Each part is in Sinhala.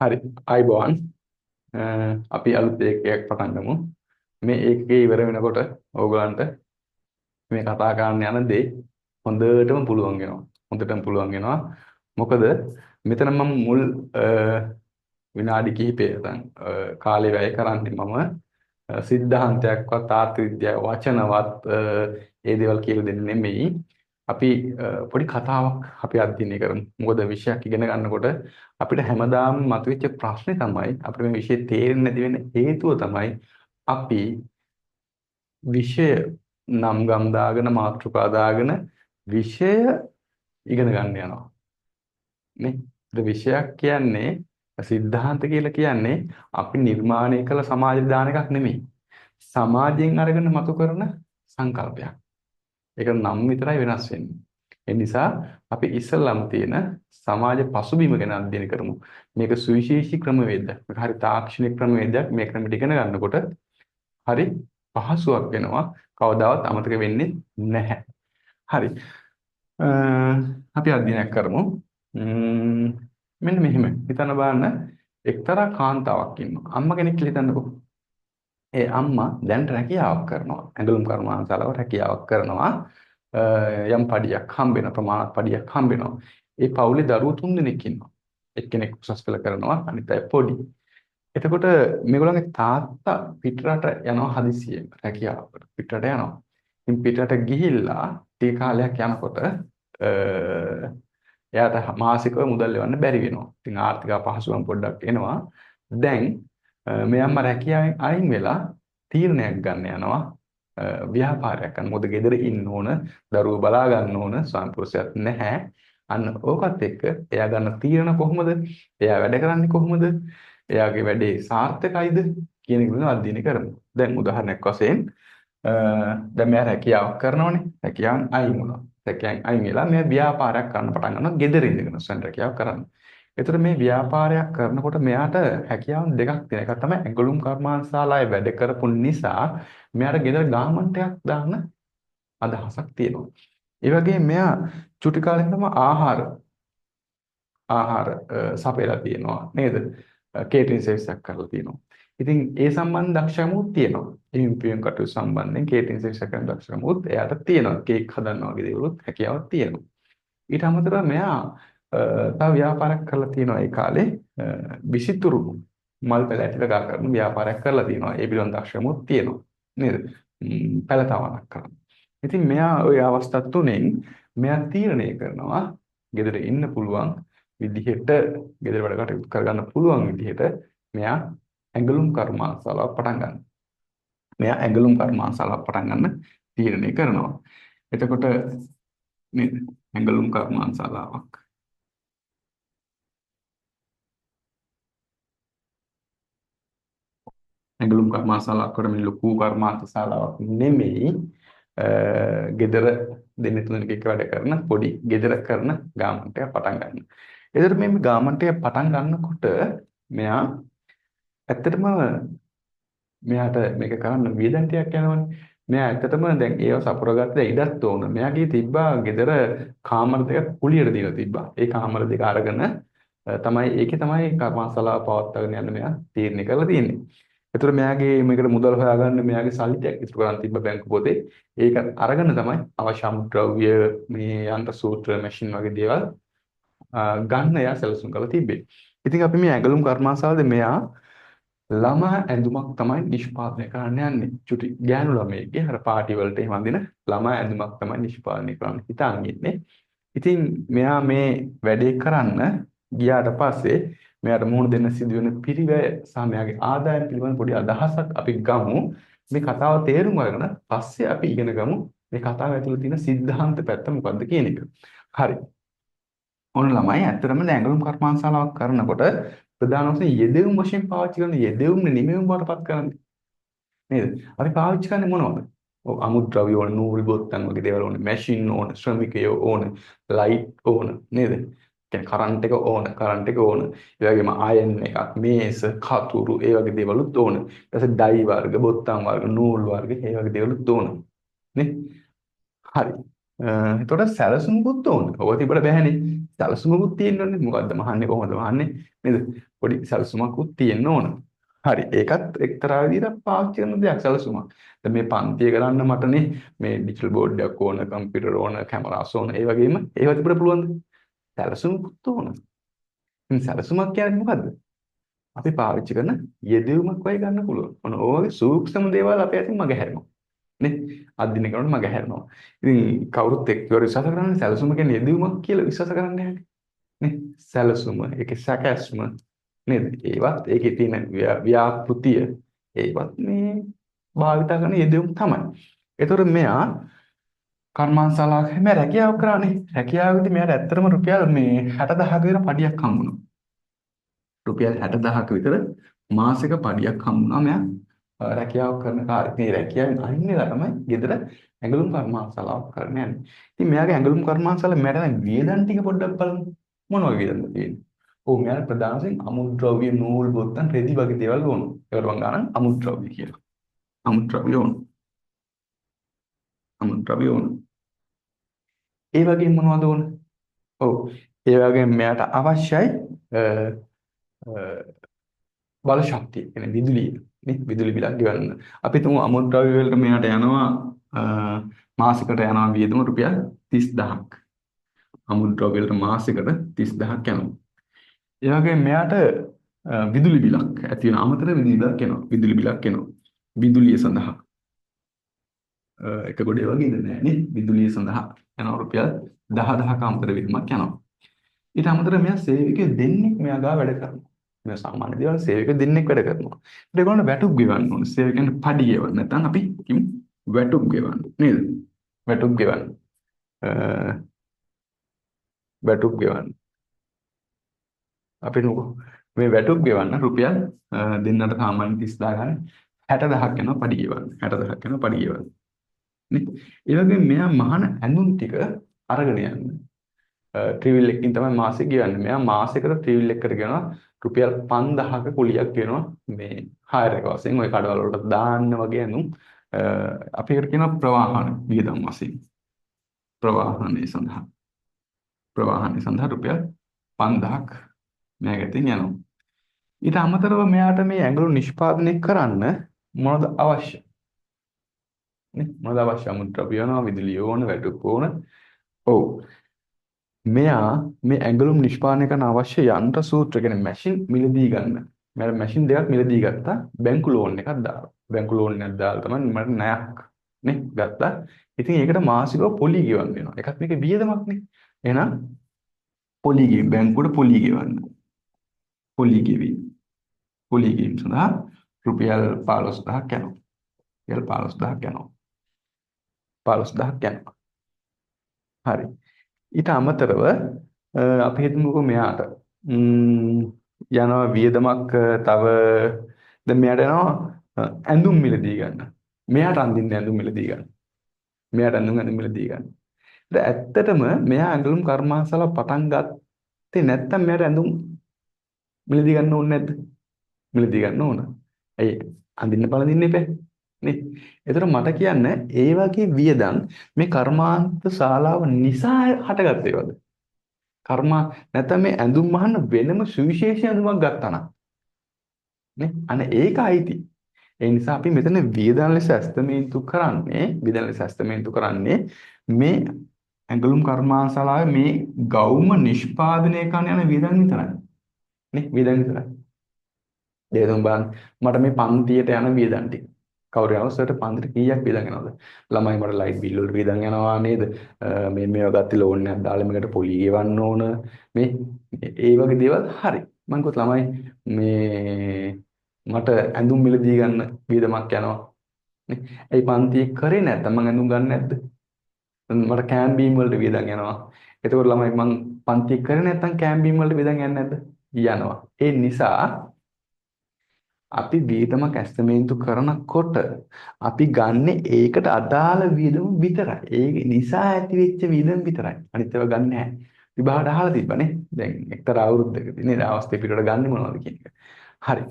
හරි අයිබෝන් අපි අලුත් එකයක් පටන් ගමු. මේ ඒකේ ඉවර වෙනකොට ඕගලන්ට මේ කතා කරන්න යන දේ හොඳටම පුළුවන් වෙනවා. හොඳටම පුළුවන් වෙනවා. මොකද මෙතන මම මුල් විනාඩි කිහිපය නැත්නම් කාලේ වැය කරන්නේ මම සිද්ධාන්තයක්වත් තාර්කික විද්‍යාව වචනවත් ඒ දේවල් කියලා දෙන්නේ නෙමෙයි. අපි පොඩි කතාවක් අපි අධ්‍යයනය කරමු. මොකද විෂයක් ඉගෙන ගන්නකොට අපිට හැමදාම මතුවෙච්ච ප්‍රශ්නේ තමයි අපිට මේ විෂය තේරෙන්නේ නැති වෙන හේතුව තමයි අපි විෂය නම් ගම් දාගෙන මාතෘකා දාගෙන විෂය ඉගෙන ගන්න යනවා නේ. ඒ විෂයක් කියන්නේ සිද්ධාන්ත කියලා කියන්නේ අපි නිර්මාණය කළ සමාජ දාන එකක් නෙමෙයි. සමාජයෙන් අරගෙන මතු කරන සංකල්පයක්. ඒක නම් විතරයි වෙනස් වෙන්නේ. ඒ නිසා අපි ඉස්සල්ලාම තියෙන සමාජ පසුබිම ගැන අධ්‍යයනය කරමු. මේක සුවිශේෂී ක්‍රමවේදයක්. මේක හරි තාක්ෂණික ක්‍රමවේදයක්. මේ ක්‍රමෙට ඉගෙන ගන්නකොට හරි පහසුවක් වෙනවා. කවදාවත් අමතක වෙන්නේ නැහැ. හරි. අපි අධ්‍යයනයක් කරමු. මෙන්න මෙහෙම. හිතන්න බලන්න එක්තරා කාන්තාවක් ඉන්නවා. අම්මා කෙනෙක් කියලා හිතන්නකෝ. ඒ අම්මා දැන් රැකියාවක් කරනවා. ඇඟලුම් කර්මාන්තවල රැකියාවක් කරනවා. යම් පඩියක් හම්බ වෙන ප්‍රමාණවත් පඩියක් හම්බ වෙනවා. ඒ පවුලේ දරුවෝ 3 දෙනෙක් ඉන්නවා. එක්කෙනෙක් උසස් පෙළ කරනවා අනිත් අය පොඩි. එතකොට මේගොල්ලන්ගේ තාත්තා පිටරට යනවා හදිසියෙම රැකියාවකට. පිටරට යනවා. ඉතින් පිටරට ගිහිල්ලා ටික කාලයක් යනකොට එයාට මාසිකව මුදල් ලෙවන්න බැරි වෙනවා. ඉතින් ආර්ථික අපහසුකම් පොඩ්ඩක් එනවා. දැන් මේ අම්මා රැකියාවෙන් අයින් වෙලා තීරණයක් ගන්න යනවා ව්‍යාපාරයක් කරන්න. මොකද ගෙදර ඉන්න ඕන, දරුවෝ බලා ගන්න ඕන, ස්වාමිපුරුෂයාත් නැහැ. අන්න ඕකත් එක්ක එයා ගන්න තීරණ කොහොමද? එයා වැඩ කරන්නේ කොහොමද? එයාගේ වැඩේ සාර්ථකයිද කියන එක පිළිබඳව අධ්‍යයනය කරමු. දැන් උදාහරණයක් වශයෙන් දැන් මෙයා රැකියාවක් කරනවනේ. රැකියාවෙන් අයින් වුණා. රැකියාවෙන් අයින් වෙලා මෙයා ව්‍යාපාරයක් කරන්න පටන් ගන්නවා. ගෙදර ඉඳගෙන ස්වයං රැකියාව කරන්න. ඒතර මේ ව්‍යාපාරයක් කරනකොට මෙයාට හැකියාවන් දෙකක් තියෙනවා. එකක් තමයි ඇඟලුම් කර්මාන්තශාලාවේ වැඩ කරපු නිසා මෙයාට ගෙදර ගාමන්ට් එකක් දාන්න අදහසක් තියෙනවා. ඒ වගේම මෙයා චුටි කාලේ ඉඳන්ම ආහාර සපයලා තියෙනවා නේද? කේටරින් සර්විස් එකක් කරලා තියෙනවා. ඉතින් ඒ සම්බන්ධ දක්ෂකමුත් තියෙනවා. එම්පිඑම් කටයුතු සම්බන්ධයෙන් කේටරින් සර්විස් එකක් කරන දක්ෂකමුත් එයාට තියෙනවා. කේක් හදනවා වගේ දේවලුත් හැකියාවක් තියෙනවා. ඊට අමතරව මෙයා තව ව්‍යාපාරයක් කරලා තියෙනවා ඒ කාලේ විසිතුරු මල් පැල ඇටි ගා කරන ව්‍යාපාරයක් කරලා තියෙනවා. ඒ පිළිබඳ දක්ෂකමුත් තියෙනවා. නේද? පැලතවනක් කරන. ඉතින් මෙයා ওই අවස්ථා තුනෙන් මෙයා තීරණය කරනවා ගෙදර ඉන්න පුළුවන් විදිහට ගෙදර වැඩ කටයුතු කරගන්න පුළුවන් විදිහට මෙයා ඇඟලුම් කර්මාන්තශාලාවක් පටන් ගන්නවා. මෙයා ඇඟලුම් කර්මාන්තශාලාවක් පටන් ගන්න තීරණය කරනවා. එතකොට නේද? ඇඟලුම් කර්මාන්තශාලාවක්. ඇඟලුම් කර්මාන්තශාලාවක් කරමින් ලොකු කර්මාන්තශාලාවක් නෙමෙයි. ගෙදර දෙන්න තුනෙක් එක වැඩ කරන පොඩි ගෙදර කරන ගාමන්ට් එකක් පටන් ගන්නවා. එතකොට මේ ගාමන්ට් එක පටන් ගන්නකොට මෙයා ඇත්තටම මෙයාට මේක කරන්න වියදම් ටිකක් යනවනේ. මෙයා ඇත්තටම දැන් ඒව සපුරගත්ත ඉඩක් ඕන. මෙයාගේ තිබ්බා ගෙදර කාමර දෙකක් කුලියට දීලා තිබ්බා. ඒ කාමර දෙක අරගෙන ඒකේ තමයි කර්මාන්තශාලාව පවත්වාගෙන යන්න මෙයා තීරණය කරලා තියෙන්නේ. ඒතර මෙයාගේ මේකට මුදල් හොයාගන්න මෙයාගේ සල්ලි ටිකක් ඉතුරු කරන් තිබ්බ බැංකු පොතේ. ඒක අරගෙන තමයි අවශ්‍ය අමුද්‍රව්‍ය මේ යන්ත්‍ර සූත්‍ර මැෂින් වගේ දේවල් ගන්න එයා සැලසුම් කරලා තිබ්බේ. ඉතින් අපි මේ ඇඟලුම් කර්මාන්තශාලාවේ මෙයා ළමා ඇඳුමක් තමයි නිෂ්පාදනය කරන්න යන්නේ. චුටි ගෑනු ළමයෙක්ගේ අර පාටි වලට එහෙම අඳින ළමා ඇඳුමක් තමයි නිෂ්පාදනය කරන්න හිතාගෙන ඉන්නේ. ඉතින් මෙයා මේ වැඩේ කරන්න ගියාට පස්සේ මෙයාට මුහුණ දෙන්න සිදුවෙන පිරිවැය සහ මෙයාගේ ආදායම් පිළිබඳ පොඩි අදහසක් අපි ගමු. මේ කතාව තේරුම් අරගෙන පස්සේ අපි ඉගෙන ගමු මේ කතාව ඇතුළේ තියෙන સિદ્ધාන්ත පැත්ත මොකක්ද කියන එක. හරි. ඔන්න ළමයි ඇත්තටම ඇඟලුම් කර්මාන්තශාලාවක් කරනකොට ප්‍රධාන වශයෙන් යෙදෙවුම් වශයෙන් පාවිච්චි කරන යෙදෙවුම් නිමෙවුම් වලටපත් කරන්නේ නේද? අපි පාවිච්චි කරන්නේ මොනවද? ඔව් අමුද්‍රව්‍ය ඕන, නූල් බොත්තම් වගේ දේවල් ඕන, මැෂින් ඕන, ශ්‍රමිකයෝ ඕන, ලයිට් ඕන නේද? කියන්නේ කරන්ට් එක ඕන, කරන්ට් එක ඕන. ඒ වගේම අයන් එකක්, මේස, කතුරු ඒ වගේ දේවලුත් ඕන. ඊට පස්සේ ඩයි වර්ග, බොත්තම් වර්ග, නූල් වර්ග ඒ වගේ දේවලුත් ඕන. නේ? හරි. එතකොට සැලසුමුකුත් ඕන. ඔබ තිබ්බට බෑනේ. සැලසුමුකුත් තියෙන්න ඕනේ. මොකද්ද මහන්නේ කොහොමද මහන්නේ නේද? පොඩි සැලසුමකුත් තියෙන්න ඕන. හරි. ඒකත් එක්තරා විදිහට පාවිච්චි කරන දෙයක් සැලසුමක්. දැන් මේ පන්තිය කරන්න මටනේ මේ ඩිජිටල් බෝඩ් එකක් ඕන, කම්පියුටර් ඕන, කැමරාස් ඕන. ඒ වගේම ඒවා තිබුණ පුළුවන්ද? සැලසුමකුත් ඕන. ඉතින් සැලසුමක් කියන්නේ මොකද්ද? අපි පාවිච්චි කරන යෙදවීමක් වගේ ගන්න පුළුවන්. ඔන්න ඔය වගේ සූක්ෂම දේවල් අපේ අතින් මගහැරෙනවා. නේ? අදින්න කරනකොට මගහැරෙනවා. ඉතින් කවුරුත් එක්කව විශ්වාස කරන්නේ සැලසුම කියන්නේ යෙදවීමක් කියලා විශ්වාස කරන්නේ නැහැ. නේ? සැලසුම, ඒකේ සැකැස්ම නේද? ඒවත් ඒකේ තියෙන ව්‍යාපෘතිය ඒවත් මේ භාවිත කරන යෙදවීම් තමයි. ඒතකොට මෙයා කර්මාන්තශාලාවක මේ රැකියාව කරානේ. රැකියාවේදී මෙයාට ඇත්තටම රුපියල් මේ 60000ක විතර පඩියක් හම්බුණා. රුපියල් 60000ක විතර මාසික පඩියක් හම්බුණා මෙයා රැකියාව කරන කාර්යයේ රැකියාවෙන් අයින් වෙලා තමයි ගෙදර ඇඟලුම් කර්මාන්තශාලාවක් කරන්න යන්නේ. ඉතින් මෙයාගේ ඇඟලුම් කර්මාන්තශාලාවේ මෙයාට දැන් වියදම් ටික පොඩ්ඩක් බලමු. මොනවා වියදම්ද තියෙන්නේ? ඔව් මෙයාට ප්‍රධාන වශයෙන් අමුද්‍රව්‍ය නූල් බොත්තම් රෙදි වගේ දේවල් ඕන. ඒකට මම ගන්න අමුද්‍රව්‍ය කියලා. අමුද්‍රව්‍ය ඕන. අමුද්‍රව්‍ය ඕන. ඒ වගේම මොනවද ඕන? ඔව් ඒ වගේම මෙයාට අවශ්‍යයි බල ශක්තිය කියන්නේ විදුලිය නේ විදුලි බිලක් ගෙවන්න. අපි තුමු අමුද්‍රව්‍ය වලට මෙයාට යනවා මාසෙකට යනවා වියදම රුපියල් 30000ක්. අමුද්‍රව්‍ය වලට මාසෙකට 30000ක් යනවා. ඒ වගේම මෙයාට විදුලි බිලක් ඇති වෙන අමතර විදුලි බිලක් එනවා. විදුලි බිලක් එනවා. විදුලිය සඳහා එක ගොඩේ වගේ ඉඳ නැහැ නේ. විදුලිය සඳහා යනවා රුපියල් 10000ක අමතර වියදමක් යනවා. ඊට අමතරව මෙයා සේවකයෝ දෙන්නෙක් මෙයා ගාව වැඩ කරනවා. මේ සාමාන්‍ය දේවල් සේවකයෝ දෙන්නෙක් වැඩ කරනවා. ඒගොල්ලෝ වැටුප් ගෙවන්න ඕනේ. සේවකයන් පඩි ගෙවන්න. නැත්නම් අපි කිමු වැටුප් ගෙවන්න නේද? වැටුප් ගෙවන්න. වැටුප් ගෙවන්න. අපි නෝ මේ වැටුප් ගෙවන්න රුපියල් දෙන්නට සාමාන්‍ය 30000 ගන්න 60000ක් යනවා පඩි ගෙවන්න. 60000ක් යනවා පඩි ගෙවන්න. නේ? ඒ වගේම මෙයා මහාන ඇඳුම් ටික අරගෙන යන්නේ. ට්‍රිවිල් එකකින් තමයි මාසෙ ගෙවන්නේ. මෙයා මාසෙකට ට්‍රිවිල් එකකට ගෙවනවා රුපියල් 5000ක කුලියක් ගෙවනවා මේ හයර් එක වශයෙන් ওই කඩවල වලට දාන්න වගේ ඇඳුම් අපි ඒකට කියනවා ප්‍රවාහන වියදම් වශයෙන්. ප්‍රවාහනේ සඳහා රුපියල් 5000ක් මෙයාගෙන් යනවා. ඊට අමතරව මෙයාට මේ ඇඟලු නිෂ්පාදනය කරන්න මොනවද අවශ්‍ය? නේ මොනවද අවශ්‍ය? අමුද්‍රව්‍ය වෙනවා, විදුලිය ඕන, වැටුප් ඕන. ඔව් මෙයා මේ ඇඟලුම් නිෂ්පාදනය කරන අවශ්‍ය යන්ත්‍ර සූත්‍ර කියන්නේ මැෂින් මිලදී ගන්න. මම මැෂින් දෙකක් මිලදී ගත්තා. බැංකු ලෝන් එකක් දාලා. බැංකු ලෝන් එකක් දාලා තමයි මට ණයක් නේ ගත්තා. ඉතින් ඒකට මාසිකව පොලි ගෙවන්න වෙනවා. එකක් මේක වියදමක් නේ. එහෙනම් පොලි ගෙවීම බැංකුවට පොලි ගෙවන්න. පොලි ගෙවීම. පොලි ගෙවීම සඳහා රුපියල් 15000ක් යනවා. රුපියල් 15000ක් යනවා. 15000ක් යනවා. හරි. ඊට අමතරව අපි හිතමුකෝ මෙයාට යනවා වියදමක් තව දැන් මෙයාට යනවා ඇඳුම් මිලදී ගන්න. මෙයාට අඳින්න ඇඳුම් මිලදී ගන්න. මෙයාට ඇඳුම් මිලදී ගන්න. ඒත් ඇත්තටම මෙයා ඇඳුම් කර්මාන්තශාලාව පටන් ගත්තේ නැත්තම් මෙයාට ඇඳුම් මිලදී ගන්න ඕනේ නැද්ද? මිලදී ගන්න ඕන. ඇයි අඳින්න බලදින්න එපා. නේ? ඒතර මට කියන්න ඒ වගේ වියදම් මේ කර්මාන්ත ශාලාව නිසා හටගත්ත ඒවාද? නැත්නම් මේ ඇඳුම් මහන්න වෙනම සුවිශේෂී ඇඳුමක් ගත්තා නම් නේ? අනේ ඒක අයිති. ඒ නිසා අපි මෙතන වියදම් ලෙස ඇස්තමේන්තු කරන්නේ මේ ඇඟලුම් කර්මාන්ත ශාලාවේ මේ ගෞම නිෂ්පාදනය කරන යන වියදම් විතරයි. නේ? වියදම් විතරයි. දේතුම් බලන්න මට මේ පන්තියට යන වියදම් ටික කවුරු යවසට පන්තිට කීයක් වියදම් යනවද? ළමයි මට ලයිට් බිල් වලට වියදම් යනවා නේද? මේ මේවා ගත්තේ ලෝන් එකක් දාලා මේකට පොලි ගෙවන්න ඕන. මේ ඒ වගේ දේවල් හරි. මම කිව්වොත් ළමයි මේ මට ඇඳුම් මිලදී ගන්න වියදමක් යනවා. නේ? ඒ පන්තියේ කරේ නැත්නම් මම ඇඳුම් ගන්න නැද්ද? මට කෑම් බීම් වලට වියදම් යනවා. එතකොට ළමයි මම පන්තියේ කරේ නැත්නම් කෑම් බීම් වලට වියදම් යන්නේ නැද්ද? යනවා. ඒ නිසා අපි වියදමක් ඇස්තමේන්තු කරනකොට අපි ගන්නෙ ඒකට අදාළ වියදම විතරයි. ඒක නිසා ඇතිවෙච්ච වියදම විතරයි. අනිත් ඒවා ගන්න නැහැ. විභාගයට අහලා තිබ්බනේ. දැන් එක්තරා අවුරුද්දකදී නේද අවස්ථේ පිටවට ගන්න මොනවද කියන එක. හරි.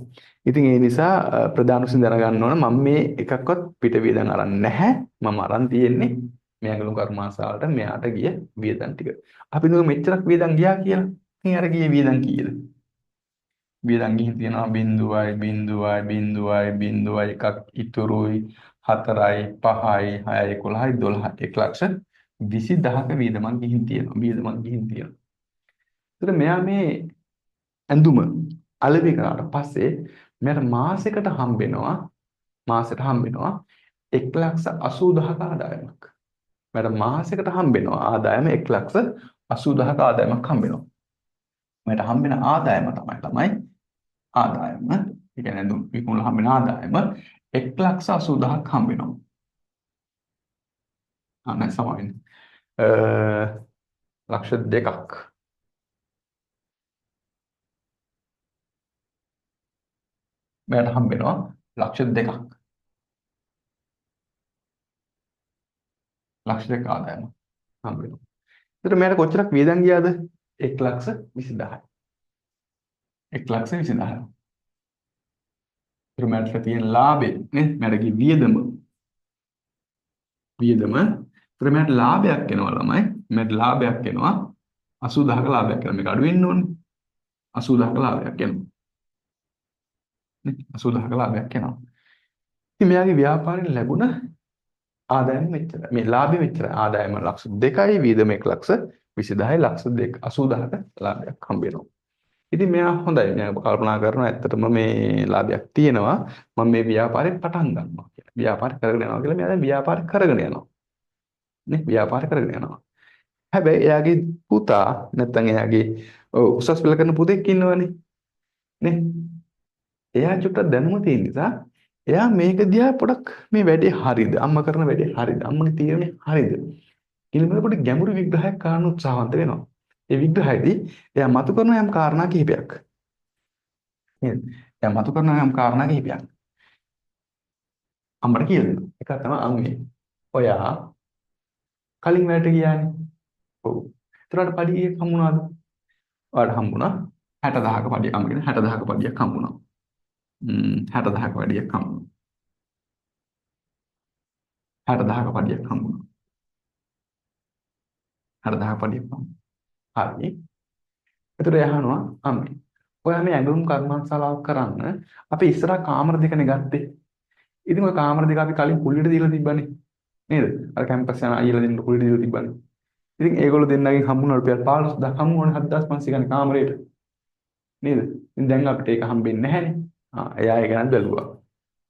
ඉතින් ඒ නිසා ප්‍රධාන වශයෙන් දැනගන්න ඕන මම මේ එකක්වත් පිට වියදම් අරන් නැහැ. මම අරන් තියෙන්නේ මේ ඇඟලුම් කර්මාන්තශාලාවට මෙයාට ගිය වියදම් ටික. අපි නෝ මෙච්චරක් වියදම් ගියා කියලා. ඉතින් අර ගියේ වියදම් කීයද? වියදම් ගිහින් තියෙනවා 0.0.0.0.1ක් ඉතුරුයි 4යි 5යි 6යි 11යි 12යි 1,20,000ක වියදමක් ගිහින් තියෙනවා. ඒතර මෙයා මේ ඇඳුම අලෙවි කරාට පස්සේ මෙයාට මාසෙට හම්බෙනවා 1,80,000ක ආදායමක්. මෙයාට මාසෙකට හම්බෙනවා ආදායම 1,80,000ක ආදායමක් හම්බෙනවා. මෙයාට හම්බෙන ආදායම තමයි ආදායම. ඒ කියන්නේ ඇඳුම් විකුණලා හම්බෙන ආදායම 1,80,000ක් හම්බෙනවා. අනේ සමාවෙන්න. 2,00,000ක්. මෙයාට හම්බෙනවා 2,00,000ක්. 2,00,000ක ආදායම හම්බෙනවා. ඒතර මෙයාට කොච්චරක් වියදම් ගියාද? 1,20,000යි. 1,20,000යි. ඒතර මෙයාට තියෙන ලාභය නේ මෙයාට ගිය වියදම. ඒතර මෙයාට ලාභයක් එනවා ළමයි. මෙයාට ලාභයක් එනවා 80,000ක ලාභයක් එනවා. මේක අඩු වෙන්න ඕනේ. 80,000ක ලාභයක් එනවා. නේ 80,000ක ලාභයක් එනවා. ඉතින් මෙයාගේ ව්‍යාපාරයෙන් ලැබුණ ආදායම මෙච්චරයි. මේ ලාභය මෙච්චරයි. ආදායම 2,00,000යි වියදම 1,20,000යි 80,000ක ලාභයක් හම්බ වෙනවා. ඉතින් මෙයා හොඳයි. මෙයා කල්පනා කරනවා ඇත්තටම මේ ලාභයක් තියෙනවා. මම මේ ව්‍යාපාරේ පටන් ගන්නවා කියලා. ව්‍යාපාර කරගෙන යනවා කියලා මෙයා දැන් ව්‍යාපාර කරගෙන යනවා. නේ ව්‍යාපාර කරගෙන යනවා. හැබැයි එයාගේ පුතා නැත්තම් එයාගේ උසස් පෙළ කරන පුතෙක් ඉන්නවනේ. නේ එයා චුට්ටක් දැනුම තියෙන නිසා එයා මේක දිහා පොඩක් මේ වැඩේ හරියද අම්මා කරන වැඩේ හරියද අම්මගේ තීරණේ හරියද කියලා පොඩි ගැඹුරු විග්‍රහයක් කරන්න උත්සාහවන්ත වෙනවා. ඒ විග්‍රහයේදී එයා මතු කරන යම් කාරණා කිහිපයක්. නේද? එයා මතු කරන යම් කාරණා කිහිපයක්. අම්මට කියලා දෙනවා. එකක් තමයි අම්මේ. ඔයා කලින් වැඩට ගියානේ. ඔව්. ඒතරට පඩියක් හම්බුණාද? ඔයාලට හම්බුණා 60,000ක පඩියක් අම්මගෙන 60,000ක පඩියක් හම්බුණා. 60,000ක පඩියක් හම්බුණා. 60,000ක පඩියක් හම්බුණා. 60,000ක පඩියක් හම්බුණා. හරි. ඒතර යහනවා අම්මේ. ඔයා මේ ඇඟලුම් කර්මාන්තශාලාවක් කරන්න අපි ඉස්සරහා කාමර දෙකනේ ගත්තේ. ඉතින් ওই කාමර දෙක අපි කලින් කුලියට දීලා තිබ්බනේ. නේද? අර කැම්පස් යන අයියලා දෙන්න කුලියට දීලා තිබ්බනේ. ඉතින් ඒගොල්ලෝ දෙන්නගෙන් හම්බුණා රුපියල් 15,000 හම්බුනේ 7,500 ගන්න කාමරේට. නේද? ඉතින් දැන් අපිට ඒක හම්බෙන්නේ නැහැනේ. එයා ඒක ගැන බැලුවා.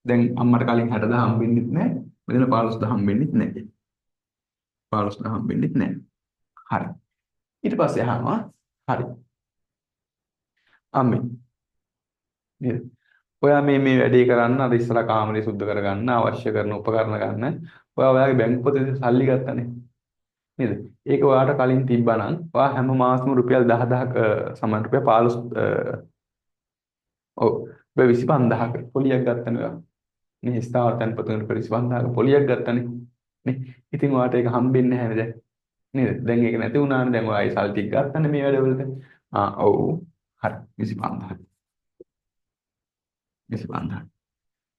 දැන් අම්මට කලින් 60,000 හම්බෙන්නෙත් නැහැ. මෙතන 15,000 හම්බෙන්නෙත් නැහැ. 15,000 හම්බෙන්නෙත් නැහැ. හරි. ඊට පස්සේ අහනවා හරි. අම්මේ නේද? ඔයා මේ වැඩේ කරන්න අර ඉස්සලා කාමරේ සුද්ධ කරගන්න අවශ්‍ය කරන උපකරණ ගන්න ඔයාගේ බැංකු පොතේ සල්ලි ගත්තනේ. නේද? ඒක ඔයාට කලින් තිබ්බනම් ඔයා හැම මාසෙම රුපියල් 10,000ක සමාන රුපියල් 15 ඔව් 25,000ක පොලියක් ගත්තනේ ඔයා. මේ ස්ථාවර තැන්පතුන් 25,000ක පොලියක් ගත්තනේ. නේ? ඉතින් ඔයාට ඒක හම්බෙන්නේ නැහැ නේද? නේද? දැන් ඒක නැති වුණානේ. දැන් ඔයා ඒ සල්ලි ටික ගත්තනේ මේ වැඩවලට. ඔව්. හරි 25,000. 25,000.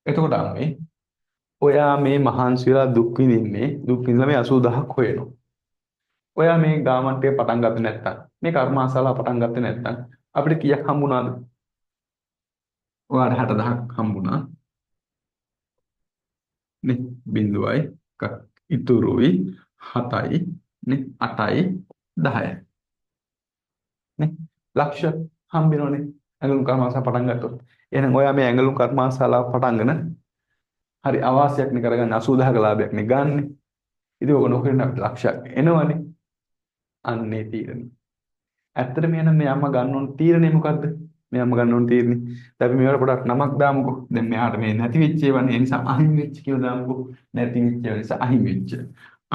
එතකොට අම්මේ ඔයා මේ මහන්සි වෙලා දුක් විඳින්ලා මේ 80,000ක් හොයනවා. ඔයා මේ ගාමන්ට් එක පටන් ගත්තේ නැත්නම් මේ කර්මාශාලාව පටන් ගත්තේ නැත්නම් අපිට කීයක් හම්බුණාද? ඔයාට 60,000ක් හම්බුණා. නේ 0.1ක් ඉතුරුයි 7යි නේ 8යි 10යි. නේ ලක්ෂ හම්බෙනවනේ ඇඟලුම් කර්මාශාලාව පටන් ගත්තොත්. එහෙනම් ඔයා මේ ඇඟලුම් කර්මාශාලාව පටන්ගෙන හරි අවාසියක් නේ කරගන්න 80,000ක ලාභයක් නේ ගන්න. ඉතින් ඔක නොකරන අපිට ලක්ෂයක් එනවනේ. අන්නේ තීරණය. ඇත්තටම එහෙනම් මේ අම්මා ගන්න ඕන තීරණය මොකද්ද? මේ අම්මා ගන්න ඕන තීරණය. දැන් අපි මේවට පොඩක් නමක් දාමුකෝ. දැන් මෙයාට මේ නැති වෙච්ච ඒවා නේ. ඒ නිසා අහිමි වෙච්ච කියලා දාමුකෝ. නැති වෙච්ච ඒවා නිසා අහිමි වෙච්ච.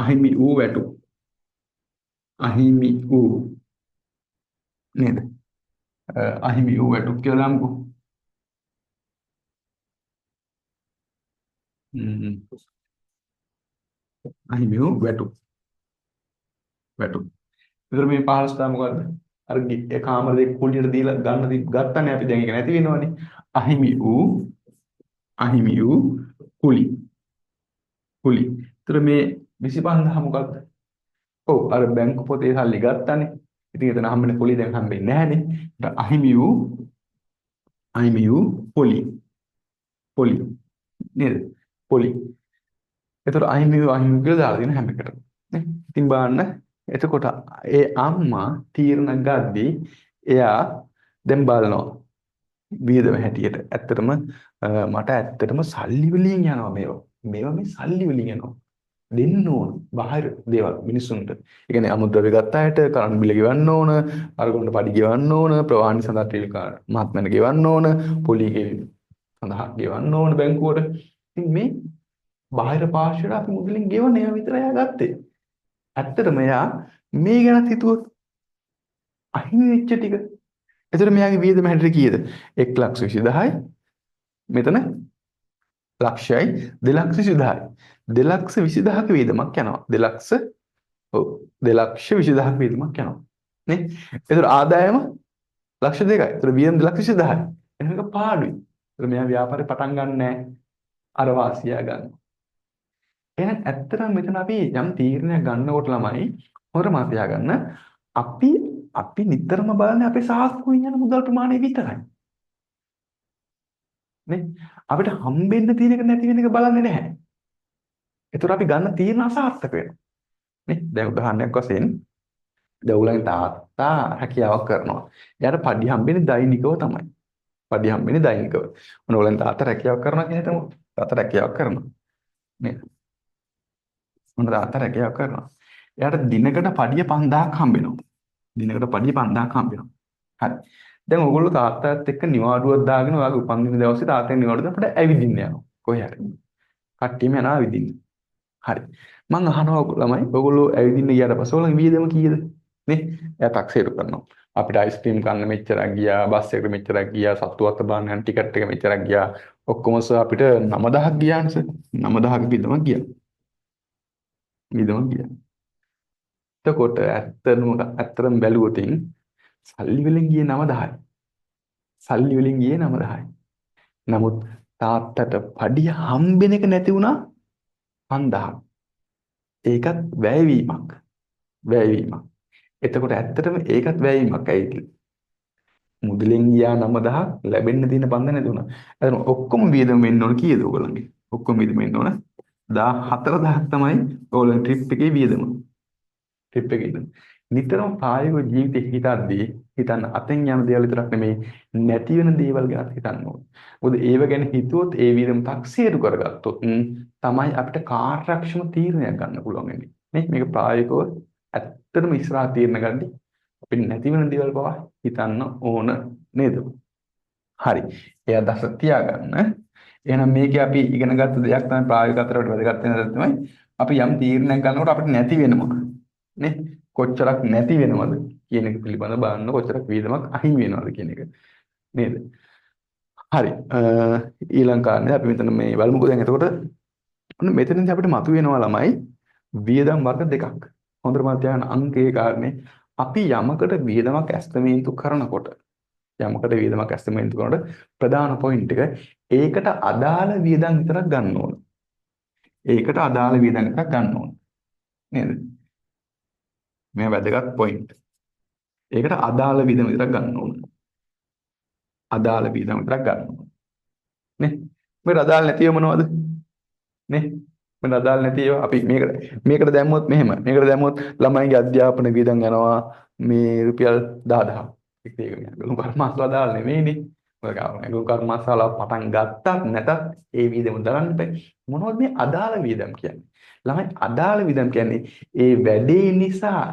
අහිමි වූ වැටු. අහිමි වූ නේද? අහිමි වූ වැටු කියලා දාමුකෝ. අහිමි වූ වැටු. ඒතර මේ 15,000 මොකද්ද? අර ඒ කාමර දෙක කුලියට දීලා ගත්තනේ අපි දැන් ඒක නැති වෙනවනේ. අහිමි වූ කුලි. ඒතර මේ 25,000 මොකද්ද? ඔව් අර බැංකු පොතේ සල්ලි ගත්තනේ. ඉතින් එතන හම්බෙන්නේ කුලි දැන් හම්බෙන්නේ නැහනේ. ඒතර අහිමි වූ IMU පොලි පොලි නේද? පොලි. එතකොට IMU කියලා දාලා තියෙන හැම එකටම. නේ? ඉතින් බලන්න එතකොට ඒ අම්මා තීරණ ගද්දී එයා දැන් බලනවා වියදම හැටියට. ඇත්තටම මට ඇත්තටම සල්ලි වලින් යනවා මේවා. මේවා මේ සල්ලි වලින් යනවා. දෙන්න ඕන බාහිර දේවල් මිනිස්සුන්ට. ඒ කියන්නේ අමුද්‍රව්‍ය ගත්ත අයට කරන්ට් බිල ගෙවන්න ඕන, අරගොන්න පඩි ගෙවන්න ඕන, ප්‍රවාහන සඳහා ටෙලිකාර මහත්මයාට ගෙවන්න ඕන, පොලිගේ සඳහා ගෙවන්න ඕන බැංකුවට. ඉතින් මේ බාහිර පාර්ශ්වයට අපි මුදලින් ගෙවන ඒවා විතරයි එයා ගත්තේ. ඇත්තටම එයා මේ ගැන හිතුවොත් අහිමි වෙච්ච ටික. එතකොට මෙයාගේ වියදම හැටියට කීයද? 1,20,000යි. මෙතන ලක්ෂයයි 2,20,000යි. 2,20,000ක වියදමක් යනවා. 2,20,000ක වියදමක් යනවා. නේ? එතකොට ආදායම ලක්ෂ 2යි. එතකොට වියදම 2,20,000යි. එහෙනම් ඒක පාඩුයි. එතකොට මෙයා ව්‍යාපාරේ පටන් ගන්න නැහැ. අර වාසිය ගන්නවා. එහෙනම් ඇත්තටම මෙතන අපි යම් තීරණයක් ගන්නකොට ළමයි හොර මාතයා ගන්න අපි නිතරම බලන්නේ අපේ සාස්කුවෙන් යන මුදල් ප්‍රමාණය විතරයි. නේ? අපිට හම්බෙන්න තියෙන එක නැති වෙන එක බලන්නේ නැහැ. ඒතර අපි ගන්න තීරණ අසාර්ථක වෙනවා. නේ? දැන් උදාහරණයක් වශයෙන් දැන් උගලගේ තාත්තා හැකියාවක් කරනවා. එයාට පඩි හම්බෙන්නේ දෛනිකව තමයි. පඩි හම්බෙන්නේ දෛනිකව. මොන උගලගේ තාත්තා හැකියාවක් කරනවා කියන හිතමු. තාත්තා හැකියාවක් කරනවා. නේද? මොන තාත්තා හැකියාවක් කරනවා. එයාට දිනකට පඩිය 5000ක් හම්බෙනවා. දිනකට පඩිය 5000ක් හම්බෙනවා. හරි. දැන් ඔයගොල්ලෝ තාත්තාත් එක්ක නිවාඩුවක් දාගෙන ඔයාගේ උපන්දින දවසේ තාත්තගෙන් නිවාඩුව දාපට ඇවිදින්න යනවා. කොහේ හරි. කට්ටියම යනවා ඇවිදින්න. හරි. මං අහනවා ළමයි ඔයගොල්ලෝ ඇවිදින්න ගියාට පස්සේ ඔයගොල්ලන්ගේ වියදම කීයද? නේ? එයා ටැක්සේරු කරනවා. අපිට අයිස්ක්‍රීම් කන්න මෙච්චරක් ගියා, බස් එකට මෙච්චරක් ගියා, සත්තු අත බලන්න යන ටිකට් එක මෙච්චරක් ගියා. ඔක්කොම අපිට 9000ක් ගියානේ සර්. 9000ක වියදමක් ගියා. වියදමක් ගියා. එතකොට ඇත්තටම බැලුවොතින් සල්ලි වලින් ගියේ 9000යි. සල්ලි වලින් ගියේ 9000යි. නමුත් තාත්තට පඩිය හම්බෙන එක නැති වුණා 5000ක්. ඒකත් වැයවීමක්. වැයවීමක්. එතකොට ඇත්තටම ඒකත් වැයවීමක්. ඇයි? මුදලෙන් ගියා 9000ක් ලැබෙන්න තියෙන 5000 නැති වුණා. එතන ඔක්කොම වියදම වෙන්න ඕන කීයද ඔයගොල්ලන්ගේ? ඔක්කොම වියදම වෙන්න ඕන 14000ක් තමයි ඔයගොල්ලන් ට්‍රිප් එකේ වියදම. ට්‍රිප් එකේ ඉන්න. නිතරම ප්‍රායෝගික ජීවිතේ හිතද්දී හිතන්න අතෙන් යන දේවල් විතරක් නෙමෙයි නැති වෙන දේවල් ගැන හිතන්න ඕනේ. මොකද ඒව ගැන හිතුවොත් ඒ විදිහම තක්සේරු කරගත්තොත් තමයි අපිට කාර්යක්ෂම තීරණයක් ගන්න පුළුවන් වෙන්නේ. නේ? මේක ප්‍රායෝගිකව ඇත්තටම ඉස්සරහ තීරණ ගන්නදී අපිට නැති වෙන දේවල් පවා හිතන්න ඕන නේද? හරි. එයා දස තියාගන්න. එහෙනම් මේකේ අපි ඉගෙන ගත්ත දෙයක් තමයි ප්‍රායෝගික අතරට වැදගත් වෙන දේ තමයි අපි යම් තීරණයක් ගන්නකොට අපිට නැති වෙනවා. නේ? කොච්චරක් නැති වෙනවද කියන එක පිළිබඳව බලන්න කොච්චරක් වියදමක් අහිමි වෙනවද කියන එක නේද? හරි. ඊළඟ කාරණේ අපි මෙතන මේ බලමුකෝ දැන් එතකොට ඔන්න මෙතනදී අපිට මතුවෙනවා ළමයි වියදම් වර්ග දෙකක්. හොඳට මතක තියාගන්න අංකයේ කාරණේ අපි යමකට වියදමක් ඇස්තමේන්තු කරනකොට ප්‍රධාන පොයින්ට් එක ඒකට අදාළ වියදම් විතරක් ගන්න ඕන. ඒකට අදාළ වියදම් විතරක් ගන්න ඕන. නේද? මේ වැදගත් පොයින්ට්. ඒකට අදාළ වියදම් විතරක් ගන්න ඕන. අදාළ වියදම් විතරක් ගන්න ඕන. නේ? මේකට අදාළ නැතිව මොනවද? නේ? මේකට අදාළ නැතිව අපි මේකට දැම්මොත් මෙහෙම. මේකට දැම්මොත් ළමයිගේ අධ්‍යාපන වියදම් යනවා මේ රුපියල් 10000ක්. ඒක ගුණ කර්මාන්ත අදාළ නෙමෙයිනේ. මොකද ගුණ කර්මාන්තවල පටන් ගත්තත් නැතත් ඒ වියදම දරන්න බෑ. මොනවද මේ අදාළ වියදම් කියන්නේ? ළමයි අදාළ වියදම් කියන්නේ ඒ වැඩේ නිසා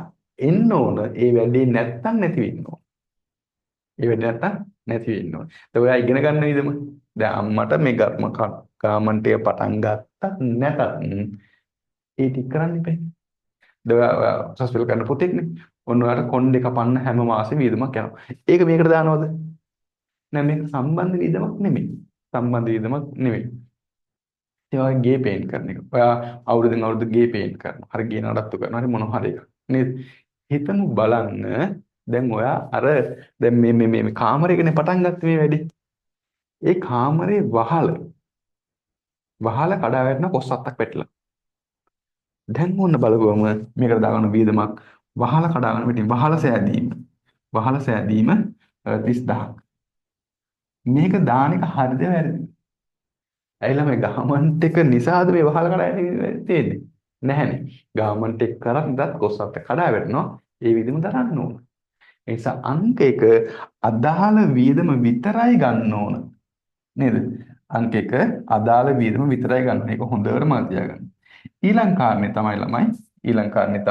එන්න ඕන ඒ වැඩේ නැත්තම් නැති වෙන්න ඕන. ඒ වැඩේ නැත්තම් නැති වෙන්න ඕන. දැන් ඔයා ඉගෙන ගන්න විදිහම දැන් අම්මට මේ ගාමන්ටය පටන් ගත්තත් නැතත් ඒ ටික කරන්න ඉපේ. දැන් ඔයා උසස් පෙළ කරන පුතෙක්නේ. ඔන්න ඔයාලට කොණ්ඩේ කපන්න හැම මාසෙම වියදමක් යනවා. ඒක මේකට දානවද? නෑ මේක සම්බන්ධ වියදමක් නෙමෙයි. සම්බන්ධ වියදමක් නෙමෙයි. ඒ වගේ ගේ පේන්ට් කරන එක. ඔයා අවුරුද්දෙන් අවුරුද්ද ගේ පේන්ට් කරනවා. හරි ගේ නඩත්තු කරනවා. හරි මොනවා හරි එකක්. නේද? හිතමු බලන්න දැන් ඔයා අර දැන් මේ කාමරයකනේ පටන් ගත්තේ මේ වැඩේ. ඒ කාමරේ වහල කඩා වැටෙන කොස්සත්තක් වැටිලා. දැන් ඕන්න බලපුවම මේකට දාගන්න වියදමක් වහල කඩා ගන්න පිටින් වහල සෑදීම 30000ක්. මේක දාන එක හරිද වැරදිද? ඇයිලා මේ ගවර්න්මන්ට් එක නිසාද මේ වහල කඩා තියෙන්නේ? නැහැනේ. ගවර්න්මන්ට් එක කරත් දත් කොස්සත් කඩා වැටෙනවා. ඒ විදිහම දරන්න ඕන. ඒ නිසා අංක එක අදාළ වියදම විතරයි ගන්න ඕන. නේද? අංක එක අදාළ වියදම විතරයි ගන්න. ඒක හොඳට මතක තියාගන්න. ඊළඟ කාරණේ තමයි ළමයි ඊළඟ කාරණේ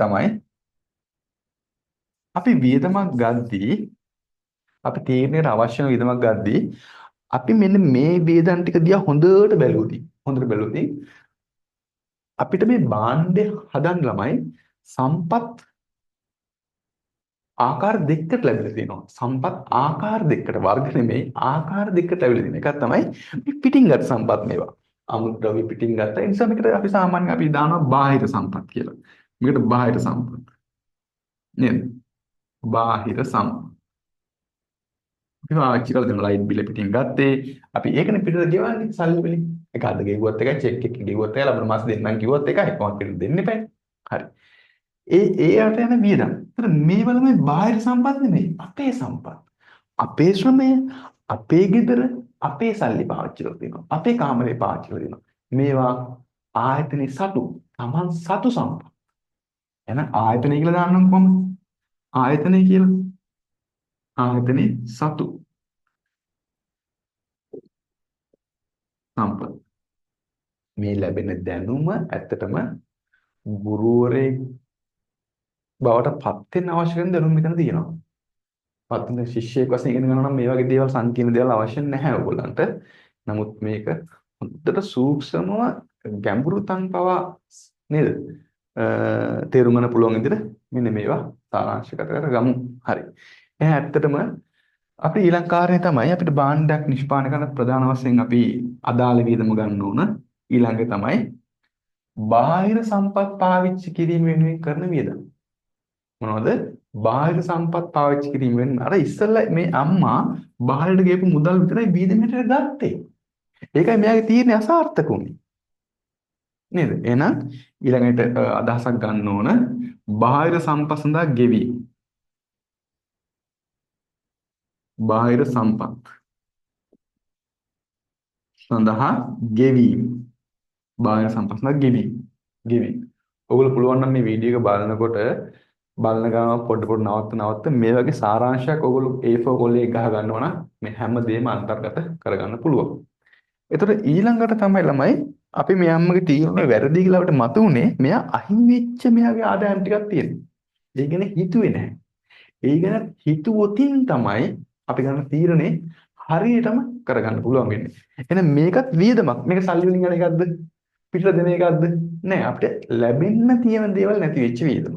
තමයි අපි වියදමක් ගද්දී අපි තීරණයට අවශ්‍ය වෙන වියදමක් ගද්දී අපි මෙන්න මේ වියදම් ටික දිහා හොඳට බැලුවොත් අපිට මේ භාණ්ඩය හදන්න ළමයි සම්පත් ආකාර දෙකකට ලැබිලා තියෙනවා. සම්පත් ආකාර දෙකකට වර්ග නෙමෙයි ආකාර දෙකකට ලැබිලා තියෙන එකක් තමයි මේ පිටින් ගත් සම්පත් මේවා. අමුද්‍රව්‍ය පිටින් ගත්තා. ඒ නිසා මේකට අපි සාමාන්‍යයෙන් අපි දානවා බාහිර සම්පත් කියලා. මේකට බාහිර සම්පත් නේද? බාහිර සම්පත්. අපි පාවිච්චි කරලා දෙන ලයිට් බිල පිටින් ගත්තේ. අපි ඒකනේ පිටට ගෙවන්නේ සල්ලි වලින්. ඒක අද ගෙවුවත් එකයි චෙක් එක ගෙවුවත් එකයි ලබන මාස දෙන්නම් කිව්වොත් එකයි. කොහොමද පිටට දෙන්න එපා. හරි. ඒවට යන වියදම්. ඒතර මේවල මේ බාහිර සම්පත් නෙමෙයි අපේ සම්පත්. අපේ ශ්‍රමය, අපේ ගෙදර, අපේ සල්ලි පාවිච්චි කරලා තියෙනවා. අපේ කාමරේ පාවිච්චි කරලා තියෙනවා. මේවා ආයතනේ සතු, Taman සතු සම්පත්. එහෙනම් ආයතනය කියලා දාන්නම් කොහොමද? ආයතනය කියලා. ආයතනේ සතු සම්පත්. මේ ලැබෙන දැනුම ඇත්තටම ගුරුවරයෙක් බවට පත් වෙන්න අවශ්‍ය කරන දැනුම මෙතන තියෙනවා. පත් වෙන ශිෂ්‍යයෙක් වශයෙන් ඉගෙන ගන්නවා නම් මේ වගේ දේවල් සංකීර්ණ දේවල් අවශ්‍ය නැහැ ඔයගොල්ලන්ට. නමුත් මේක හොඳට සූක්ෂමව ගැඹුරු තන් පවා නේද? තේරුම් ගන්න පුළුවන් විදිහට මෙන්න මේවා සාරාංශගත කරගමු. හරි. එහෙනම් ඇත්තටම අපි ඊළඟ කාරණේ තමයි අපිට භාණ්ඩයක් නිෂ්පාදනය කරන ප්‍රධාන වශයෙන් අපි අදාළ වියදම ගන්න ඕන. ඊළඟ තමයි බාහිර සම්පත් පාවිච්චි කිරීම වෙනුවෙන් කරන වියදම. මොනවද? බාහිර සම්පත් පාවිච්චි කිරීම වෙනුවෙන් අර ඉස්සෙල්ලා මේ අම්මා බාහිරට ගේපු මුදල් විතරයි වියදමට ගත්තේ. ඒකයි මෙයාගේ තීරණය අසාර්ථක වුනේ. නේද? එහෙනම් ඊළඟට අදහසක් ගන්න ඕන බාහිර සම්පත් සඳහා ගෙවීම. බාහිර සම්පත් සඳහා ගෙවීම. බාහිර සම්පත් සඳහා ගෙවීම. ඔයගොල්ලෝ පුළුවන් නම් මේ වීඩියෝ එක බලනකොට බලන ගමන් පොඩ නවත්ත මේ වගේ සාරාංශයක් ඔයගොල්ලෝ A4 කොල්ලේ ගහ ගන්නවා නම් මේ හැම දෙයක්ම අන්තර්ගත කරගන්න පුළුවන්. එතකොට ඊළඟට තමයි ළමයි අපි මේ අම්මගේ තීරණය වැරදි කියලා අපිට මතුනේ මෙයා අහිමි වෙච්ච මෙයාගේ ආදායම් ටිකක් තියෙනවා. ඒ කියන්නේ හිතුවේ නැහැ. ඒ ගැන හිතුවොතින් තමයි අපි ගන්න තීරණේ හරියටම කරගන්න පුළුවන් වෙන්නේ. එහෙනම් මේකත් වියදමක්. මේක සල්ලි වලින් යන එකක්ද? පිටට දෙන එකක්ද? නෑ අපිට ලැබෙන්න තියෙන දේවල් නැති වෙච්ච වියදම.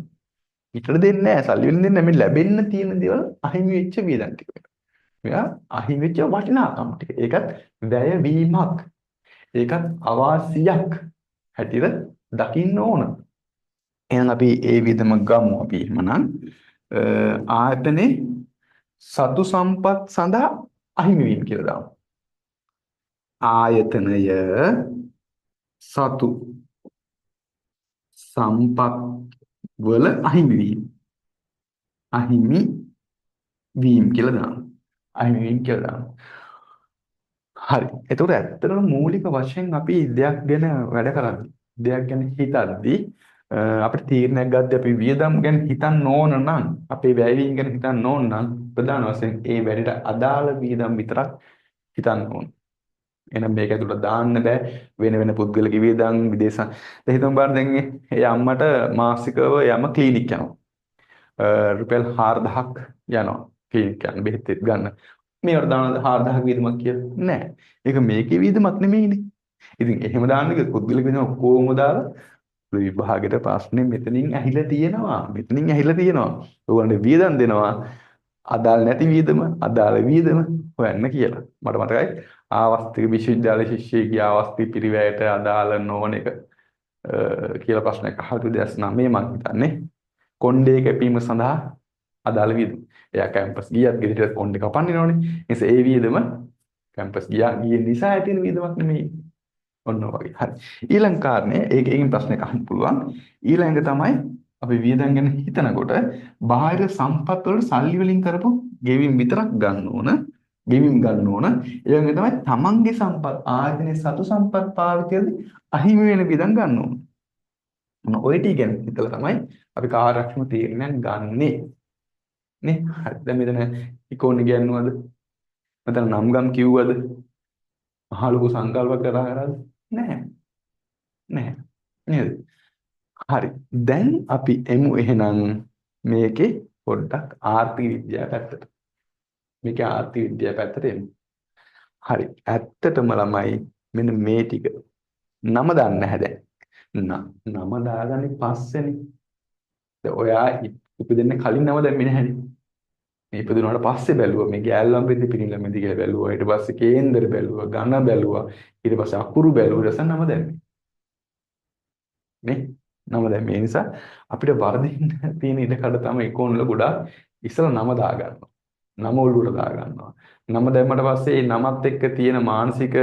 පිටට දෙන්නේ නැහැ සල්ලි වලින් දෙන්නේ මේ ලැබෙන්න තියෙන දේවල් අහිමි වෙච්ච වියදම් ටික. මෙයා අහිමි වෙච්ච වටිනාකම් ටික. ඒකත් වැය වීමක්. ඒකත් අවාසියක් හැටියට දකින්න ඕන. එහෙනම් අපි ඒ වියදම ගමු අපි එහෙමනම් ආයතනේ සතු සම්පත් සඳහා අහිමි වීම කියලා දාමු. ආයතනය සතු සම්පත් වල අහිමි වීම. අහිමි වීම කියලා දාමු. අහිමි වීම කියලා දාමු. හරි. එතකොට ඇත්තටම මූලික වශයෙන් අපි දෙයක් ගැන වැඩ කරන්නේ. දෙයක් ගැන හිතද්දී අපිට තීරණයක් ගද්දී අපි වියදම් ගැන හිතන්න ඕන නම් අපේ වැයවීම ගැන හිතන්න ඕන නම් ප්‍රධාන වශයෙන් ඒ වැඩේට අදාළ වියදම් විතරක් හිතන්න ඕන. එහෙනම් මේක ඇතුළට දාන්න බෑ වෙන පුද්ගලික වියදම් විදේශ. දැන් හිතමු බලන්න දැන් ඒ අම්මට මාසිකව යම ක්ලිනික් යනවා. රුපියල් 4000ක් යනවා ක්ලිනික් යන බෙහෙත් ගන්න. මේවට දාන 4000ක් වියදමක් කියලා නෑ. ඒක මේකේ වියදමක් නෙමෙයිනේ. ඉතින් එහෙම දාන්න කිව්වොත් පුද්ගලික වියදම කොහොම දාලා විභාගෙට ප්‍රශ්නේ මෙතනින් ඇහිලා තියෙනවා. ඔයගොල්ලන්ට වියදම් දෙනවා. අදාළ නැති වියදම, අදාළ වියදම හොයන්න කියලා. මට මතකයි ආවස්තික විශ්වවිද්‍යාල ශිෂ්‍යයෙක්ගේ ආවස්තික පිරිවැයට අදාළ නොවන එක කියලා ප්‍රශ්නයක් අහලා 2009 මම හිතන්නේ. කොණ්ඩේ කැපීම සඳහා අදාළ වියදම. එයා කැම්පස් ගියත් ගෙදරට කොණ්ඩේ කපන්න ඕනේ. ඒ නිසා ඒ වියදම කැම්පස් ගිය නිසා ඇතින වියදමක් නෙමෙයි. ඔන්න වගේ. හරි. ඊළඟ කාරණේ ඒකෙන් ප්‍රශ්නයක් අහන්න පුළුවන්. ඊළඟ තමයි අපි වියදම් ගැන හිතනකොට බාහිර සම්පත් වලට සල්ලි වලින් කරපු ගෙවීම් විතරක් ගන්න ඕන. ගෙවීම් ගන්න ඕන. ඒ වගේම තමයි තමන්ගේ සම්පත් ආයතනයේ සතු සම්පත් පාවිච්චි කරද්දී අහිමි වෙන වියදම් ගන්න ඕන. මොන ඔය ටික ගැන හිතලා තමයි අපි කාර්යක්ෂම තීරණයක් ගන්නෙ. නේ? හරි. දැන් මෙතන ඉකෝනේ ගන්නවද? මෙතන නම් ගම් කිව්වද? මහා ලොකු සංකල්ප කරාද? නැහැ. නැහැ. නේද? හරි. දැන් අපි එමු එහෙනම් මේකේ පොඩ්ඩක් ආර්ථික විද්‍යාව පැත්තට. මේකේ ආර්ථික විද්‍යාව පැත්තට එමු. හරි. ඇත්තටම ළමයි මෙන්න මේ ටික නම දන්නේ නැහැ දැන්. නම දාගන්නේ පස්සේනේ. දැන් ඔයා ඉපදෙන්න කලින් නම දැම්මේ නැහැනේ. මේ ඉපදුනාට පස්සේ බැලුවා මේ ගෑල්ලම් බෙදි පිරිලම් බෙදි කියලා බැලුවා. ඊට පස්සේ කේන්දර බැලුවා, ඝන බැලුවා. ඊට පස්සේ අකුරු බැලුවා. ඊට පස්සේ නම දැම්මේ. නේ? නම දැම්මේ. ඒ නිසා අපිට වරදින්න තියෙන ඉඩකඩ තමයි ඉකෝන්වල ගොඩාක් ඉස්සලා නම දාගන්නවා. නම ඔළුවට දාගන්නවා. නම දැම්මට පස්සේ ඒ නමත් එක්ක තියෙන මානසික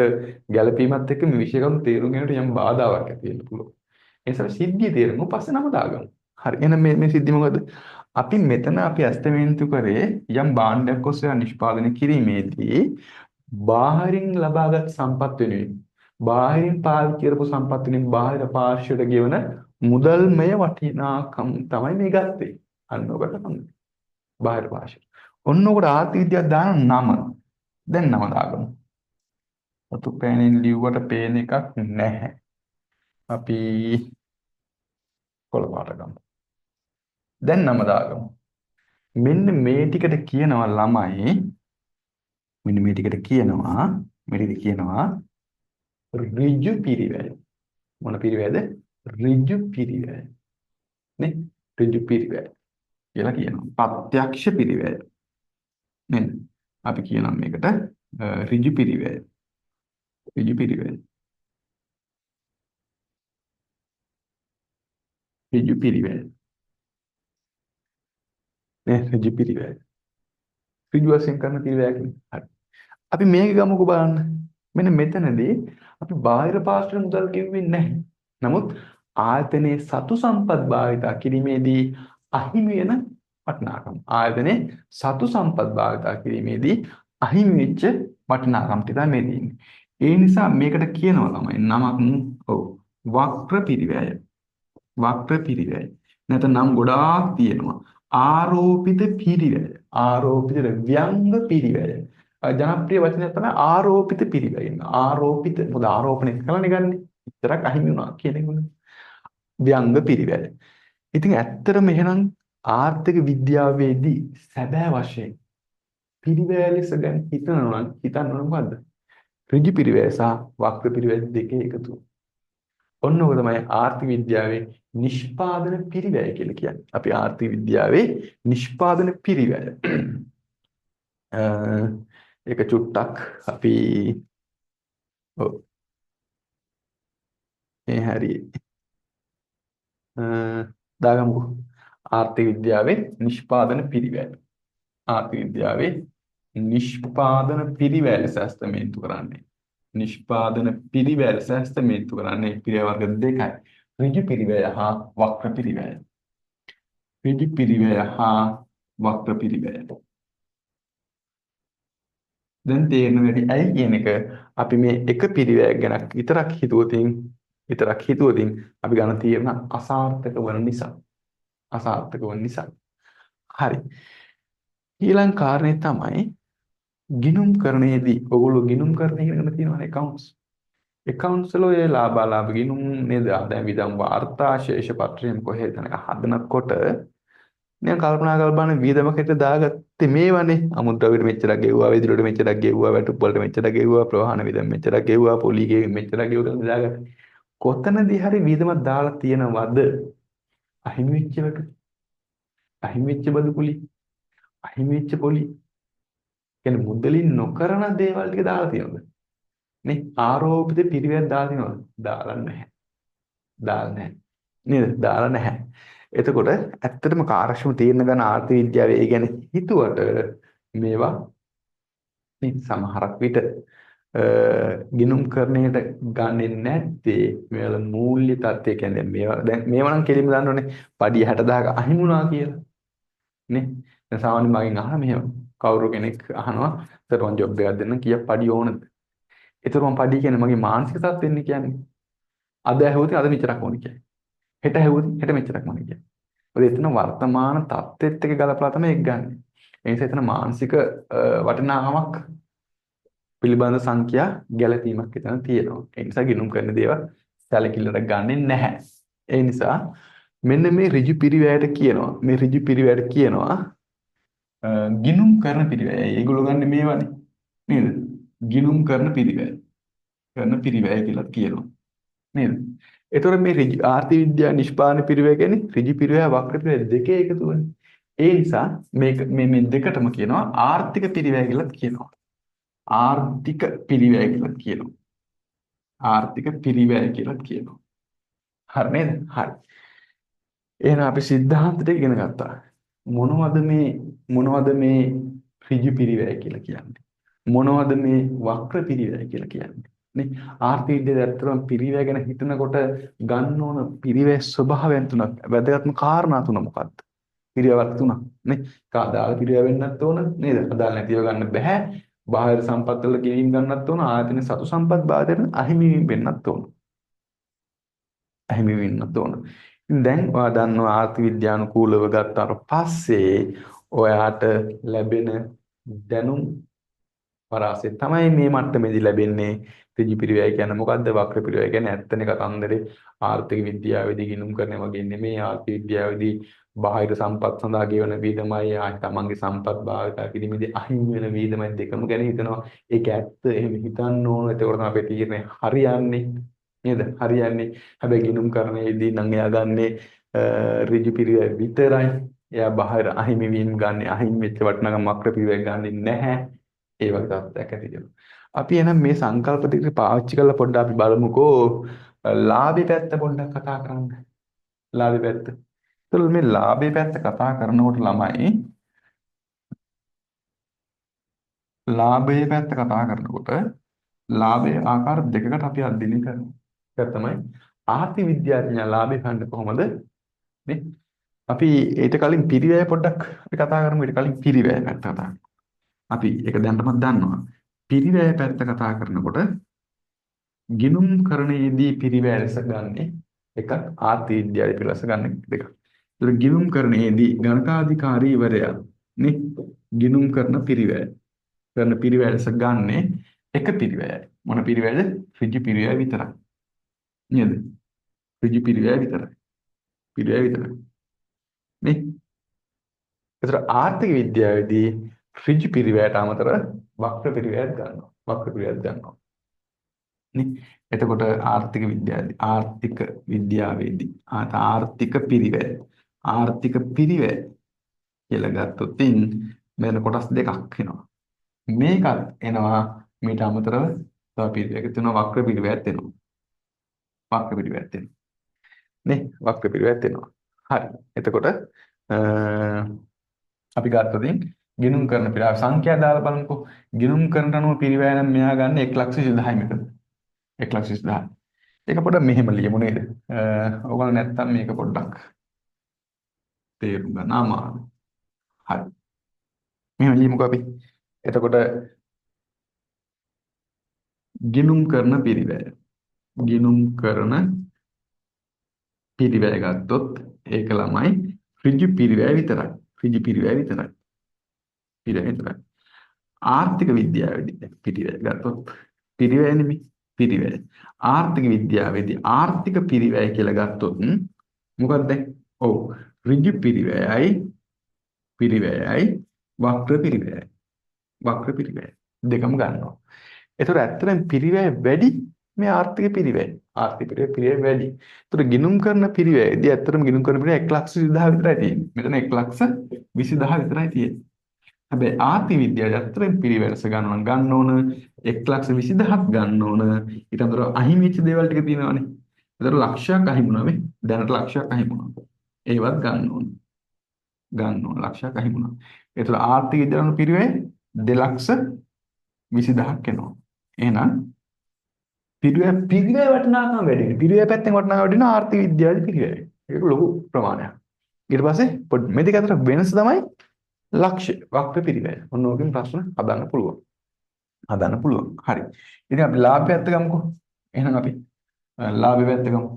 ගැළපීමත් එක්ක මේ විෂය කරුණු තේරුම් ගැනීමට යම් බාධාවක් ඇති වෙන්න පුළුවන්. ඒ නිසා සිද්ධිය තේරුම් පස්සේ නම දාගමු. හරි. එහෙනම් මේ සිද්ධිය මොකද? අපි මෙතන අපි ඇස්තමේන්තු කරේ යම් භාණ්ඩයක් ඔස්සේ නිෂ්පාදනය කිරීමේදී බාහිරින් ලබාගත් සම්පත් වෙනුවෙන් බාහිරින් පාවිච්චි කරපු සම්පත් වෙනුවෙන් බාහිර පාර්ශ්වයට ගෙවන මුදල්මය වටිනාකම් තමයි මේ ගත්තේ. අන්න ඔකට තමයි බාහිර පාර්ශ්වය. ඔන්න ඔකට ආර්ථික විද්‍යාව දාන නම. දැන් නම දාගමු. රතු පෑනෙන් ලිව්වට පේන එකක් නැහැ. අපි කොළ පාට ගමු. දැන් නම දාගමු. මෙන්න මේ ටිකට කියනවා ළමයි මෙන්න මේ ටිකට කියනවා ඍජු පිරිවැය. මොන පිරිවැයද? ඍජු පිරිවැය. නේ? ඍජු පිරිවැය කියලා කියනවා. ප්‍රත්‍යක්ෂ පිරිවැය. නේද? අපි කියනවා මේකට ඍජු පිරිවැය. ඍජු පිරිවැය. ඍජු පිරිවැය. නේ? ඍජු පිරිවැය. ඍජු වශයෙන් කරන පිරිවැයක් නේ. හරි. අපි මේක ගමුකෝ බලන්න. මෙන්න මෙතනදී අපි බාහිර පාර්ශ්වයට මුදල් ගෙවුවේ නැහැ. නමුත් ආයතනයේ සතු සම්පත් භාවිතා කිරීමේදී අහිමි වෙන වටිනාකම්. ආයතනයේ සතු සම්පත් භාවිතා කිරීමේදී අහිමි වෙච්ච වටිනාකම් ටික තමයි මේ තියෙන්නේ. ඒ නිසා මේකට කියනවා ළමයි නමක් වක්‍ර පිරිවැය. වක්‍ර පිරිවැය. නැත්නම් නම් ගොඩාක් තියෙනවා. ආරෝපිත පිරිවැය. ආරෝපිත ව්‍යංග පිරිවැය. ජනප්‍රිය වචනයක් තමයි ආරෝපිත පිරිවැය. ආරෝපිත මොකද ආරෝපණය කරලානේ ගන්නෙ. විතරක් අහිමි වුණා කියන එක නේ. ව්‍යංග පිරිවැය. ඉතින් ඇත්තටම එහෙනම් ආර්ථික විද්‍යාවේදී සැබෑ වශයෙන් පිරිවැය ලෙස ගැන හිතන්න ඕන මොකද්ද? ඍජු පිරිවැය සහ වක්‍ර පිරිවැය දෙකේ එකතුව. ඔන්න ඔක තමයි ආර්ථික විද්‍යාවේ නිෂ්පාදන පිරිවැය කියලා කියන්නේ. අපි ආර්ථික විද්‍යාවේ නිෂ්පාදන පිරිවැය. ඒක චුට්ටක් අපි ඔව් මේ හරියි. දාගමුකෝ. ආර්ථික විද්‍යාවේ නිෂ්පාදන පිරිවැය. ආර්ථික විද්‍යාවේ නිෂ්පාදන පිරිවැය ලෙස ඇස්තමේන්තු කරන්නේ. නිෂ්පාදන පිරිවැය ලෙස ඇස්තමේන්තු කරන්නේ පිරිවැය වර්ග දෙකයි. ඍජු පිරිවැය හා වක්‍ර පිරිවැය. ඍජු පිරිවැය හා වක්‍ර පිරිවැය. දැන් තේරෙන වැඩි ඇයි කියන එක අපි මේ එක පිරිවැයක් ගැන විතරක් හිතුවොතින් අපි ගන්න තීරණ අසාර්ථක වන නිසා. හරි. ඊළඟ කාරණේ තමයි ගිණුම් කරණයේදී ඔයගොල්ලෝ ගිණුම් කරණය ඉගෙන තියෙනවානේ accounts. accounts වල ඒ ලාභාලාභ ගිණුම් නේද? ආදායම් වියදම් වාර්තා ශේෂ පත්‍රයෙන් කොහෙද හදනකොට නිකන් කල්පනා කරලා බලන්න වියදමකට දාගත්තේ මේවනේ. අමුද්‍රව්‍යට මෙච්චරක් ගෙවුවා, විදුලියට මෙච්චරක් ගෙවුවා, වැටුප් වලට මෙච්චරක් ගෙවුවා, ප්‍රවාහන වියදම් මෙච්චරක් ගෙවුවා, පොලිගේ මෙච්චරක් ගෙවුවා දාගත්තා. කොතනදී හරි වියදමක් දාලා තියෙනවද? අහිමි වෙච්ච වැටුප්, අහිමි වෙච්ච බදුකුලි, අහිමි වෙච්ච පොලි. කියන්නේ මුදලින් නොකරන දේවල් ටික දාලා තියෙනවද? නේ? ආරෝපිත පිරිවැයක් දාලා තියෙනවද? දාලා නැහැ. නේද? දාලා නැහැ. එතකොට ඇත්තටම කාර්යක්ෂම තීරණ ගන්න ආර්ථික විද්‍යාවේ ඒ ගැන හිතුවට මේවා මේ සමහරක් විට ගිනුම් කරණයට ගන්නෙ නැත්තේ මේවල මූල්‍ය තත්ත්වය කියන්නේ මේවා දැන් මේවා නම් කෙලින්ම දන්නෝනේ පඩිය 60000ක අහිමුණා කියලා නේ. දැන් සාමාන්‍යයෙන් මගෙන් අහන මෙහෙම කවුරු කෙනෙක් අහනවා සර් මම ජොබ් එකක් දෙන්න කීයක් පඩිය ඕනද? ඒතර මම පඩිය කියන්නේ මගේ මානසික තත්ත්වෙන්නේ කියන්නේ. අද ඇහුවොත් අද මෙච්චරක් ඕනේ කියන්නේ. හෙට ඇහුවොත් හෙට මෙච්චරක් ඕනේ කියන්නේ. ඔය එතන වර්තමාන තත්ත්වෙත් එක්ක ගලපලා තමයි ඒක ගන්න. ඒ නිසා එතන මානසික වටිනාකමක් පිළිබඳ සංඛ්‍යා ගැළපීමක් එතන තියෙනවා. ඒ නිසා ගිණුම් කරන දේවල් සැලකිල්ලට ගන්නෙ නැහැ. ඒ නිසා මෙන්න මේ ඍජු පිරිවැයට කියනවා. මේ ඍජු පිරිවැයට කියනවා ගිණුම් කරන පිරිවැය. ඒගොල්ලෝ ගන්න මේවනේ. නේද? ගිණුම් කරන පිරිවැය. කරන පිරිවැය කියලා කියනවා. නේද? එතකොට මේ ඍජු ආර්ථික විද්‍යා නිෂ්පාදන පිරිවැය කියන්නේ ඍජු පිරිවැය වක්‍ර පිරිවැය දෙකේ එකතුවනේ. ඒ නිසා මේ දෙකටම කියනවා ආර්ථික පිරිවැය කියලා කියනවා. ආර්ථික පිරිවැය කියලා කියනවා. ආර්ථික පිරිවැය කියලා කියනවා. හරි නේද? හරි. එහෙනම් අපි සිද්ධාන්ත ටික ඉගෙන ගත්තා. මොනවද මේ ඍජු පිරිවැය කියලා කියන්නේ? මොනවද මේ වක්‍ර පිරිවැය කියලා කියන්නේ? නේ ආර්ථික විද්‍යාවේ ඇත්තටම පිරිවැය ගැන හිතනකොට ගන්න ඕන පිරිවැය ස්වභාවයන් තුනක් වැදගත්ම කාරණා තුන මොකක්ද? පිරිවැයක් තුනක් නේ. කාදාල පිරිවැය වෙන්නත් ඕන නේද? අදාළ නැතිව ගන්න බෑ. බාහිර සම්පත් වල ගෙවින් ගන්නත් ඕන. ආයතන සතු සම්පත් බාහිර අහිමි වෙන්නත් ඕන. අහිමි වෙන්නත් ඕන. ඉතින් දැන් ඔයා දන්නවා ආර්ථික විද්‍යානුකූලව ගත්තාට පස්සේ ඔයාට ලැබෙන දැනුම් පරාසය තමයි මේ මට්ටමේදී ලැබෙන්නේ. ඍජු පිරිවැය කියන්නේ මොකද්ද? වක්‍ර පිරිවැය කියන්නේ ඇත්තනේ කතන්දරේ ආර්ථික විද්‍යාවේදී ගිණුම් කරන වගේ නෙමෙයි. ආර්ථික විද්‍යාවේදී බාහිර සම්පත් සඳහා ගෙවන වියදමයි තමන්ගේ සම්පත් භාවිතා කිරීමේදී අහිමි වෙන වියදමයි දෙකම ගැන හිතනවා. ඒක ඇත්ත. එහෙම හිතන්න ඕන. එතකොට තමයි අපේ තීරණය හරියන්නේ. නේද? හරියන්නේ. හැබැයි ගිණුම් කරන්නේදී නම් එයා ගන්නේ ඍජු පිරිවැය විතරයි. එයා බාහිර අහිමි වීම ගන්න අහිමි වෙච්ච වටිනාකම් වක්‍ර පිරිවැය ගන්නෙ නැහැ. ඒ වගේ තත්ත්වයක් ඇති වෙනවා. අපි එහෙනම් මේ සංකල්ප ටික පාවිච්චි කරලා පොඩ්ඩක් අපි බලමුකෝ ලාභේ පැත්ත පොඩ්ඩක් කතා කරන්න. ලාභේ පැත්ත. ඒතකොට මේ ලාභේ පැත්ත කතා කරනකොට ළමයි ලාභයේ පැත්ත කතා කරනකොට ලාභයේ ආකාර දෙකකට අපි අධ්‍යයනය කරනවා. ඒක තමයි ආර්ථික විද්‍යාඥයා ලාභේ ගන්න කොහොමද නේ? අපි ඊට කලින් පිරිවැය පොඩ්ඩක් අපි කතා කරමු. ඊට කලින් පිරිවැය පැත්ත කතා කරමු. අපි ඒක දැනටමත් දන්නවා. පිරිවැය පැත්ත කතා කරනකොට ගිණුම් කරණයේදී පිරිවැය ලෙස ගන්නෙ එකක් ආර්ථික විද්‍යාවේ පිළිවෙලස ගන්න දෙකක්. ඒතර ගිණුම් කරණයේදී ගණකාධිකාරීවරයා නේ ගිණුම් කරන පිරිවැය ලෙස ගන්නෙ එක පිරිවැයයි. මොන පිරිවැයද? ඍජු පිරිවැය විතරයි. නේද? ඍජු පිරිවැය විතරයි. පිරිවැය විතරයි. නේ? ඒතර ආර්ථික විද්‍යාවේදී ඍජු පිරිවැයට අමතරව වක්‍ර පිරිවැයක් ගන්නවා. වක්‍ර පිරිවැයක් ගන්නවා. නේ? එතකොට ආර්ථික විද්‍යාවේදී ආර්ථික පිරිවැය කියලා ගත්තොත් මෙන්න කොටස් දෙකක් එනවා. මේකත් එනවා මීට අමතරව තව පිරිවැයක තියෙනවා වක්‍ර පිරිවැයක් එනවා. වක්‍ර පිරිවැයක් එනවා. නේ? වක්‍ර පිරිවැයක් එනවා. හරි. එතකොට අපි ගත්තොත් ගිණුම් කරන පිරිවැය සංඛ්‍යා දාලා බලමුකෝ. ගිණුම් කරන අනුව පිරිවැය නම් මෙයා ගන්න 1,20,000 මෙතන. 1,20,000. ඒක පොඩ්ඩක් මෙහෙම ලියමු නේද? ඔයගොල්ලෝ නැත්තම් මේක පොඩ්ඩක් තේරුම් ගන්න අමාරුයි. හරි. මෙහෙම ලියමුකෝ අපි. එතකොට ගිණුම් කරන පිරිවැය ගත්තොත් ඒක ළමයි ඍජු පිරිවැය විතරයි. ඍජු පිරිවැය විතරයි. ආර්ථික විද්‍යාවේදී පිරිවැය ගත්තොත් පිරිවැය නෙමෙයි පිරිවැය. ආර්ථික විද්‍යාවේදී ආර්ථික පිරිවැය කියලා ගත්තොත් මොකක්ද? ඔව් ඍජු පිරිවැයයි වක්‍ර පිරිවැයයි දෙකම ගන්නවා. ඒතර ඇත්තටම පිරිවැය වැඩි මේ ආර්ථික පිරිවැය. ආර්ථික පිරිවැය වැඩි. ඒතර ගිණුම් කරන පිරිවැයදී ඇත්තටම ගිණුම් කරන පිරිවැය 1,20,000 විතරයි තියෙන්නේ. මෙතන 1,20,000 විතරයි තියෙන්නේ. හැබැයි ආර්ථික විද්‍යාවේ ඇත්තටම පිරිවැයස ගන්න ඕන 1,20,000ක් ගන්න ඕන. ඊට අමතරව අහිමි වෙච්ච දේවල් ටික තියෙනවානේ. ඒතර ලක්ෂයක් අහිමුණා මේ. දැනට ලක්ෂයක් අහිමුණා. ඒවත් ගන්න ඕන. ලක්ෂයක් අහිමුණා. ඒතර ආර්ථික විද්‍යාවේ පිරිවැය 2,20,000ක් එනවා. එහෙනම් පිරිවැය වටිනාකම වැඩි වෙනවා. පිරිවැය පැත්තෙන් වටිනාකම වැඩි වෙනවා ආර්ථික විද්‍යාවේ පිරිවැය. ඒක ලොකු ප්‍රමාණයක්. ඊට පස්සේ මේ දෙක අතර වෙනස තමයි ලක්ෂ්‍ය වක්‍ර පිරිවැය. ඔන්න ඕකෙන් ප්‍රශ්න හදන්න පුළුවන්. හරි. ඉතින් අපි ලාභ පැත්ත ගමුකෝ. එහෙනම් අපි ලාභ පැත්ත ගමු.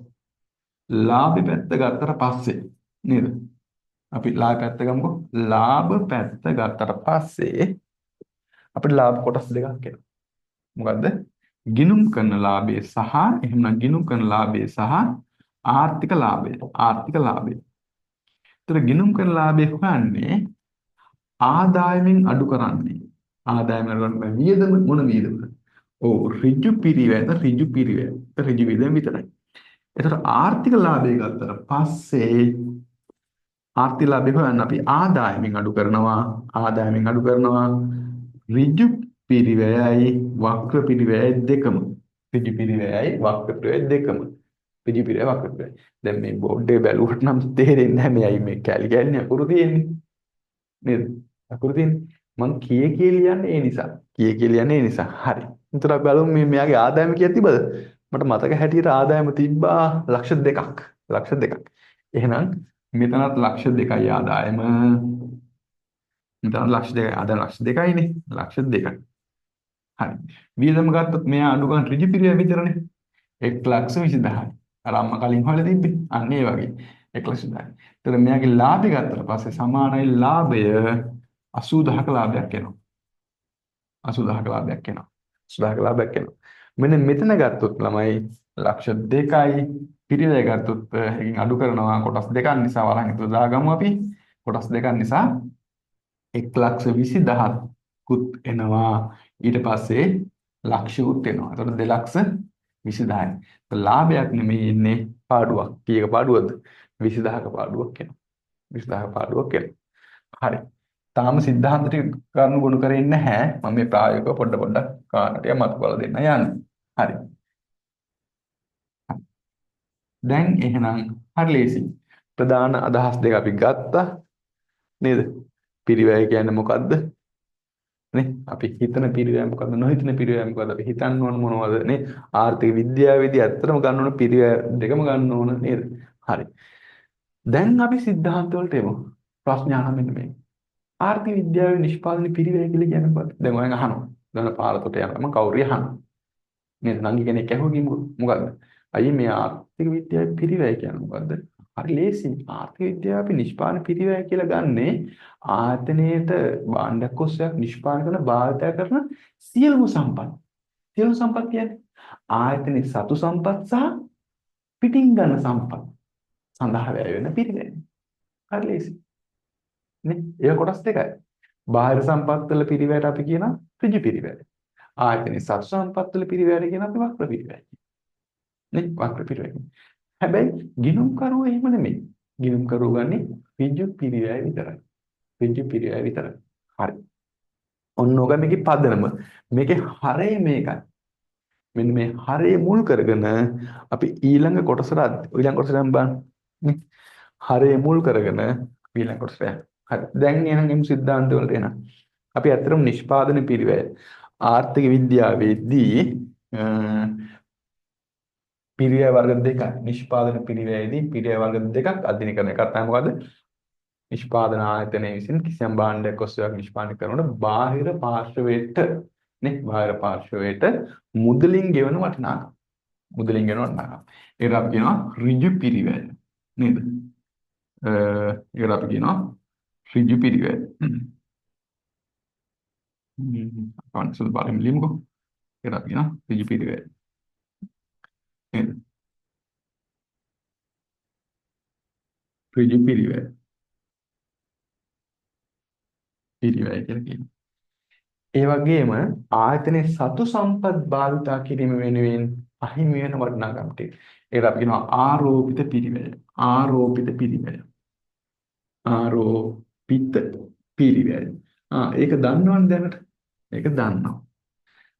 ලාභ පැත්ත ගත්තට පස්සේ නේද? අපි ලාභ පැත්ත ගමුකෝ. ලාභ පැත්ත ගත්තට පස්සේ අපිට ලාභ කොටස් දෙකක් එනවා. මොකද්ද? ගිණුම් කරන ලාභය සහ එහෙනම් ගිණුම් කරන ලාභය සහ ආර්ථික ලාභය. ඒතර ගිණුම් කරන ලාභය හොයන්නේ ආදායමෙන් අඩු කරන්නේ. ආදායමෙන් අඩු කරන්නේ වියදම මොන වියදමද? ඔව් ඍජු පිරිවැය. ඍජු වියදම විතරයි. ඒතර ආර්ථික ලාභය ගත්තට පස්සේ ආර්ථික ලාභය හොයන්න අපි ආදායමෙන් අඩු කරනවා. ඍජු පිරිවැයයි වක්‍ර පිරිවැයයි දෙකම. දැන් මේ බෝඩ් එක බැලුවට නම් තේරෙන්නේ නැහැ මෙයි මේ කැලි කැලි අකුරු තියෙන්නේ. නේද? අකුරු තියෙන්නේ. මං කී ලියන්නේ ඒ නිසා. හරි. එතකොට අපි බලමු මේ මෙයාගේ ආදායම කීයක් තිබ්බද? මට මතක හැටියට ආදායම තිබ්බා ලක්ෂ 2ක්. එහෙනම් මෙතනත් ලක්ෂ 2යි ආදායම. මෙතන ලක්ෂ 2යි. ආදායම ලක්ෂ 2යිනේ. ලක්ෂ 2යි. හරි. වියදම ගත්තොත් මෙයා අඩු ගන්න ඍජු පිරිවැය විතරනේ. 1,20,000යි. අර අම්මා කලින් හොයලා තිබ්බේ. අන්න ඒ වගේ. 1,20,000යි. එතකොට මෙයාගේ ලාභය ගත්තට පස්සේ සමානයි ලාභය 80,000ක ලාභයක් එනවා. 80,000ක ලාභයක් එනවා. මෙන්න මෙතන ගත්තොත් ළමයි ලක්ෂ 2යි පිරිවැය ගත්තොත් එකකින් අඩු කරනවා කොටස් දෙකක් නිසා වරන් හිතුව දාගමු අපි. කොටස් දෙකක් නිසා 1,20,000 කුත් එනවා. ඊට පස්සේ ලක්ෂයකුත් එනවා. එතකොට 2,20,000යි. ලාභයක් නෙමෙයි එන්නේ පාඩුවක්. කීයක පාඩුවක්ද? 20,000ක පාඩුවක් එනවා. හරි. තාම සිද්ධාන්ත ටික කරුණු ගොනු කරේ නැහැ. මම මේ ප්‍රායෝගිකව පොඩ්ඩක් කාණට මතු කරලා දෙන්න යන්නේ. හරි. දැන් එහෙනම් හරි ලේසි. ප්‍රධාන අදහස් දෙක අපි ගත්තා. නේද? පිරිවැය කියන්නේ මොකද්ද? නේ? අපි හිතන පිරිවැය මොකද්ද? නොහිතන පිරිවැය මොකද්ද? අපි හිතන්න ඕන මොනවද? නේ? ආර්ථික විද්‍යාවේදී ඇත්තටම ගන්න ඕන පිරිවැය දෙකම ගන්න ඕන නේද? හරි. දැන් අපි සිද්ධාන්ත වලට එමු. ප්‍රශ්න අහන්න මෙන්න මේ. ආර්ථික විද්‍යාවේ නිෂ්පාදන පිරිවැය කියලා කියන්නේ මොකක්ද? දැන් ඔයන් අහනවා. දැන් පාරතොට යනවා. මම කවුරුයි අහනවා. නේද? නංගි කෙනෙක් ඇහුවකින් මොකද්ද? අයියේ මේ ආර්ථික විද්‍යාවේ පිරිවැය කියන්නේ මොකද්ද? හරි ලේසි. ආර්ථික විද්‍යාව අපි නිෂ්පාදන පිරිවැය කියලා ගන්නේ ආයතනයේට භාණ්ඩයක් ඔස්සේක් නිෂ්පාදනය කරන භාවිතය කරන සියලුම සම්පත්. කියන්නේ ආයතනයේ සතු සම්පත් සහ පිටින් ගන්න සම්පත් සඳහා වැය වෙන පිරිවැය. හරි ලේසි. නේ? ඒක කොටස් දෙකයි. බාහිර සම්පත් වල පිරිවැයට අපි කියනවා ඍජු පිරිවැය. ආයතනයේ සතු සම්පත් වල පිරිවැයට කියනවා අපි වක්‍ර පිරිවැය. නේ? වක්‍ර පිරිවැය. හැබැයි ගිණුම් කරුවෝ එහෙම නෙමෙයි. ගිණුම් කරුවෝ ගන්නේ ඍජු පිරිවැය විතරයි. හරි. ඔන්න ඕක මේකේ පදනම. මේකේ හරය මේකයි. මෙන්න මේ හරය මුල් කරගෙන අපි ඊළඟ කොටසට යන්න බලන්න. නේ? හරය මුල් කරගෙන ඊළඟ කොටසට යන්න. හරි. දැන් එහෙනම් එමු සිද්ධාන්ත වලට එනවා. අපි අත්‍තරම නිෂ්පාදන පිරිවැය ආර්ථික විද්‍යාවේදී පිරිවැය වර්ග දෙකක් නිෂ්පාදන පිරිවැයේදී පිරිවැය වර්ග දෙකක් අධ්‍යයනය කරන එකක් තමයි මොකද්ද? නිෂ්පාදන ආයතනයේ විසින් කිසියම් භාණ්ඩයක් ඔස්සේක් නිෂ්පාදනය කරනකොට බාහිර පාර්ශවයට මුදලින් ගෙවන වටිනාකම. ඒකට අපි කියනවා ඍජු පිරිවැය. නේද? ඒකට අපි කියනවා ඍජු පිරිවැය. අපන්න සුදු පාටින් ලියමුකෝ. ඒකට අපි කියනවා ඍජු පිරිවැය. නේද? ඍජු පිරිවැය. කියලා කියනවා. ඒ වගේම ආයතනයේ සතු සම්පත් භාවිතා කිරීම වෙනුවෙන් අහිමි වෙන වටිනාකම් ටික. ඒකට අපි කියනවා ආරෝපිත පිරිවැය. ඒක දන්නවනේ දැනට. ඒක දන්නවා.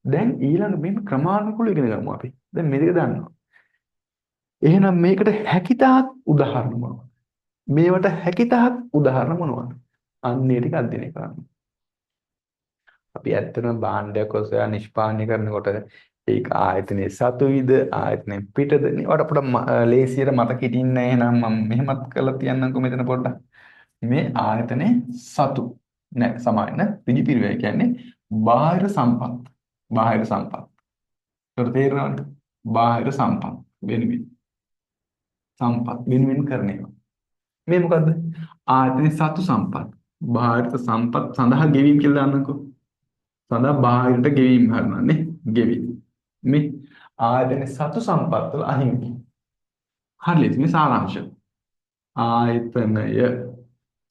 දැන් ඊළඟ මේ ක්‍රමානුකූලව ඉගෙන ගමු අපි. දැන් මේ දෙක දන්නවා. එහෙනම් මේකට හැකියතාක් උදාහරණ මොනවද? මේවට හැකියතාක් උදාහරණ මොනවද? අන්න ඒ ටික අධ්‍යයනය කරන්න. අපි ඇත්තටම භාණ්ඩයක් ඔස්සේ නිෂ්පාදනය කරනකොට ඒක ආයතනයේ සතුයිද ආයතනයේ පිටද ඒවට පොඩ්ඩක් ලේසියට මතක හිටින්නේ නැහැ නම් මම මෙහෙමත් කරලා තියන්නම්කෝ මෙතන පොඩ්ඩක් මේ ආයතනයේ සතු නෑ සමාන ඍජු කියන්නේ බාහිර සම්පත් බාහිර සම්පත් ඒකට තේරෙනවද බාහිර සම්පත් වෙනුවෙන් සම්පත් වෙනුවෙන් කරන ඒවා මේ මොකද්ද ආයතනයේ සතු සම්පත් බාහිර සම්පත් සඳහා ගෙවීම කියලා දාන්නකෝ සඳහා බාහිරට ගෙවීම කරනවානේ ගෙවීම මේ ආයතන සතු සම්පත් වල අහිමි හරියට මේ සාරාංශය ආයතනය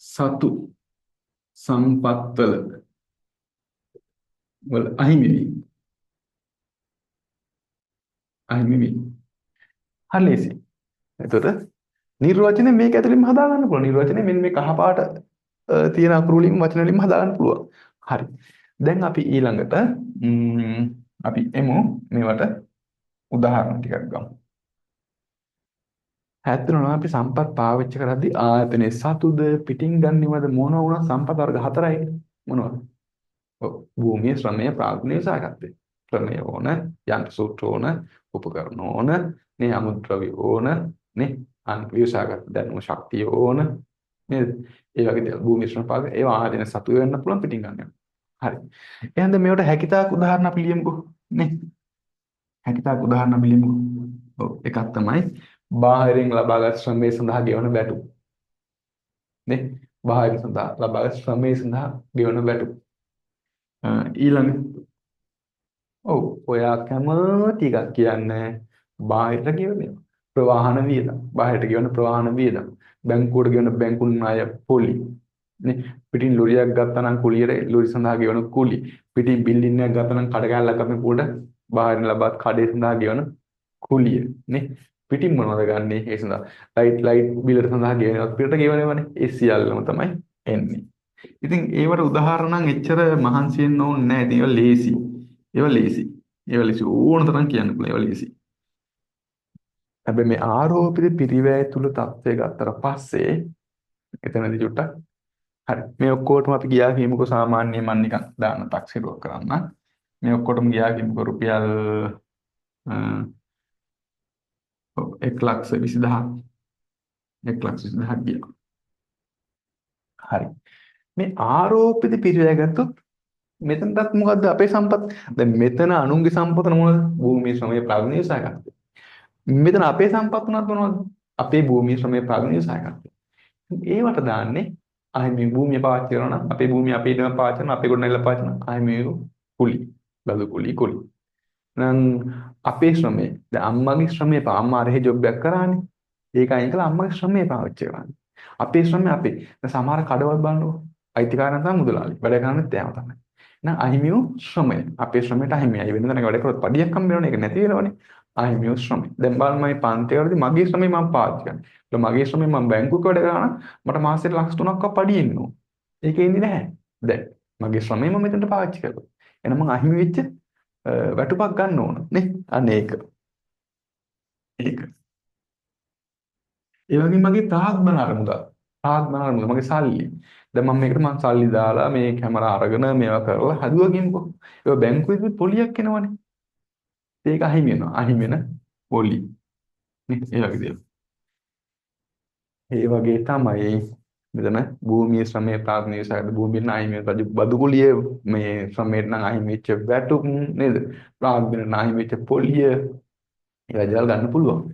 සතු සම්පත් වල අහිමි වීම හරියට එතකොට නිර්වචනය මේක ඇතුළෙන්ම හදා ගන්න පුළුවන් නිර්වචනය මෙන්න මේ කහ පාට තියෙන අකුරු වලින් වචන වලින් හදා ගන්න පුළුවන් හරි දැන් අපි ඊළඟට අපි එමු මේවට උදාහරණ ටිකක් ගමු. ඇත්තටම අපි සම්පත් පාවිච්චි කරද්දී ආයතනයේ සතුද පිටින් ගන්නවද මොනවා වුණා සම්පත් වර්ග හතරයි මොනවද? ඔව් භූමියේ ශ්‍රමය ප්‍රාග්ඥය සහගතයි. ශ්‍රමය ඕන, යන්ත්‍ර සූත්‍ර ඕන, උපකරණ ඕන, නේ අමුද්‍රව්‍ය ඕන, නේ අන්විසාගත දැනුම ශක්තිය ඕන නේද? ඒ වගේ දේවල් භූමියේ ශ්‍රම පාග ඒවා ආයතන සතු වෙන්න පුළුවන් පිටින් ගන්න. හරි. එහෙනම් මේවට හැකිතාක් උදාහරණ අපි ලියමුකෝ නේ. හැකිතාක් උදාහරණ අපි ලියමුකෝ. ඔව් එකක් තමයි බාහිරින් ලබාගත් ශ්‍රමයේ සඳහා ගෙවන බැටු. නේ? බාහිර සඳහා ලබාගත් ශ්‍රමයේ සඳහා ගෙවන බැටු. ඊළඟ ඔව් ඔයා කැමති එකක් කියන්නේ බාහිරට ගෙවන ප්‍රවාහන වියදම්. බාහිරට ගෙවන ප්‍රවාහන වියදම්. බැංකුවට ගෙවන බැංකු ණය පොලි. නේ පිටින් ලොරියක් ගත්තා නම් කුලියට ලොරි සඳහා ගෙවන කුලි පිටින් බිල්ඩින් එකක් ගත්තා නම් කඩ කැල්ලක් අපි පොඩ බාහිරින් ලබාත් කඩේ සඳහා ගෙවන කුලිය නේ පිටින් මොනවද ගන්නෙ ඒ සඳහා ලයිට් බිලට සඳහා ගෙවනවත් පිටට ගෙවනවනේ ඒ සියල්ලම තමයි එන්නේ ඉතින් ඒවට උදාහරණ නම් එච්චර මහන්සි වෙන්න ඕනේ නැහැ ඉතින් ඒවා ලේසි ඕන තරම් කියන්න පුළුවන් ඒවා ලේසි හැබැයි මේ ආරෝපිත පිරිවැය තුල තත්ත්වය ගත්තට පස්සේ එතනදී චුට්ටක් හරි මේ ඔක්කොටම අපි ගියා කියමුකෝ සාමාන්‍ය මම නිකන් දාන්න තක්සේරුවක් කරන්න මේ ඔක්කොටම ගියා කියමුකෝ රුපියල් 1,20,000 1,20,000 ගියා හරි මේ ආරෝපිත පිරිවැය ගත්තොත් මෙතනටත් මොකද්ද අපේ සම්පත් දැන් මෙතන අනුන්ගේ සම්පත මොනවද භූමියේ ශ්‍රමයේ ප්‍රාග්ඥය සහගත මෙතන අපේ සම්පත් උනත් මොනවද අපේ භූමියේ ශ්‍රමයේ ප්‍රාග්ඥය සහගත ඒවට දාන්නේ ආයි මේ භූමිය පාවිච්චි කරනවා නම් අපේ භූමිය අපේ ඉදම පාවිච්චි කරනවා අපේ ගොඩනැගිල්ල පාවිච්චි කරනවා ආයි මේ කුලි බදු කුලි නම් අපේ ශ්‍රමය දැන් අම්මගේ ශ්‍රමය අම්මා රෙහි ජොබ් එකක් කරානේ ඒක අයින් කළා අම්මගේ ශ්‍රමය පාවිච්චි කරන්නේ අපේ ශ්‍රමය අපේ දැන් සමහර කඩවල් බලන්නකො අයිතිකාරයන් තමයි මුදලාලි වැඩ කරන්නේ තෑම තමයි එහෙනම් අහිමියු ශ්‍රමය අපේ ශ්‍රමයට අහිමියයි වෙන තැනක වැඩ කරොත් පඩියක් හම්බ වෙනවනේ ඒක නැති වෙනවනේ අහිමියු ශ්‍රමය දැන් බලන්න මම පන්තිවලදී මගේ ශ්‍රමය මම පාවිච්චි කරනවා මගේ ශ්‍රමය මම බැංකුවක වැඩ කරනවා මට මාසෙට ලක්ෂ 3ක් පඩි එනවා ඒකේ ඉන්නේ නැහැ දැන් මගේ ශ්‍රමය මම මෙතනට පාවිච්චි කරලා එහෙනම් මම අහිමි වෙච්ච වැටුපක් ගන්න ඕන නේ අන්න ඒක ඒ වගේම මගේ ප්‍රාග්ධන අරමුදල් මගේ සල්ලි දැන් මම මේකට සල්ලි දාලා මේ කැමරා අරගෙන මේවා කරලා හදුවා කියමුකෝ ඒක බැංකුවේ පොලියක් එනවනේ ඒක අහිමි වෙන පොලි නේ ඒ වගේ තමයි මෙතන භූමියේ ශ්‍රමයේ ප්‍රාග්ඥය සහගත භූමියේ ණයමය රජු බදුකුලිය මේ ශ්‍රමයට නම් අහිමි වෙච්ච වැටුප් නේද ප්‍රාග්ඥයට නම් අහිමි වෙච්ච පොලිය ඒවා ජල් ගන්න පුළුවන්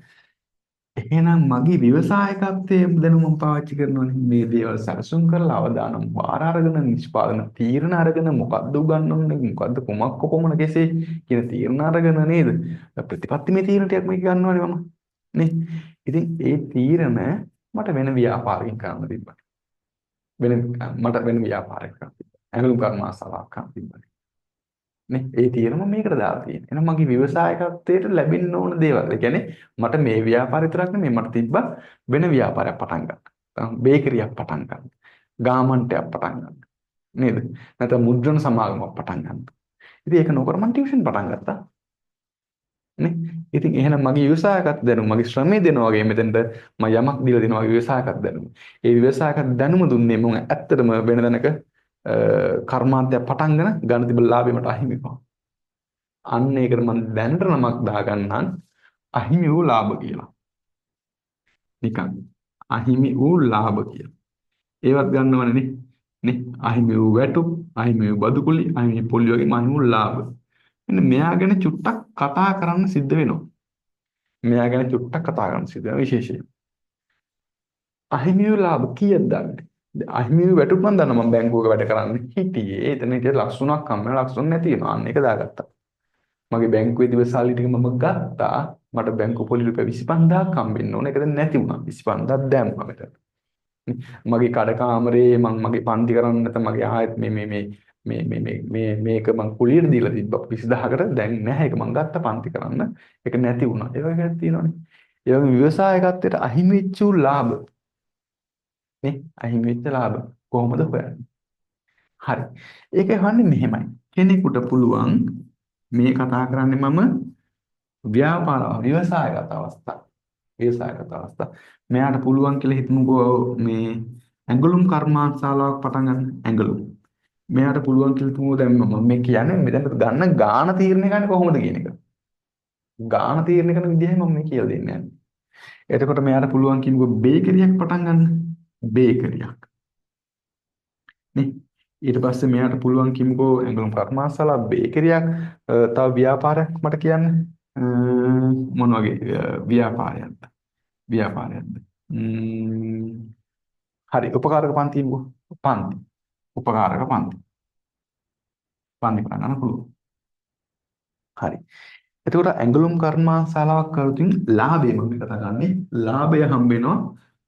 එහෙනම් මගේ ව්‍යවසායකත්වයේ දැනුම මම පාවිච්චි කරනවානේ මේ දේවල් සැලසුම් කරලා අවදානම් වාර අරගෙන නිෂ්පාදන තීරණ අරගෙන මොකද්ද උගන්වන්නේ මොකද්ද කොමක් කොපමණ කෙසේ කියන තීරණ අරගෙන නේද ප්‍රතිපත්තිමය තීරණ ටිකක් මේක ගන්නවානේ මම නේ ඉතින් ඒ තීරණ මට වෙන ව්‍යාපාරකින් කරන්න තිබ්බා මට වෙන ව්‍යාපාරයක් කරන්න තිබ්බා ඇඟලුම් කර්මාශාලාවක් කරන්න තිබ්බා නේ ඒ තීරණ මම මේකට දාලා තියෙනවා එහෙනම් මගේ ව්‍යවසායකත්වයට ලැබෙන්න ඕන දේවල් ඒ කියන්නේ මට මේ ව්‍යාපාරය විතරක් නෙමෙයි මට තිබ්බා වෙන ව්‍යාපාරයක් පටන් ගන්න බේකරියක් පටන් ගන්න ගාමන්ටයක් පටන් ගන්න නේද නැත්නම් මුද්‍රණ සමාගමක් පටන් ගන්න ඉතින් ඒක නොකර මම ටියුෂන් පටන් ගත්තා නේ ඉතින් එහෙනම් මගේ ව්‍යවසායකත් දැනුම මගේ ශ්‍රමය දෙනවා වගේ මෙතෙන්ට මම යමක් දීලා දෙනවා වගේ ව්‍යවසායකත් දැනුම ඒ ව්‍යවසායකත් දැනුම දුන්නේ මම ඇත්තටම වෙන දැනක කර්මාන්තය පටන්ගෙන ගන්න තිබෙන ලාභය මට අහිමි වුණා. අන්න ඒකට මම දැනට නමක් දාගන්නම් අහිමි වූ ලාභ කියලා. නිකන් අහිමි වූ ලාභ කියලා. ඒවත් ගන්නවනේ නේ. නේ අහිමි වූ වැටුප්, අහිමි වූ බදුකුලි, අහිමි වූ පොලි වගේ අහිමි වූ ලාභ. මෙන්න මෙයා ගැන චුට්ටක් කතා කරන්න සිද්ධ වෙනවා. මෙයා ගැන චුට්ටක් කතා කරන්න සිද්ධ වෙනවා විශේෂයෙන්. අහිමි වූ ලාභ කීයද දන්නේ? අහිමි වූ වැටුප් නම් දන්නවා මම බැංකුවක වැඩ කරන්න හිටියේ. එතන හිටිය ලක්ෂ 3ක් හම්බ වෙනවා. ලක්ෂ 3 නැති වෙනවා. අන්න ඒක දාගත්තා. මගේ බැංකුවේ තිබෙන සල්ලි ටික මම ගත්තා. මට බැංකුව පොලි රුපියල් 25000ක් හම්බෙන්න ඕනේ. ඒක දැන් නැති වුණා. 25000ක් දැම්මා මෙතන. මගේ කඩ කාමරේ මගේ පන්ති කරන්න නැත්නම් මගේ ආයෙත් මේක මං කුලියට දීලා තිබ්බා 20000කට දැන් නැහැ ඒක මං ගත්ත පන්ති කරන්න ඒක නැති වුණා ඒ වගේ එකක් තියෙනවනේ ඒ වගේ ව්‍යවසායකත්වයට අහිමි වෙච්ච ලාභ නේ අහිමි වෙච්ච ලාභ කොහොමද හොයන්නේ හරි ඒක හන්නේ මෙහෙමයි කෙනෙකුට පුළුවන් මේ කතා කරන්නේ මම ව්‍යාපාර ව්‍යවසායගත අවස්ථා ව්‍යවසායගත අවස්ථා මෙයාට පුළුවන් කියලා හිතමුකෝ මේ ඇඟලුම් කර්මාන්තශාලාවක් පටන් ගන්න ඇඟලුම් මෙයාට පුළුවන් කියලා හිතමුකෝ දැන් මම මේ කියන්නේ මෙතන ගන්න ගාණ තීරණය ගන්න කොහොමද කියන එක ගාණ තීරණය කරන විදිහයි මම මේ කියලා දෙන්නේ එතකොට මෙයාට පුළුවන් කියමුකෝ බේකරියක් පටන් ගන්න බේකරියක් නේ ඊට පස්සේ මෙයාට පුළුවන් කියමුකෝ ඇඟලුම් කර්මාන්තශාලා බේකරියක් තව ව්‍යාපාරයක් මට කියන්න මොන වගේ ව්‍යාපාරයක්ද ව්‍යාපාරයක්ද හරි උපකාරක පන්ති පන්ති උපකාරක පන්ති පන්ති පටන් ගන්න පුළුවන් හරි එතකොට ඇඟලුම් කර්මාන්තශාලාවක් කරොතින් ලාභය මම කතා කරන්නේ ලාභය හම්බ වෙනවා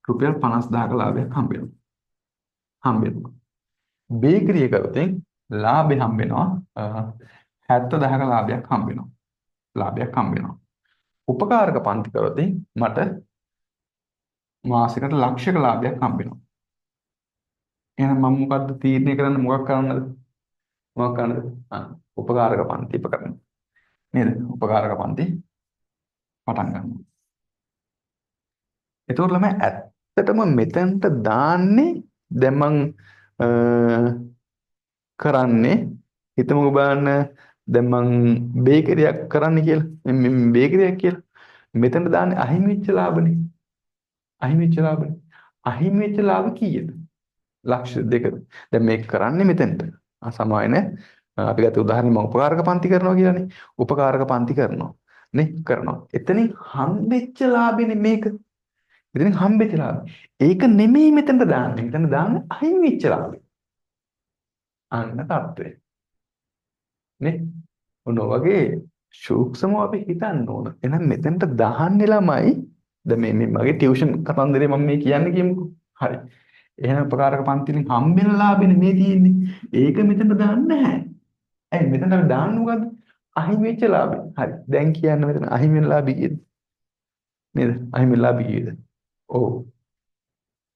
රුපියල් 50000ක ලාභයක් හම්බ වෙනවා බේකරිය කරොතින් ලාභය හම්බ වෙනවා 70000ක ලාභයක් හම්බ වෙනවා උපකාරක පන්ති කරොතින් මට මාසෙකට ලක්ෂයක ලාභයක් හම්බ වෙනවා එහෙනම් මම මොකද්ද තීරණය කරන්නේ මොකක් කරන්නද උපකාරක පන්ති ඉපකරන්න නේද උපකාරක පන්ති පටන් ගන්නවා එතකොට ළමයි ඇත්තටම මෙතනට දාන්නේ දැන් මං කරන්නේ හිතමුකෝ බලන්න දැන් මං බේකරියක් කරන්න කියලා බේකරියක් කියලා මෙතනට දාන්නේ අහිමි වෙච්ච ලාභනේ අහිමි වෙච්ච ලාභ කීයද ලක්ෂ 2ද දැන් මේක කරන්නේ මෙතනට සමායන අපි ගත්ත උදාහරණය මම උපකාරක පන්ති කරනවා කියලානේ උපකාරක පන්ති කරනවා එතනින් හම්බෙච්ච ලාභෙනේ මේක එතනින් හම්බෙච්ච ලාභය ඒක නෙමෙයි මෙතනට දාන්නේ මෙතන දාන්නේ අහිමි වෙච්ච ලාභය අන්න තත්ත්වය නේ ඔන්න වගේ සූක්ෂමව අපි හිතන්න ඕන එහෙනම් මෙතනට දාන්නේ ළමයි දැන් මේ මගේ ටියුෂන් කතන්දරේ මම මේ කියන්නේ කියමුකෝ හරි එහෙනම් උපකාරක පන්ති වලින් හම්බෙන ලාභෙනේ මේ තියෙන්නේ ඒක මෙතනට දාන්න නැහැ ඇයි මෙතනට අපි දාන්න මොකද්ද අහිමි වෙච්ච ලාභය හරි දැන් කියන්න මෙතන අහිමි වෙන ලාභය කීයද නේද අහිමි වෙන ලාභය කීයද ඔව්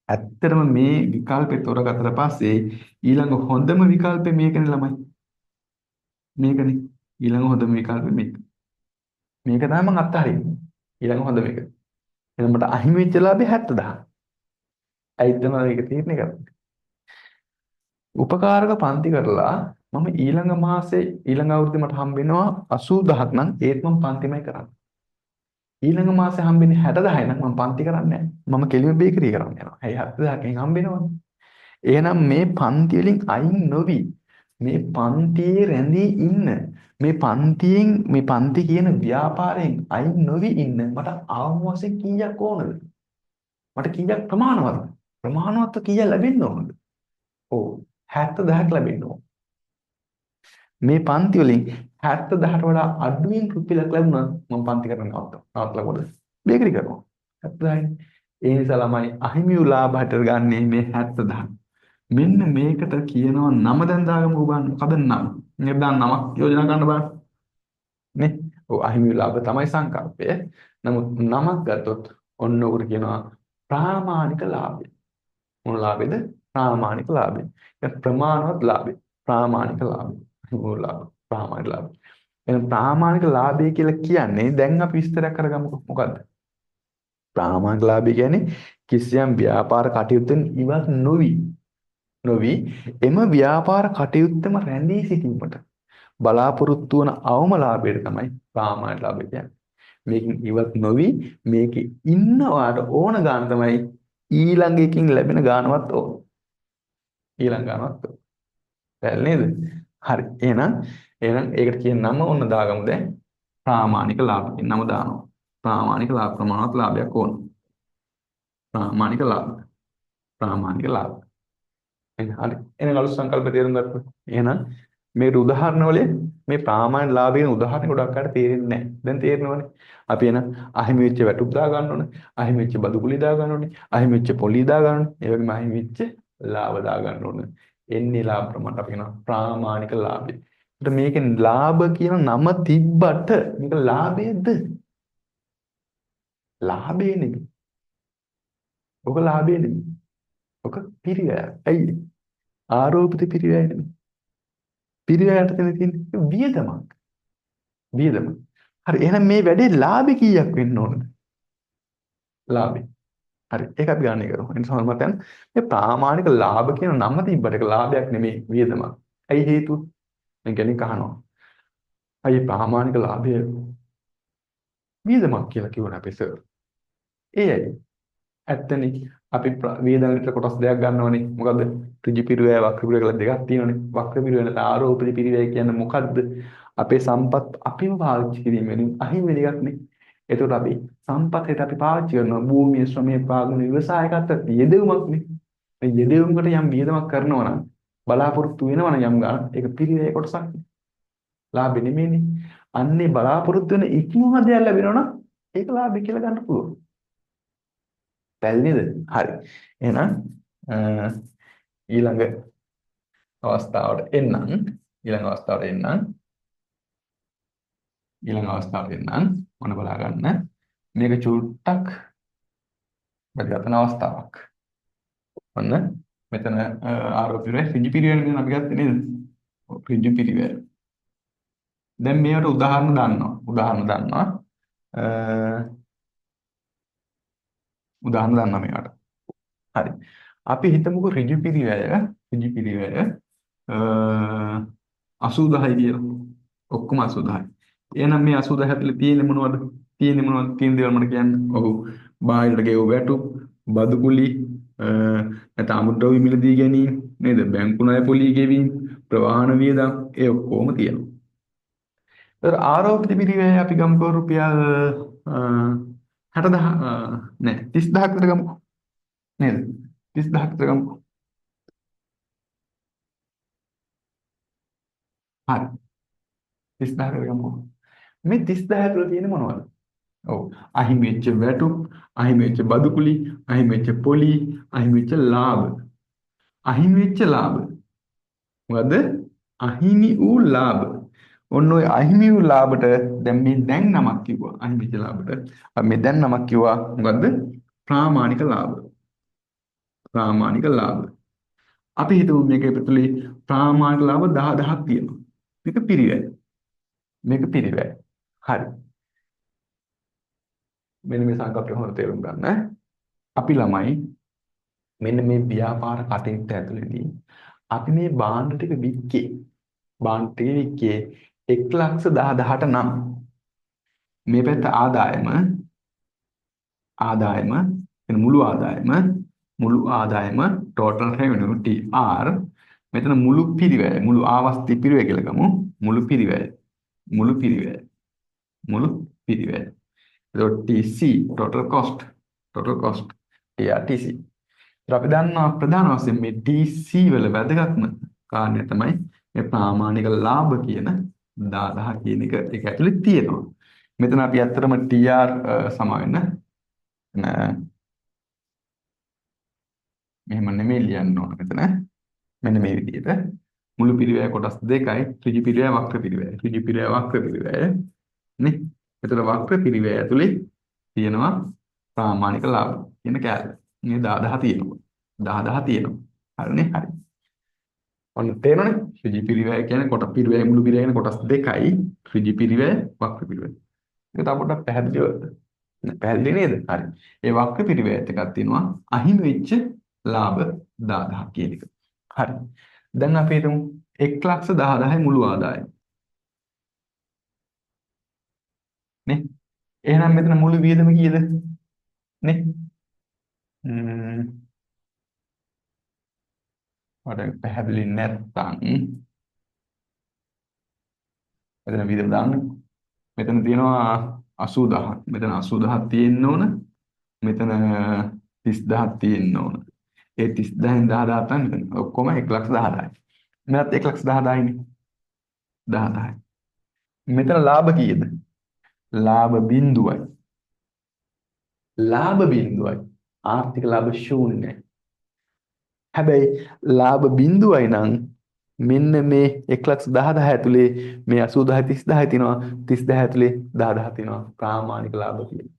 ඇත්තටම මේ විකල්පේ තෝරගත්තට පස්සේ ඊළඟ හොඳම විකල්පේ මේකනේ ළමයි මේකනේ ඊළඟ හොඳම විකල්පේ මේක තමයි මම අත්හරින්නේ ඊළඟ හොඳ මේක එහෙනම් මට අහිමි වෙච්ච ලාභේ 70000 ඇයිද මම මේක තීරණය කරන්නේ උපකාරක පන්ති කරලා මම ඊළඟ මාසේ ඊළඟ අවුරුද්දේ මට හම්බ වෙනවා 80000ක් නම් ඒත් මම පන්තිමයි කරන්නේ ඊළඟ මාසේ හම්බෙන්නේ 60000යි නම් මම පන්ති කරන්නේ නැහැ මම කෙලිම බේකරිය කරන්න යනවා ඇයි 70000කින් හම්බ වෙනවනේ එහෙනම් මේ පන්ති වලින් අයින් නොවි මේ පන්තියේ රැඳී ඉන්න මේ පන්ති කියන ව්‍යාපාරයෙන් අයින් නොවි ඉන්න මට අවම වශයෙන් කීයක් ඕනද මට කීයක් ප්‍රමාණවත්ව කීයක් ලැබෙන්න ඕනද ඔව් 70000ක් ලැබෙන්න ඕන මේ පන්ති වලින් 70000ට වඩා අඩුවෙන් රුපියලක් ලැබුණා මම පන්ති කරන්න නවත්තලා කොහොමද බේකරි කරනවා 70000යි ඒ නිසා ළමයි අහිමි වූ ලාභයට ගන්නේ මේ 70000 මෙන්න මේකට කියනවා නම දැන් දාගමු බලන්න මොකද නම නේද නමක් යෝජනා කරන්න බලන්න නේ ඔව් අහිමි වූ ලාභ තමයි සංකල්පය නමුත් නමක් ගත්තොත් ඔන්න උකට කියනවා ප්‍රාමාණික ලාභය මොන ලාභෙද ප්‍රාමාණික ලාභය ප්‍රමාණවත් ලාභය ප්‍රාමාණික ලාභය ප්‍රාමාණික ලාභය එහෙනම් ප්‍රාමාණික ලාභය කියලා කියන්නේ දැන් අපි විස්තරයක් කරගමුකෝ මොකද්ද ප්‍රාමාණික ලාභය කියන්නේ කිසියම් ව්‍යාපාර කටයුත්තෙන් ඉවත් නොවි නොවි එම ව්‍යාපාර කටයුත්තම රැඳී සිටීමට බලාපොරොත්තු වන අවම ලාභයට තමයි ප්‍රාමාණික ලාභය කියන්නේ. මේකෙන් ඉවත් නොවි මේකේ ඉන්නවාට ඕන ගාන තමයි ඊළඟ එකකින් ලැබෙන ගානවත් ඕන. ඊළඟ ගානවත් ඕන. පැහැදිලි නේද? හරි. එහෙනම් ඒකට කියන නම ඔන්න දාගමු දැන්. ප්‍රාමාණික ලාභ කියන නම දානවා. ප්‍රාමාණික ලාභ ප්‍රමාණවත් ලාභයක් ඕන. ප්‍රාමාණික ලාභ. ප්‍රාමාණික ලාභ. එහෙනම් හරි. එහෙනම් අලුත් සංකල්ප තේරුම් ගත්තා. එහෙනම් මේකට උදාහරණ වලින් මේ ප්‍රාමාණික ලාභයෙන් උදාහරණ ගොඩක් අයට තේරෙන්නේ නැහැ. දැන් තේරෙනවනේ. අපි එහෙනම් අහිමි වෙච්ච වැටුප් දා ගන්න ඕනේ. අහිමි වෙච්ච බදු කුලි දා ගන්න ඕනේ. අහිමි වෙච්ච පොලි දා ගන්න ඕනේ. ඒ වගේම අහිමි වෙච්ච ලාභ දා ගන්න ඕනේ. එන්නේ ලාභ ප්‍රමාණයට අපි කියනවා ප්‍රාමාණික ලාභය. ඒත් මේකෙන් ලාභ කියන නම තිබ්බට මේක ලාභයේද? ලාභේ නෙමෙයි. ඔක ලාභේ නෙමෙයි. ඔක පිරිවැය. ඇයි? ආරෝපිත පිරිවැය නෙමෙයි. පිරිවැයට තියෙන වියදමක්. වියදම. හරි. එහෙනම් මේ වැඩේ ලාභේ කීයක් වෙන්න ඕනද? ලාභේ. හරි. ඒක අපි ගණනය කරමු. එනිසා සමහරවිට මේ ප්‍රාමාණික ලාභ කියන නම තිබ්බට ඒක ලාභයක් නෙමෙයි වියදමක්. ඇයි හේතුව? මම කෙනෙක් අහනවා. අයි ප්‍රාමාණික ලාභය වියදමක් කියලා කිව්වනේ අපේ සර්. ඒ ඇයි? ඇත්තනේ අපි වේදනට කොටස් දෙකක් ගන්නවනේ. මොකද්ද? ඍජු පිරිවැය වක්‍ර පිරිවැය කියලා දෙකක් තියෙනවනේ. වක්‍ර පිරිවැය නැත්නම් ආරෝපිත පිරිවැය කියන්නේ මොකද්ද? අපේ සම්පත් අපිම පාවිච්චි කිරීම වෙනුවෙන් අහිමි වෙන එකක් නේ. ඒකට අපි සම්පතේට අපි පාවිච්චි කරනවා භූමිය ශ්‍රමයේ පාගුණ ව්‍යවසායකත්වයට යෙදවීමක් නේ. මේ යෙදවීමකට යම් වියදමක් කරනවා නම් බලාපොරොත්තු වෙනවා නම් යම් ගානක් ඒක පිරිවැය කොටසක් නේ. ලාභෙ නෙමෙයිනේ. අන්නේ බලාපොරොත්තු වෙන ඉක්මනට දෙයක් ලැබෙනවා නම් ඒක ලාභය කියලා ගන්න පුළුවන්. පැහැදිලි නේද? හරි. එහෙනම් ඊළඟ අවස්ථාවට එන්නම්. ඊළඟ අවස්ථාවට එන්නම්. මොන බලා ගන්න. මේක චුට්ටක් වැදගත් අවස්ථාවක්. ඔන්න මෙතන ආරෝපිතේ ඍජු පිරිවෙන ගැන අපි ගත්තේ නේද? ඍජු පිරිවෙන. දැන් මේවට උදාහරණ දන්නවා. උදාහරණ දන්නවා මේවට. හරි. අපි හිතමුකෝ ඍජු පිරිවැය 80,000යි කියලා. ඔක්කොම 80,000යි. එහෙනම් මේ 80,000 ඇතුලේ තියෙන්නේ මොනවද? තියෙන දේවල් මට කියන්න. ඔව්. බාහිරට ගෙව වැටුප්, බදු කුලි, නැත්නම් අමුද්‍රව්‍ය මිලදී ගැනීම, නේද? බැංකු ණය පොලී ගෙවීම, ප්‍රවාහන වියදම් ඒ ඔක්කොම තියෙනවා. ඒතර ආරෝපිත පිරිවැය අපි ගමුකෝ රුපියල් 60,000 නෑ 30,000ක් විතර ගමුකෝ. නේද? 30,000ක් විතර ගමුකෝ. හරි. 30,000ක් විතර ගමුකෝ. මේ 30,000 තුළ තියෙන්නේ මොනවද? ඔව්. අහිමි වෙච්ච වැටුප්, අහිමි වෙච්ච බදු කුලි, අහිමි වෙච්ච පොලි, අහිමි වෙච්ච ලාභ. අහිමි වෙච්ච ලාභ. මොකද? අහිමි වූ ලාභ. ඔන්න ඔය අහිමි වූ ලාභට දැන් මේ දැන් නමක් කිව්වා. අහිමි වෙච්ච ලාභට. අපි මේ දැන් නමක් කිව්වා. මොකද්ද? ප්‍රාමාණික ලාභ. ප්‍රාමාණික ලාභ. අපි හිතමු මේකේ ඇතුලේ ප්‍රාමාණික ලාභ 10,000ක් තියෙනවා. මේක පිරිවැය. හරි. මෙන්න මේ සංකල්පය හොඳට තේරුම් ගන්න. අපි ළමයි මෙන්න මේ ව්‍යාපාර කටයුත්ත ඇතුළේදී අපි මේ භාණ්ඩ ටික වික්කේ 1,10,000ට නම් මේ පැත්ත ආදායම එන මුළු ආදායම total revenue TR මෙතන මුළු පිරිවැය මුළු ආවස්ති පිරිවැය කියලා ගමු මුළු පිරිවැය එතකොට TC total cost TRTC ඒත් අපි දන්නවා ප්‍රධාන වශයෙන් මේ TC වල වැදගත්ම කාරණය තමයි මේ ප්‍රාමාණික ලාභ කියන 10,000 කියන එක ඒක ඇතුලේ තියෙනවා. මෙතන අපි ඇත්තටම TR සමාවෙන්න මෙහෙම නෙමෙයි ලියන්න ඕන මෙතන. මෙන්න මේ විදිහට මුළු පිරිවැය කොටස් දෙකයි ඍජු පිරිවැය වක්‍ර පිරිවැය නේ. එතකොට වක්‍ර පිරිවැය ඇතුලේ තියෙනවා ප්‍රාමාණික ලාභ කියන කෑල්ල. මේ 10,000 තියෙනවා. 10,000 තියෙනවා. හරිනේ? හරි. ඔන්න තේරෙනවනේ? ඍජු පිරිවැය කියන්නේ පිරිවැය මුළු පිරිවැය කියන කොටස් දෙකයි ඍජු පිරිවැය වක්‍ර පිරිවැය. ඒක තව පොඩ්ඩක් පැහැදිලි නේද? හරි. ඒ වක්‍ර පිරිවැයත් එකක් තියෙනවා අහිමි වෙච්ච ලාභ 10,000 කියන එක. හරි. දැන් අපි හිතමු 1,10,000යි මුළු ආදායම. නේ? එහෙනම් මෙතන මුළු වියදම කීයද? නේ? ම්ම් මට පැහැදිලි නැත්නම් මෙතන වියදම දාන්න. මෙතන තියෙනවා 80,000ක්. මෙතන 80,000ක් තියෙන්න ඕන. මෙතන 30,000ක් තියෙන්න ඕන. ඒ 30,000න් 10,000 තමයි මෙතන. ඔක්කොම 1,10,000යි. මෙතනත් 1,10,000යිනේ. 10,000යි. මෙතන ලාභ කීයද? ලාභ බිඳුවයි. ලාභ බිඳුවයි. ආර්ථික ලාභ ශූන්‍යයි. හැබැයි ලාභ බිඳුවයි නම් මෙන්න මේ 1,10,000 ඇතුලේ මේ 80,000 30,000 තියෙනවා. 30,000 ඇතුලේ 10,000 තියෙනවා. ප්‍රාමාණික ලාභ කියලා.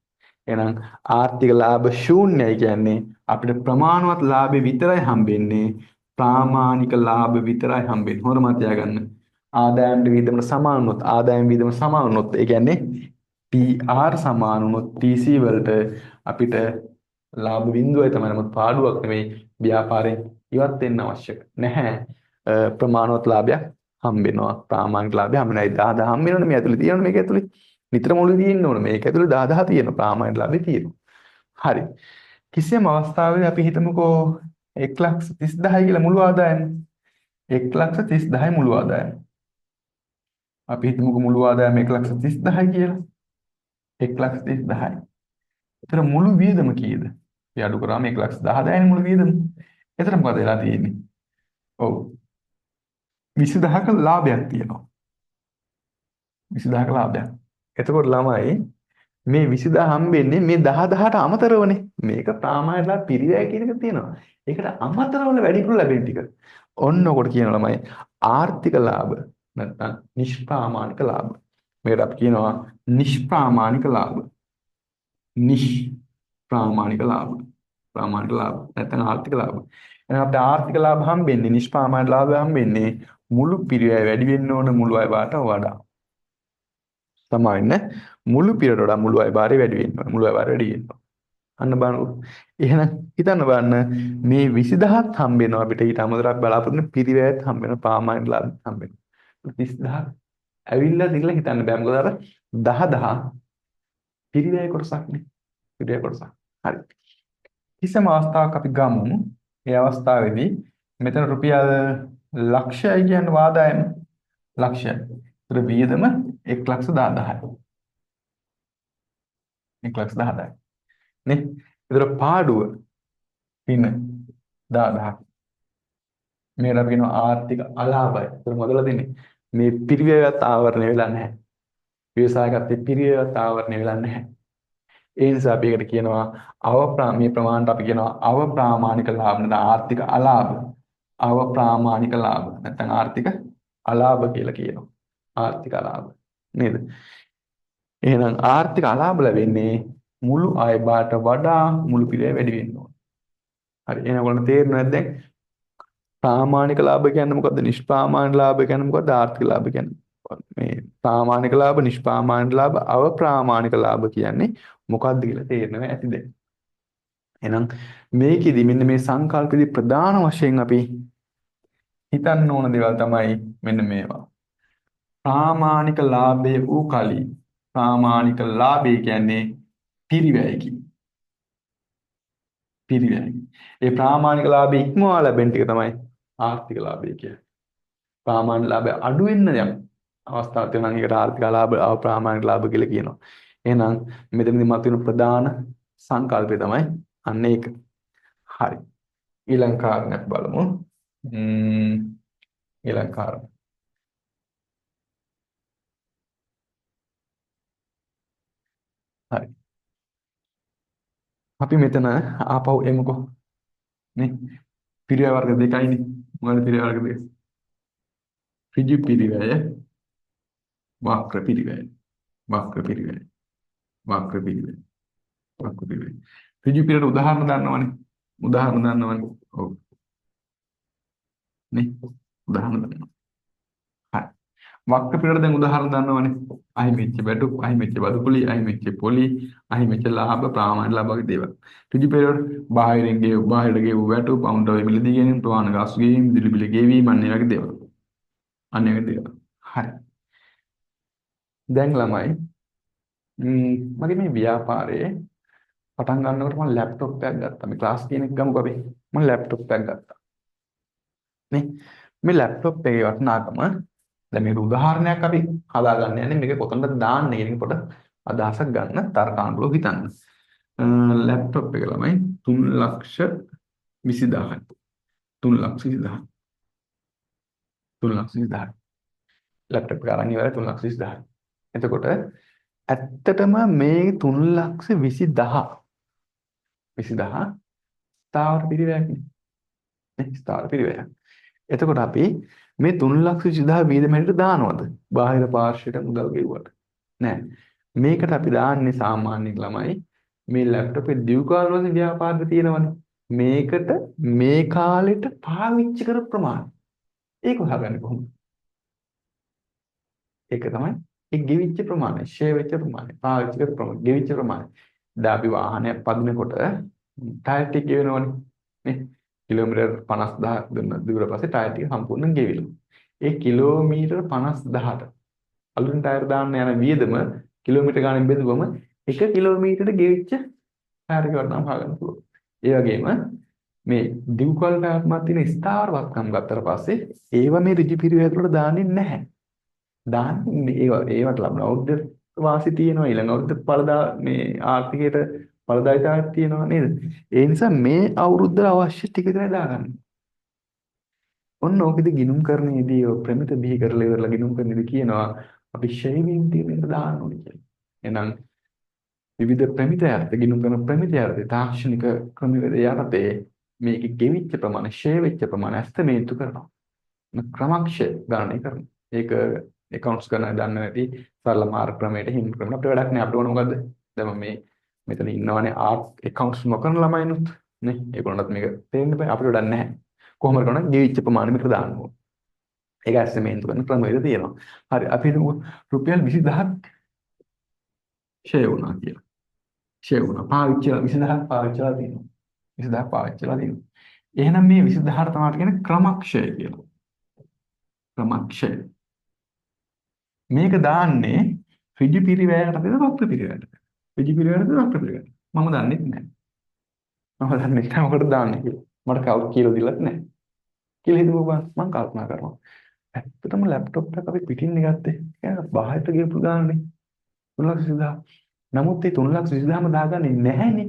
එහෙනම් ආර්ථික ලාභ ශූන්‍යයි කියන්නේ අපිට ප්‍රමාණවත් ලාභෙ විතරයි හම්බෙන්නේ. ප්‍රාමාණික ලාභ විතරයි හම්බෙන්නේ. හොර මතය ගන්න. ආදායම් වියදමට සමාන වුණොත් ආදායම් වියදම සමාන වුණොත් ඒ කියන්නේ PR සමාන වුණොත් TC වලට අපිට ලාභ බිඳුවයි තමයි. නමුත් පාඩුවක් නෙමෙයි. ව්‍යාපාරයෙන් ඉවත් වෙන්න අවශ්‍ය නැහැ. ප්‍රමාණවත් ලාභයක් හම්බෙනවා. ප්‍රාමාණික ලාභය හම්බ වෙනවා. 10,000 හම්බ වෙනවනේ මේ ඇතුලේ තියෙනවනේ මේක ඇතුලේ. නිතරම ඔළුවේ තියෙන්න ඕනේ. මේක ඇතුලේ 10,000 තියෙනවා. ප්‍රාමාණික ලාභය තියෙනවා. හරි. කිසියම් අවස්ථාවකදී අපි හිතමුකෝ 1,30,000යි කියලා මුළු ආදායම. 1,30,000යි මුළු ආදායම. අපි හිතමුකෝ මුළු ආදායම 1,30,000යි කියලා. 1,30,000යි. ඒතර මුළු වියදම කීයද? අපි අඩු කරාම 1,10,000යි මුළු වියදම. එතන මොකද වෙලා තියෙන්නේ? ඔව්. 20,000ක ලාභයක් තියෙනවා. 20,000ක ලාභයක්. එතකොට ළමයි මේ 20,000 හම්බෙන්නේ මේ 10,000ට අමතරවනේ. මේක ප්‍රාමාණික ලාභ පිරිවැය කියන එක තියෙනවා. ඒකට අමතරව වැඩිපුර ලැබෙන ටික. ඔන්න ඔකට කියනවා ළමයි ආර්ථික ලාභ නැත්නම් නිෂ්ප්‍රාමාණික ලාභ. මේකට අපි කියනවා නිෂ්ප්‍රාමාණික ලාභ. නිෂ්ප්‍රාමාණික ලාභ. ප්‍රාමාණික ලාභ නැත්නම් ආර්ථික ලාභ. එහෙනම් අපිට ආර්ථික ලාභ හම්බෙන්නේ නිෂ්ප්‍රාමාණික ලාභ හම්බෙන්නේ මුළු පිරිවැය වැඩි වෙන්න ඕන මුළු අය බාට වඩා. සමාවෙන්න මුළු පිරට වඩා මුළු අය බාරේ වැඩි වෙන්න ඕන. මුළු අය බාරේ වැඩි වෙන්න ඕන. අන්න බලන්න. එහෙනම් හිතන්න බලන්න මේ 20,000ත් හම්බ වෙනවා අපිට ඊට අමතරව බලාපොරොත්තු වෙන පිරිවැයත් හම්බ වෙනවා ප්‍රාමාණික ලාභ හම්බ වෙනවා. 30,000 ඇවිල්ලා දිගලා හිතන්න බෑ මොකද අර 10,000 පිරිවැය කොටසක් නේ. පිරිවැය කොටසක්. හරි. කිසිම අවස්ථාවක් අපි ගමු. ඒ අවස්ථාවේදී මෙතන රුපියල් ලක්ෂයයි කියන ආදායම ලක්ෂයයි. ඒතර වියදම 1,10,000යි. 1,10,000යි. නේ? ඒතර පාඩුව පින 10,000ක්. මේකට අපි කියනවා ආර්ථික අලාභය. ඒතර මොකදලා දෙන්නේ? මේ පිරිවැයවත් ආවරණය වෙලා නැහැ. ව්‍යවසායගතේ පිරිවැයවත් ආවරණය වෙලා නැහැ. ඒ නිසා අපි ඒකට කියනවා මේ ප්‍රමාණයට අපි කියනවා අවප්‍රාමාණික ලාභ නැත්නම් ආර්ථික අලාභ. අවප්‍රාමාණික ලාභ නැත්නම් ආර්ථික අලාභ කියලා කියනවා. ආර්ථික අලාභ නේද? එහෙනම් ආර්ථික අලාභ ලැබෙන්නේ මුළු අය බාට වඩා මුළු පිළිවෙල වැඩි වෙන්න ඕන. හරි. එහෙනම් ඔයගොල්ලන්ට තේරෙනවද දැන්? ප්‍රාමාණික ලාභ කියන්නේ මොකද්ද? නිෂ්ප්‍රාමාණික ලාභ කියන්නේ මොකද්ද? ආර්ථික ලාභ කියන්නේ මේ ප්‍රාමාණික ලාභ, නිෂ්ප්‍රාමාණික ලාභ, අවප්‍රාමාණික ලාභ කියන්නේ මොකක්ද කියලා තේරෙනව ඇතිද? එහෙනම් මේකෙදි මෙන්න මේ සංකල්පෙදි ප්‍රධාන වශයෙන් අපි හිතන්න ඕන දේවල් තමයි මෙන්න මේවා. ප්‍රාමාණික ලාභය වූ කලී ප්‍රාමාණික ලාභය කියන්නේ පිරිවැයකි. පිරිවැයකි. ඒ ප්‍රාමාණික ලාභය ඉක්මවා ලැබෙන ටික තමයි ආර්ථික ලාභය කියන්නේ. ප්‍රාමාණික ලාභය අඩු වෙන්න යම් අවස්ථාවක් තියෙනවා නම් ඒකට ආර්ථික ලාභ අප්‍රාමාණික ලාභ කියලා කියනවා. එහෙනම් මෙතනදී මතුවෙන ප්‍රධාන සංකල්පය තමයි අන්න ඒක. හරි. ඊළඟ කාරණයක් බලමු. ඊළඟ කාරණා. හරි. අපි මෙතන ආපහු එමුකෝ. නේ? පිරිවැය වර්ග දෙකයිනේ. මොකද පිරිවැය වර්ග දෙක? ඍජු පිරිවැය, වක්‍ර පිරිවැය. වක්‍ර පිරිවැය. වක්‍ර පිරිවැය. වක්‍ර පිරිවැය. ඍජු පිරිවැයට උදාහරණ දන්නවනේ. උදාහරණ දන්නවනේ. ඔව්. නේ? උදාහරණ දන්නවා. හරි. වක්‍ර පිරට දැන් උදාහරණ දන්නවනේ. අහිමිච්ච බැටු, අහිමිච්ච බඩුකුලි, අහිමිච්ච පොලි, අහිමිච්ච ලාභ, ප්‍රාමාණික ලාභ වගේ දේවල්. ඍජු පිරට බාහිරින් ගේ බාහිරට ගේ වැටු, පවුන්ඩ් වල මිලදී ගැනීම, ප්‍රමාණ ගාස්තු ගෙවීම, දිලි බිල ගෙවීම, අන්න ඒ වගේ දේවල්. අන්න ඒ වගේ දේවල්. හරි. දැන් ළමයි මගේ මේ ව්‍යාපාරයේ පටන් ගන්නකොට මම ලැප්ටොප් එකක් ගත්තා. මේ ක්ලාස් කියන එක ගමුකෝ අපි. මම ලැප්ටොප් එකක් ගත්තා. නේ මේ ලැප්ටොප් එකේ වටිනාකම දැන් මේක උදාහරණයක් අපි හදාගන්න යන්නේ මේක කොතනද දාන්නේ කියන එක පොඩ අදහසක් ගන්න තර්කානුකූලව හිතන්න. ලැප්ටොප් එක ළමයි 3,20,000යි. 3,20,000. 3,20,000. ලැප්ටොප් එක අරන් ඉවරයි 3,20,000. එතකොට ඇත්තටම මේ 3,20,000 ස්ථාවර පිරිවැයක් නේ. ස්ථාවර පිරිවැයක්. එතකොට අපි මේ 3,20,000 වීදම හැටියට දානවද? බාහිර පාර්ශ්වයට මුදල් ගෙවුවට. නෑ. මේකට අපි දාන්නේ සාමාන්‍යයෙන් ළමයි මේ ලැප්ටොප් එක දියු කාල වල ව්‍යාපාරෙ තියෙනවනේ. මේකට මේ කාලෙට පාවිච්චි කර ප්‍රමාණය. ඒක හොයාගන්නේ කොහොමද? ඒක තමයි ඒ ගෙවිච්ච ප්‍රමාණය, ෂේ වෙච්ච ප්‍රමාණය, පාවිච්චි කර ප්‍රමාණය, ගෙවිච්ච ප්‍රමාණය. දැන් අපි වාහනයක් පදිනකොට ටයර් ටික ගෙවෙනවනේ. නේ? කිලෝමීටර් 50,000 දුන්න දුර පස්සේ ටයර් ටික සම්පූර්ණයෙන් ගෙවිලා. ඒ කිලෝමීටර් 50,000ට අලුතින් ටයර් දාන්න යන වියදම කිලෝමීටර් ගානෙන් බෙදුවම 1 කිලෝමීටරට ගෙවිච්ච ටයර් එක වටනම හොයාගන්න පුළුවන්. ඒ වගේම මේ දිව්කල් ටයර්මත් තියෙන ස්ථාවර වත්කම් ගත්තට පස්සේ ඒව මේ ඍජු පිරිවෙ ඇතුළට දාන්නේ නැහැ. දාන්නේ ඒවට ලබන අවුරුද්ද වාසි තියෙනවා ඊළඟ අවුරුද්ද පළදා මේ ආර්ථිකයට පළදායිතාවක් තියෙනවා නේද? ඒ නිසා මේ අවුරුද්දට අවශ්‍ය ටික විතරයි දාගන්න. ඔන්න ඕකෙදි ගිණුම් කරන්නේදී ඔය ප්‍රමිත බිහි කරලා ඉවරලා ගිණුම් කරන්නේදී කියනවා අපි ෂේවිං තියෙන දාන්න ඕනේ කියලා. එහෙනම් විවිධ ප්‍රමිතයන්ට ගිණුම් කරන ප්‍රමිතයන්ට තාක්ෂණික ක්‍රමවේද යටතේ මේකේ ගෙවිච්ච ප්‍රමාණය, ෂේ වෙච්ච ප්‍රමාණය ඇස්තමේන්තු කරනවා. ක්‍රමක්ෂය ගණනය කරනවා. ඒක accounts කරන දන්නේ නැති සරල මාර්ග ක්‍රමයට හිමි ක්‍රමයට අපිට වැඩක් නෑ. අපිට ඕන මොකද්ද? දැන් මම මේ මෙතන ඉන්නවනේ ආර්ට් accounts නොකරන ළමයිනුත් නේ. ඒගොල්ලන්ට මේක තේරෙන්න බෑ. අපිට වැඩක් නැහැ. කොහොමද කරන්නේ? ගෙවිච්ච ප්‍රමාණය මෙතන දාන්න ඕන. ඒක ඇස්තමේන්තු කරන ක්‍රමවේද තියෙනවා. හරි. අපි හිතමු රුපියල් 20,000ක් ෂේ වුණා කියලා. ෂේ වුණා. පාවිච්චි 20,000ක් පාවිච්චිලා තියෙනවා. 20,000ක් පාවිච්චිලා තියෙනවා. එහෙනම් මේ 20,000ට තමයි කියන්නේ ක්‍රමක්ෂය කියලා. ක්‍රමක්ෂය. මේක දාන්නේ ඍජු පිරිවැයකට දෙන වක්‍ර පිරිවැයකට. ඍජු පිරිවැයකට දෙන වක්‍ර පිරිවැයකට. මම දන්නේ නැහැ. මම දන්නේ නැහැ මොකටද දාන්නේ කියලා. මට කවුරු කියලා දෙලත් නැහැ. කියලා හිතුවා මම කල්පනා කරනවා. ඇත්තටම ලැප්ටොප් එක අපි පිටින් ගත්තේ. ඒක බාහිරට ගියපු ගානේ. 3,20,000. නමුත් මේ 3,20,000ම දාගන්නේ නැහැනේ.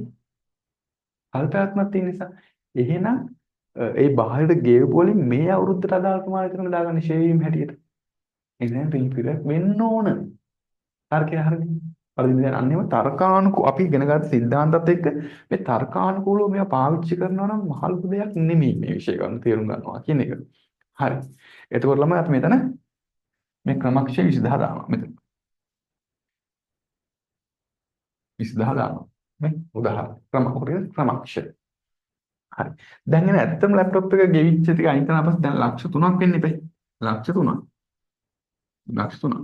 අල්පයක්මත් තියෙන නිසා. එහෙනම් ඒ බාහිරට ගෙවපු වලින් මේ අවුරුද්දට අදාළ ප්‍රමාණය විතරම දාගන්නේ ෂේවිම් හැටියට. ඒ කියන්නේ රිපිර වෙන්න ඕන. තර්කය හරිනේ. හරිද? දැන් අන්නේම තර්කානුකූල අපි ඉගෙන ගන්න සිද්ධාන්තات එක්ක මේ තර්කානුකූලව මේවා පාවිච්චි කරනවා නම් මහලු දෙයක් නෙමෙයි මේ විෂය ගන්න තේරුම් ගන්නවා කියන එක. හරි. එතකොට ළමයි අපි මෙතන මේ ක්‍රමක්ෂය 20,000 දානවා මෙතන. 20,000 දානවා. මේ උදාහරණ ක්‍රමක්ෂය. හරි. දැන් එන ඇත්තම ලැප්ටොප් එක ගෙවිච්ච ටික අයින් කරලා පස්සේ දැන් ලක්ෂ 3ක් වෙන්න ඉපේ. ලක්ෂ 3ක්. ලක්ෂ 3ක්.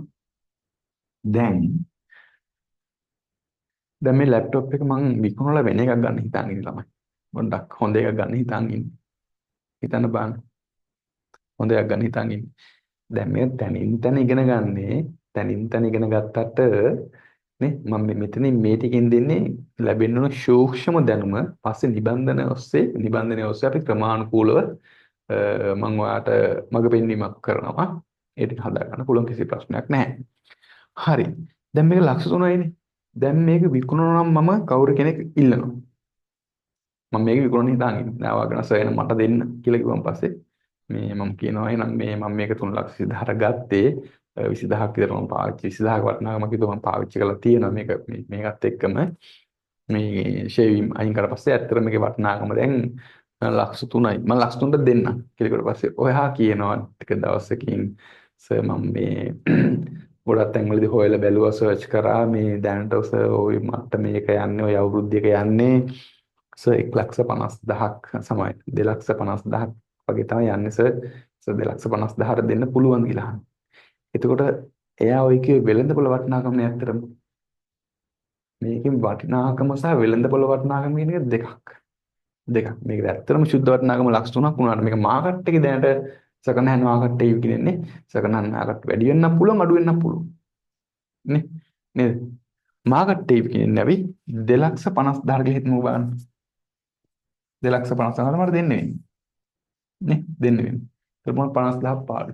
දැන් මේ ලැප්ටොප් එක මම විකුණලා වෙන එකක් ගන්න හිතාගෙන ඉන්නේ ළමයි. පොඩ්ඩක් හොඳ එකක් ගන්න හිතාගෙන ඉන්නේ. හිතන්න බලන්න. හොඳ එකක් ගන්න හිතාගෙන ඉන්නේ. දැන් මේ තනින් තන ඉගෙන ගන්නේ තනින් තන ඉගෙන ගත්තට නේ මම මෙතනින් මේ ටිකෙන් දෙන්නේ ලැබෙන්න ඕන සූක්ෂම දැනුම පස්සේ නිබන්ධන ඔස්සේ අපි ක්‍රමානුකූලව මම ඔයාලට මඟ පෙන්වීමක් කරනවා. ඒ ටික හදා ගන්න පුළුවන් කිසි ප්‍රශ්නයක් නැහැ. හරි. දැන් මේක ලක්ෂ 3යිනේ. දැන් මේක විකුණනවා නම් මම කවුරු කෙනෙක් ඉල්ලනවා. මම මේක විකුණන්න හිතාගෙන ඉන්නේ. නෑ ඔයාගෙන සර් එන මට දෙන්න කියලා කිව්වන් පස්සේ මේ මම කියනවා එහෙනම් මේ මම මේක 3,20,000ට ගත්තේ 20,000ක් විතර මම පාවිච්චි 20,000ක වටිනාකමක් විතර මම පාවිච්චි කරලා තියෙනවා මේකත් එක්කම මේ ෂේවිම් අයින් කරලා පස්සේ ඇත්තට මේකේ වටිනාකම දැන් ලක්ෂ 3යි මම ලක්ෂ 3ට දෙන්න කියලා ඊට පස්සේ ඔයා කියනවා ටික දවසකින් සර් මම මේ ගොඩක් තැන්වලදී හොයලා බැලුවා සර්ච් කරා මේ දැනට සර් ওই මට මේක යන්නේ ওই අවුරුද්දක යන්නේ සර් 1,50,000ක් සමයි 2,50,000ක් වගේ තමයි යන්නේ සර් 2,50,000ට දෙන්න පුළුවන් කියලා අහනවා. එතකොට එයා ඔය කිය වෙළඳපොළ වටිනාකම නේ ඇත්තටම. මේකෙන් වටිනාකම සහ වෙළඳපොළ වටිනාකම කියන එක දෙකක්. දෙකක්. මේක ඇත්තටම සුද්ධ වටිනාකම ලක්ෂ තුනක් වුණාට මේක මාකට් එකේ දැනට සෙකන්ඩ් හෑන්ඩ් මාකට් එකේ විකිනෙන්නේ සෙකන්ඩ් හෑන්ඩ් මාකට් වැඩි වෙන්නත් පුළුවන් අඩු වෙන්නත් පුළුවන්. නේ? නේද? මාකට් එකේ විකිනෙන්නේ අපි 2,50,000 ගිහින් හිටමු බලන්න. 2,50,000 මට දෙන්නේ වෙන්නේ. නේ? දෙන්නේ වෙන්නේ. ඒක මොන 50,000 පාඩු.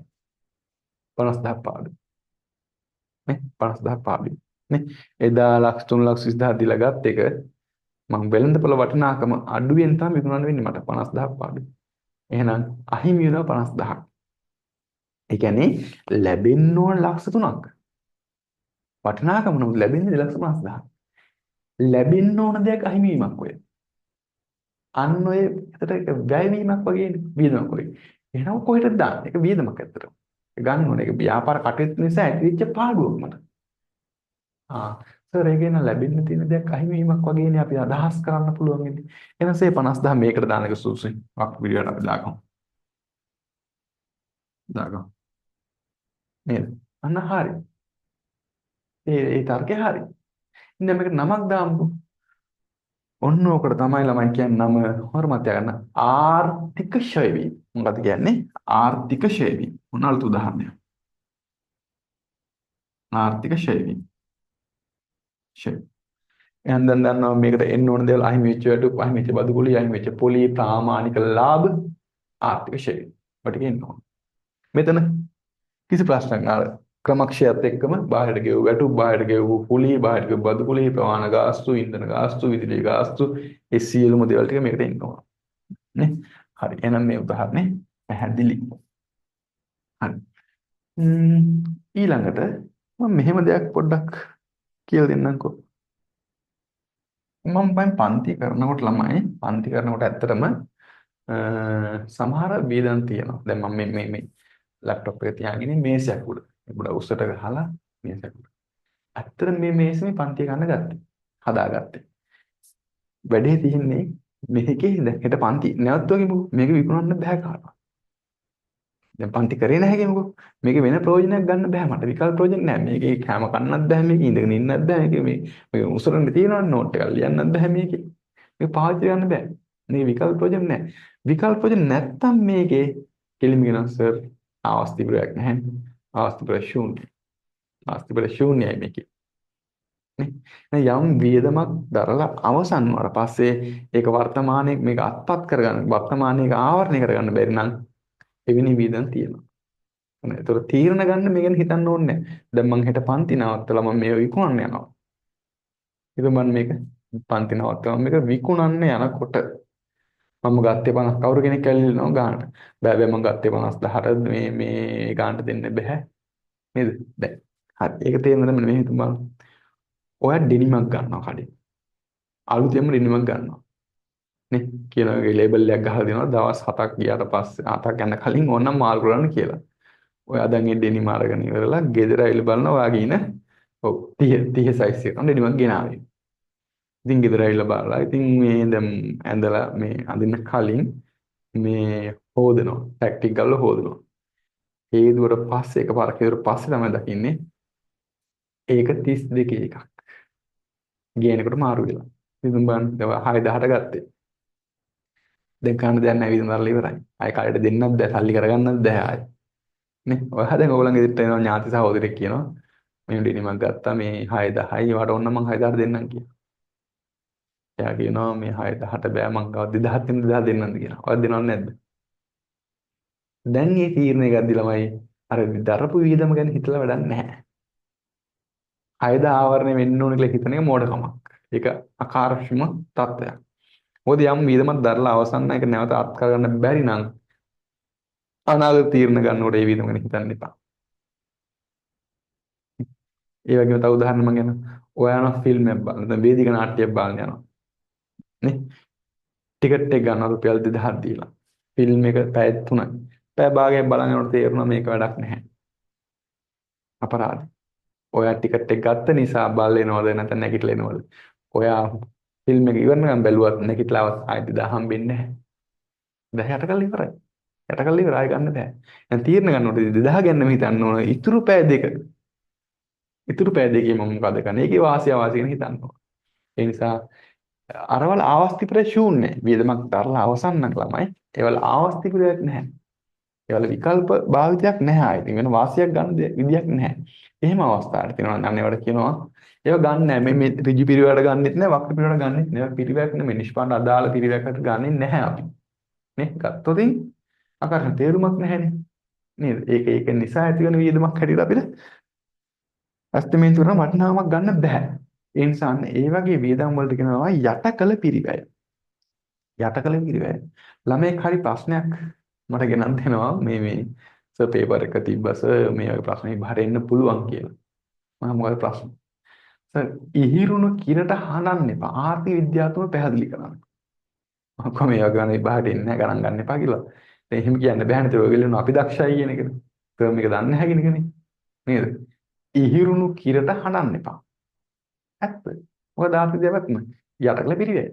50,000 පාඩු. නේ? 50,000 පාඩු. නේ? එදා ලක්ෂ 3,20,000 දීලා ගත්ත එක මම වෙළඳපොළ වටිනාකම අඩුවෙන් තමයි විකුණන්න වෙන්නේ මට 50,000 පාඩු. එහෙනම් අහිමි වෙනවා 50,000ක්. ඒ කියන්නේ ලැබෙන්න ඕන ලක්ෂ 3ක්. වටිනාකම නමුත් ලැබෙන්නේ 2,50,000. ලැබෙන්න ඕන දෙයක් අහිමි වීමක් ඔය. අන්න ඔය එතට වැයවීමක් වගේනේ වියදමක් වගේ. එහෙනම් කොහෙටද දාන්නේ? ඒක වියදමක් ඇත්තට. ගන්න ඕනේ. ඒක ව්‍යාපාර කටයුතු නිසා ඇතිවෙච්ච පාඩුවක් මට. සර් ඒකේන ලැබෙන්න තියෙන දෙයක් අහිමි වීමක් වගේනේ අපි අදහස් කරන්න පුළුවන් ඉන්නේ. එහෙනම් ඒ 50,000 මේකට දාන එක සුදුසුයි. වක් විදියට අපි දාගමු. දාගමු. නේද? අන්න හරි. ඒ තර්කය හරි. ඉතින් මේකට නමක් දාමුකෝ. ඔන්න ඕකට තමයි ළමයි කියන්නේ නම හොරමත් ගන්න. ආර්ථික ක්ෂය වීම. මොකද කියන්නේ? ආර්ථික ක්ෂය වීම. මොන අලුත් උදාහරණයක්? ආර්ථික ක්ෂය වීම. ක්ෂය. එහෙනම් දැන් දන්නවා මේකට එන්න ඕන දේවල් අහිමි වෙච්ච වැටුප්, අහිමි වෙච්ච බදු කුලී, අහිමි වෙච්ච පොලී, ප්‍රාමාණික ලාභ, ආර්ථික ක්ෂය වීම. ඔටික එන්න ඕන. මෙතන කිසි ප්‍රශ්නයක් නෑ. ක්‍රමක්ෂයත් එක්කම බාහිරට ගෙවූ වැටුප්, බාහිරට ගෙවූ කුලී, බාහිරට ගෙවූ බදු කුලී, ප්‍රවාහන ගාස්තු, ඉන්ධන ගාස්තු, විදුලි ගාස්තු, ඒ සියලුම දේවල් ටික මේකට එන්න ඕන. නේ? හරි. එහෙනම් මේ උදාහරණේ පැහැදිලි. හරි. ඊළඟට මම මෙහෙම දෙයක් පොඩ්ඩක් කියලා දෙන්නම්කෝ. මම පන්ති කරනකොට ළමයි පන්ති කරනකොට ඇත්තටම සමහර වියදම් තියෙනවා. දැන් මම මේ ලැප්ටොප් එක තියාගෙන මේසයක් උඩ. උඩ උස්සට ගහලා මේසයක් උඩ. ඇත්තට මේ මේසෙ පන්ති ගන්න ගත්තේ. හදාගත්තේ. වැඩේ තියෙන්නේ මේකේ දැන් හෙට පන්ති නැවතුවා කිව්වෝ මේක විකුණන්න බෑ කාටවත්. දැන් පන්ති කරේ නැහැ කියමුකෝ. මේකේ වෙන ප්‍රයෝජනයක් ගන්න බෑ මට. විකල්ප ප්‍රයෝජන නැහැ. මේකේ කැම කන්නත් බෑ මේකේ ඉඳගෙන ඉන්නත් බෑ මේකේ මේ උසරන්න තියෙනවනේ නෝට් එකක් ලියන්නත් බෑ මේකේ. මේක පාවිච්චි කරන්න බෑ. මේ විකල්ප ප්‍රයෝජන නැහැ. විකල්ප ප්‍රයෝජන නැත්තම් මේකේ කෙලිම කියනවා සර් ආස්තිපරයක් නැහැ. ආස්තිපර ශූන්‍යයි. ආස්තිපර ශූන්‍යයි මේකේ. නේ යම් වියදමක් දරලා අවසන් වුණාට පස්සේ ඒක වර්තමානයේ මේක අත්පත් කරගන්න වර්තමානයේ ආවරණය කරගන්න බැරි නම් එවැනි වියදම් තියෙනවා. ඒතර තීරණ ගන්න මේ ගැන හිතන්න ඕනේ නැහැ. දැන් මං හෙට පන්ති නවත්තලා මම මේක විකුණන්න යනවා. ඉතින් මම මේක පන්ති නවත්තලා මේක විකුණන්න යනකොට මම ගත්තේ 50 කවුරු කෙනෙක් ඇවිල්ලා ගානට. බෑ මම ගත්තේ 50,000ට මේ ගානට දෙන්න බෑ. නේද? දැන් හරි. ඒක තේරෙනවද මෙන්න මේ හිතමු බලන්න. ඔයා ඩෙනිමක් ගන්නවා කඩේ. අලුතෙන්ම ඩෙනිමක් ගන්නවා. නේ කියලා ලේබල් එකක් ගහලා දෙනවා දවස් 7ක් ගියාට පස්සේ 7ක් යන කලින් ඕනනම් මාල් කරන්න කියලා. ඔයා දැන් මේ ඩෙනිම අරගෙන ඉවරලා ගෙදර ඇවිල්ලා බලනවා ඔයාගේ ඉන ඔව් 30 සයිස් එක ඩෙනිමක් ගෙනාවේ. ඉතින් ගෙදර ඇවිල්ලා බලලා ඉතින් මේ දැන් ඇඳලා මේ අඳින්න කලින් මේ හොදනවා ටැක්ටික් ගාලා හොදනවා. හේදුවට පස්සේ එකපාරක් හේදුවට පස්සේ තමයි දකින්නේ ඒක 32 එකක්. ගේනකොට මාරු වෙලා. ඉතින් බලන්න 6000ට ගත්තේ. දැන් කන්න දෙයක් නැහැ විදිහට මරලා ඉවරයි. ආයෙ කාලේට දෙන්නත් බෑ සල්ලි කරගන්නත් බෑ ආයෙ. නේ ඔයා දැන් ඕගොල්ලන්ගේ ගෙදරට එනවා ඥාති සහෝදරයෙක් කියනවා මේ ඩෙනිමක් ගත්තා මේ 6000යි වට ඕන්න මං 6000ට දෙන්නම් කියලා. එයා කියනවා මේ 6000ට බෑ මං ගාව 2000 දෙන්න 2000 දෙන්නම්ද කියනවා. ඔයා දෙනවද නැද්ද? දැන් මේ තීරණය ගද්දි ළමයි අර දරපු වියදම ගැන හිතලා වැඩක් නැහැ. 6000 ආවරණය වෙන්න ඕන කියලා හිතන එක මෝඩකමක්. ඒක අකාර්යක්ෂම තත්ත්වයක්. මොකද යම් වියදමක් දරලා අවසන් එක නැවත අත් කරගන්න බැරි නම් අනාගත තීරණ ගන්නකොට ඒ වියදම ගැන හිතන්න එපා. ඒ වගේම තව උදාහරණ මම කියනවා. ඔයා යනවා ෆිල්ම් එකක් බලන්න. දැන් වේදික නාට්‍යයක් බලන්න යනවා. නේ? ටිකට් එක ගන්නවා රුපියල් 2000ක් දීලා. ෆිල්ම් එක පැය 3යි. පැය භාගයක් බලන් යනකොට තේරුණා මේක වැඩක් නැහැ. අපරාධයි. ඔයා ටිකට් එක ගත්ත නිසා බලලා එනවද නැත්නම් නැගිටලා එනවද? ඔයා ෆිල්ම් එක ඉවරනකම් බැලුවත් නැගිටලාවත් ආයෙත් 2000 හම්බෙන්නේ නැහැ. 10ට කල් ඉවරයි. යට කළා ඉවරයි ගන්න බෑ. දැන් තීරණ ගන්නකොට 2000 ගැනම හිතන්න ඕන. ඉතුරු පෑ දෙකේ මම මොකද කරන්නේ? ඒකේ වාසිය අවාසිය ගැන හිතන්න ඕන. ඒ නිසා අරවල ආවස්තිපරය ශූන්‍යයි. වියදමක් දරලා අවසන් නම් ළමයි. ඒවල ආවස්තිපරයක් නැහැ. ඒවල විකල්ප භාවිතයක් නැහැ. ආයෙත් වෙන වාසියක් ගන්න විදියක් නැහැ. එහෙම අවස්ථාවක් තියෙනවා. අන්න ඒවට කියනවා ඒවා ගන්න නැහැ. මේ ඍජු පිරිවෙලට ගන්නෙත් නැහැ, වක්‍ර පිරිවෙලට ගන්නෙත් නැහැ. පිරිවෙලක් නෙමෙයි නිෂ්පාදන අදාළ පිරිවෙලකට ගන්නෙ නැහැ අපි. නේ? ගත්තොතින් ආකාර තේරුමක් නැහැනේ. නේද? ඒක නිසා ඇති වෙන වියදමක් හැටියට අපිට ඇස්තමේන්තු කරන වටිනාකමක් ගන්න බෑ. ඒ නිසා අන්න ඒ වගේ වියදම් වලට කියනවා යටකල පිරිවැය. යටකල පිරිවැය. ළමෙක් හරි ප්‍රශ්නයක් මට ගෙනත් දෙනවා මේ සර් පේපර් එක තිබ්බස මේ වගේ ප්‍රශ්න විභාරෙ එන්න පුළුවන් කියලා. මම මොකද ප්‍රශ්න? සර් ඉහිරුණු කිරට හනන්න එපා. ආර්ථික විද්‍යාත්මකව පැහැදිලි කරන්න. මම කොහොම මේ වගේ ගන්න විභාරෙ එන්නේ නැහැ ගණන් ගන්න එපා කියලා. දැන් එහෙම කියන්න බෑනේ. ඒක ඔයගොල්ලෝ අපි දක්ෂයි කියන එකද? ටර්ම් එක දන්නේ නැහැ කියන එකනේ. නේද? ඉහිරුණු කිරට හනන්න එපා. ඇත්ත. මොකද ආර්ථික දෙයක් යටකල පිරිවැය.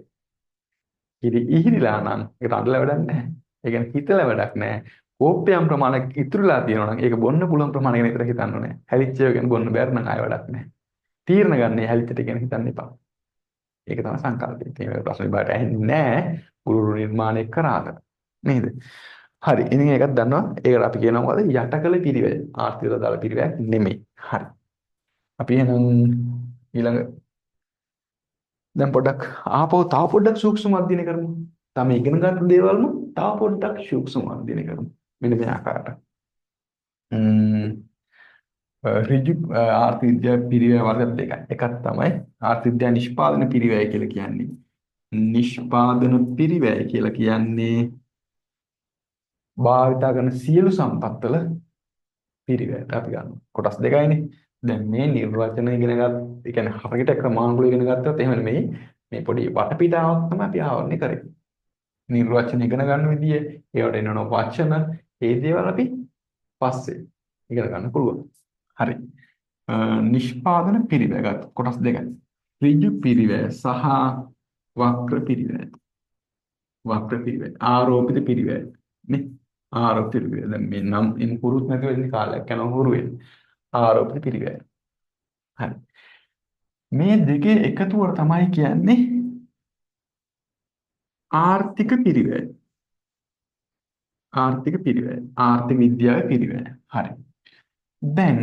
ඉහිරිලා නම් ඒකට අඬලා වැඩක් නැහැ. ඒ කියන්නේ හිතලා වැඩක් නැහැ. කෝප්පයම් ප්‍රමාණයක් ඉතුරුලා තියෙනවා නම් ඒක බොන්න පුළුවන් ප්‍රමාණය ගැන විතර හිතන්න ඕනේ. හැලිච්ච ඒවා ගැන බොන්න බැරි නම් ආය වැඩක් නැහැ. තීරණ ගන්න හැලිච්චට ගැන හිතන්න එපා. ඒක තමයි සංකල්පය. මේ ප්‍රශ්න විභාගයට ඇහෙන්නේ නැහැ. ගුරු නිර්මාණය කරාද. නේද? හරි. ඉතින් ඒකත් දන්නවා. ඒකට අපි කියනවා මොකද? යටකල පිරිවැය. ආර්ථික දාලා පිරිවැයක් නෙමෙයි. හරි. අපි එහෙනම් ඊළඟ දැන් පොඩ්ඩක් ආපහු තව පොඩ්ඩක් සූක්ෂම අධ්‍යයනය කරමු. තම ඉගෙන ගන්න දේවල්ම තව පොඩ්ඩක් සූක්ෂම අධ්‍යයනය කරමු. මෙන්න මේ ආකාරයට. ඍජු ආර්ථික විද්‍යා පිරිවෙය වර්ග දෙකයි. එකක් තමයි ආර්ථික විද්‍යා නිෂ්පාදන පිරිවෙය කියලා කියන්නේ. නිෂ්පාදන පිරිවෙය කියලා කියන්නේ භාවිතා කරන සියලු සම්පත්වල පිරිවෙයට අපි ගන්නවා. කොටස් දෙකයිනේ. දැන් මේ නිර්වචන ඉගෙන ගන්න, ඒ කියන්නේ හරියට ක්‍රමානුකූලව ඉගෙන ගත්තොත් එහෙම නෙමෙයි. මේ පොඩි වටපිටාවක් තමයි අපි ආවරණය කරන්නේ. නිර්වචන ඉගෙන ගන්න විදිය, ඒවට එනවා වචන, ඒ දේවල් අපි පස්සේ ඉගෙන ගන්න පුළුවන්. හරි. නිෂ්පාදන පිරිවෙය ගත්ත කොටස් දෙකයි. ඍජු පිරිවෙය සහ වක්‍ර පිරිවෙය. වක්‍ර පිරිවෙය. ආරෝපිත පිරිවෙය. නේ? ආරෝපිත පිරිවෙය. දැන් මේ නම් ඉන් පුරුත් නැතුව ඉන්න කාලයක් යනවා හුරු වෙන්න. ආරෝපිත පිරිවෙය. හරි. මේ දෙකේ එකතුවට තමයි කියන්නේ ආර්ථික පිරිවෙය. ආර්ථික පිරිවෙය. ආර්ථික විද්‍යාවේ පිරිවෙය. හරි. දැන්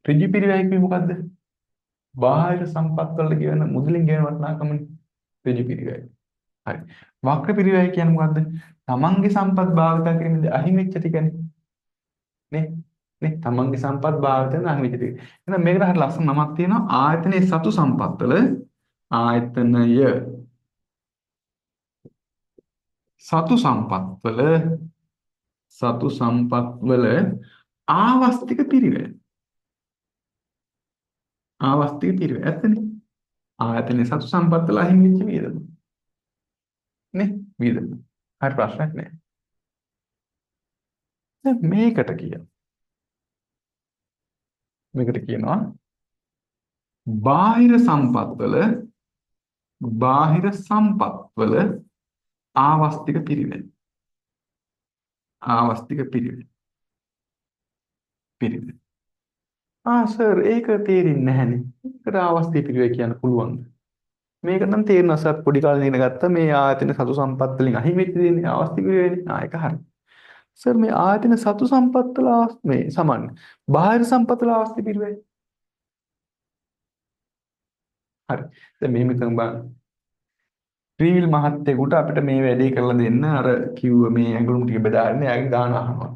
ඍජු පිරිවෙය කියන්නේ මොකද්ද? බාහිර සම්පත් වලට ගෙවන මුදලින් ගෙවන වටිනාකමනේ ඍජු පිරිවෙය. හරි. වක්‍ර පිරිවෙය කියන්නේ මොකද්ද? තමන්ගේ සම්පත් භාවිත කිරීමේදී අහිමි වෙච්ච ටිකනේ. නේ? නේ? තමන්ගේ සම්පත් භාවිතයෙන් අහිමි වෙච්ච ටික. එහෙනම් මේකට හරිය ලස්සන නමක් තියෙනවා ආයතනයේ සතු සම්පත් වල ආයතනය සතු සම්පත් වල ආවස්තික පිරිවෙය. ආවස්තික පිරිවෙය. ඇත්තනේ. ආයතනයේ සතු සම්පත් වල අහිමි වෙච්ච වියදම. නේ? වියදම. හරි ප්‍රශ්නයක් නෑ. දැන් මේකට කියනවා බාහිර සම්පත් වල ආවස්තික පිරිවෙය. ආවස්තික පිරිවෙය. සර් ඒක තේරෙන්නේ නැහනේ. ඒකට ආවස්තික පිරිවෙය කියන්න පුළුවන්ද? මේක නම් තේරෙනවා සර් පොඩි කාලේ ඉගෙන ගත්ත මේ ආයතන සතු සම්පත් වලින් අහිමි වෙච්ච දේනේ ආවස්තික පිරිවෙයනේ. ඒක හරි. සර් මේ ආයතන සතු සම්පත් වල මේ සමාන බාහිර සම්පත් වල ආවස්තික පිරිවෙය. හරි. දැන් මෙහෙම හිතමු බලන්න. ත්‍රිවිල් මහත්තයෙකුට අපිට මේ වැඩේ කරලා දෙන්න අර කිව්ව මේ ඇඟලුම් ටික බෙදාගෙන එයාගේ ගාණ අහනවා.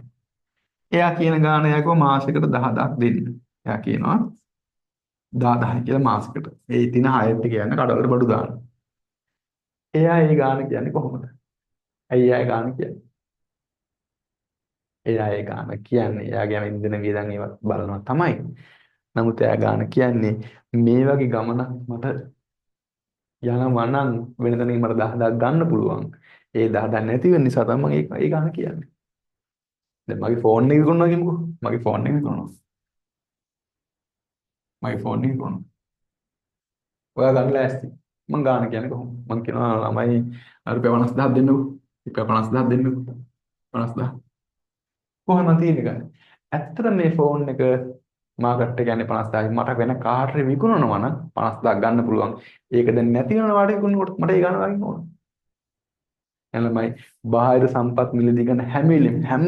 එයා කියන ගාණ එයාගව මාසෙකට 10000ක් දෙන්න. එයා කියනවා 10000 කියලා මාසෙකට. ඒ ඉතින් 6ත් කියන්නේ කඩවල බඩු දාන්න. එයා ඒ ගාණ කියන්නේ කොහොමද? ඇයි එයා ගාණ කියන්නේ? එයා ඒ ගාණ කියන්නේ එයාගේ ඉන්ධන වියදම් ඒවත් බලනවා තමයි. නමුත් එයා ගාණ කියන්නේ මේ වගේ ගමනක් මට යනවා නම් වෙන තැනකින් මට 10000ක් ගන්න පුළුවන්. ඒ 10000 නැති වෙන නිසා තමයි මම ඒ ගාණ කියන්නේ. දැන් මගේ ෆෝන් එක විකුණනවා කියමුකෝ. මගේ ෆෝන් එක විකුණනවා. ඔයා ගන්න ලෑස්ති. මං ගාන කියන්නේ කොහොමද? මං කියනවා ළමයි රුපියල් 50000ක් දෙන්නකෝ. රුපියල් 50000ක් දෙන්නකෝ. 50000 කොහොමද මං තියෙන්නේ ගන්න? ඇත්තට මේ ෆෝන් එක මාකට් එක යන්නේ 50000යි. මට වෙන කාර්ය විකුණනවා නම් 50000ක් ගන්න පුළුවන්. ඒක දැන් නැති වෙනවා වාඩි විකුණනකොට මට ඒ ගන්න වගේ ඕන. එළමයි බාහිර සම්පත් මිලදී ගන්න හැම වෙලෙම හැම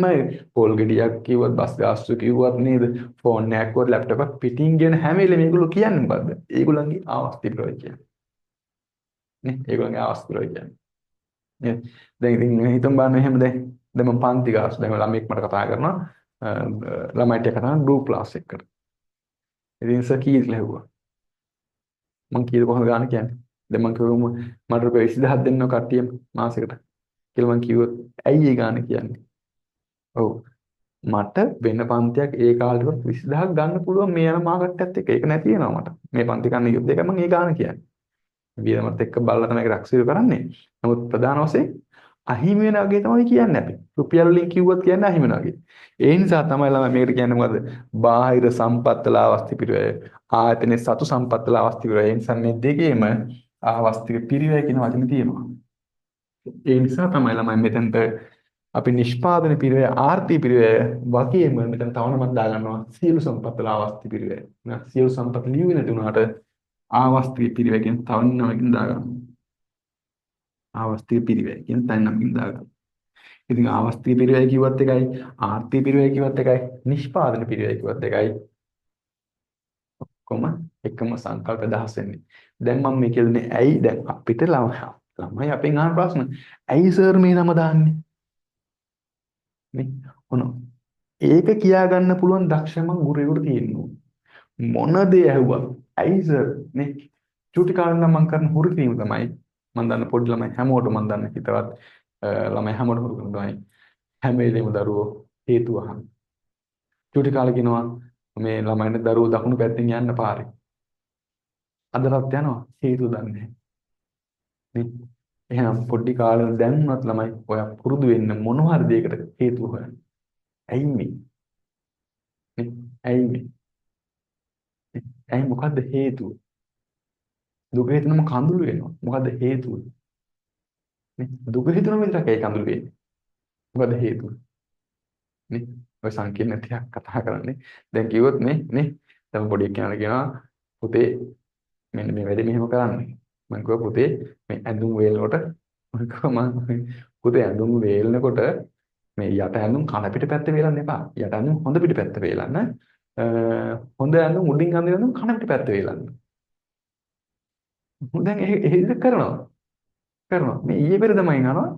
පොල් ගෙඩියක් කිව්වත් බස් ගාස්තු කිව්වත් නේද ෆෝන් එකක් කිව්වත් ලැප්ටොප් එකක් පිටින් ගෙන හැම වෙලෙම මේගොල්ලෝ කියන්නේ මොකද්ද? ඒගොල්ලන්ගේ ආස්ති ප්‍රයෝජන කියන්නේ. නේ ඒගොල්ලන්ගේ ආස්ති ප්‍රයෝජන කියන්නේ. නේද? දැන් ඉතින් හිතමු බලන්න එහෙම දැන් මම පන්ති ගාස්තු දැන් ළමෙක් මට කතා කරනවා ළමයිට කතා කරන ගෲප් ක්ලාස් එකකට. ඉතින් සර් කීයද කියලා ඇහුවා. මං කීයද කොහොමද ගන්න කියන්නේ? දැන් මං කිව්වම මට රුපියල් 20000ක් දෙන්න කට්ටියම මාසෙකට. කියලා මං කිව්වොත් ඇයි ඒ ගාන කියන්නේ? ඔව් මට වෙන පන්තියක් ඒ කාලේට 20000ක් ගන්න පුළුවන් මේ යන මාකට් එකත් එක්ක. ඒක නැති වෙනවා මට. මේ පන්ති කන්න යුද්ධ එක මම ඒ ගාන කියන්නේ. වියදමත් එක්ක බලලා තමයි ඒක රක්ෂිත කරන්නේ. නමුත් ප්‍රධාන වශයෙන් අහිමි වෙන වගේ තමයි කියන්නේ අපි. රුපියල් වලින් කිව්වත් කියන්නේ අහිමි වෙන වගේ. ඒ නිසා තමයි ළමයි මේකට කියන්නේ මොකද්ද? බාහිර සම්පත් වල අවස්ථි පිරිවැය. ආයතනයේ සතු සම්පත් වල අවස්ථි පිරිවැය. ඒ නිසා මේ දෙකේම අවස්ථික පිරිවැය කියන වචනේ තියෙනවා. ඒ නිසා තමයි ළමයි මෙතනට අපි නිෂ්පාදන පිරිවැය ආර්ථික පිරිවැය වගේම මෙතන තව නමක් දාගන්නවා සියලු සම්පත් වල අවස්ථි පිරිවැය. සියලු සම්පත් ලියුවේ නැති වුණාට ආවස්තික පිරිවැය කියන තව නමකින් දාගන්නවා. ආවස්තික පිරිවැය කියන තව නමකින් දාගන්නවා. ඉතින් ආවස්තික පිරිවැය කිව්වත් එකයි ආර්ථික පිරිවැය කිව්වත් එකයි නිෂ්පාදන පිරිවැය කිව්වත් එකයි කොහොම එකම සංකල්ප අදහස් වෙන්නේ. දැන් මම මේ කියන්නේ ඇයි දැන් අපිට ළමයි අපෙන් අහන ප්‍රශ්න ඇයි සර් මේ නම දාන්නේ? නේ ඔන්න ඒක කියා ගන්න පුළුවන් දක්ෂම ගුරුවරයෙකුට තියෙනවා. මොන දේ ඇහුවා ඇයි සර් නේ චූටි කාලේ නම් මම කරන හුරු කිරීම තමයි මම දන්න පොඩි ළමයි හැමෝටම මම දන්න හිතවත් ළමයි හැමෝටම හුරු කරන තමයි හැම වෙලේම දරුවෝ හේතු අහන. චූටි කාලේ කියනවා මේ ළමයින්ට දරුවෝ දකුණු පැත්තෙන් යන්න පාරේ. අදටත් යනවා හේතු දන්නේ නැහැ. නේ එහෙනම් පොඩි කාලේ දැන්වත් ළමයි ඔය පුරුදු වෙන්න මොන හරි දෙයකට හේතුව හොයන්න. ඇයි මේ? නේ ඇයි මේ? ඇයි මොකද්ද හේතුව? දුක හිතනම කඳුළු වෙනවා. මොකද්ද හේතුව? නේ දුක හිතනම විතරක් ඇයි කඳුළු වෙන්නේ? මොකද්ද හේතුව? නේ ඔය සංකීර්ණ ටිකක් කතා කරන්නේ. දැන් කිව්වොත් නේ දැන් පොඩි කෙනාට කියනවා පුතේ මෙන්න මේ වැඩේ මෙහෙම කරන්න. මම කිව්වා පුතේ මේ ඇඳුම් වේලනකොට මම කිව්වා පුතේ ඇඳුම් වේලනකොට මේ යට ඇඳුම් කන පිට පැත්ත වේලන්න එපා. යට ඇඳුම් හොඳ පිට පැත්ත වේලන්න. හොඳ ඇඳුම් උඩින් අඳින ඇඳුම් කන පිට පැත්ත වේලන්න. දැන් ඒක කරනවා. මේ ඊයේ පෙරේද මම අහනවා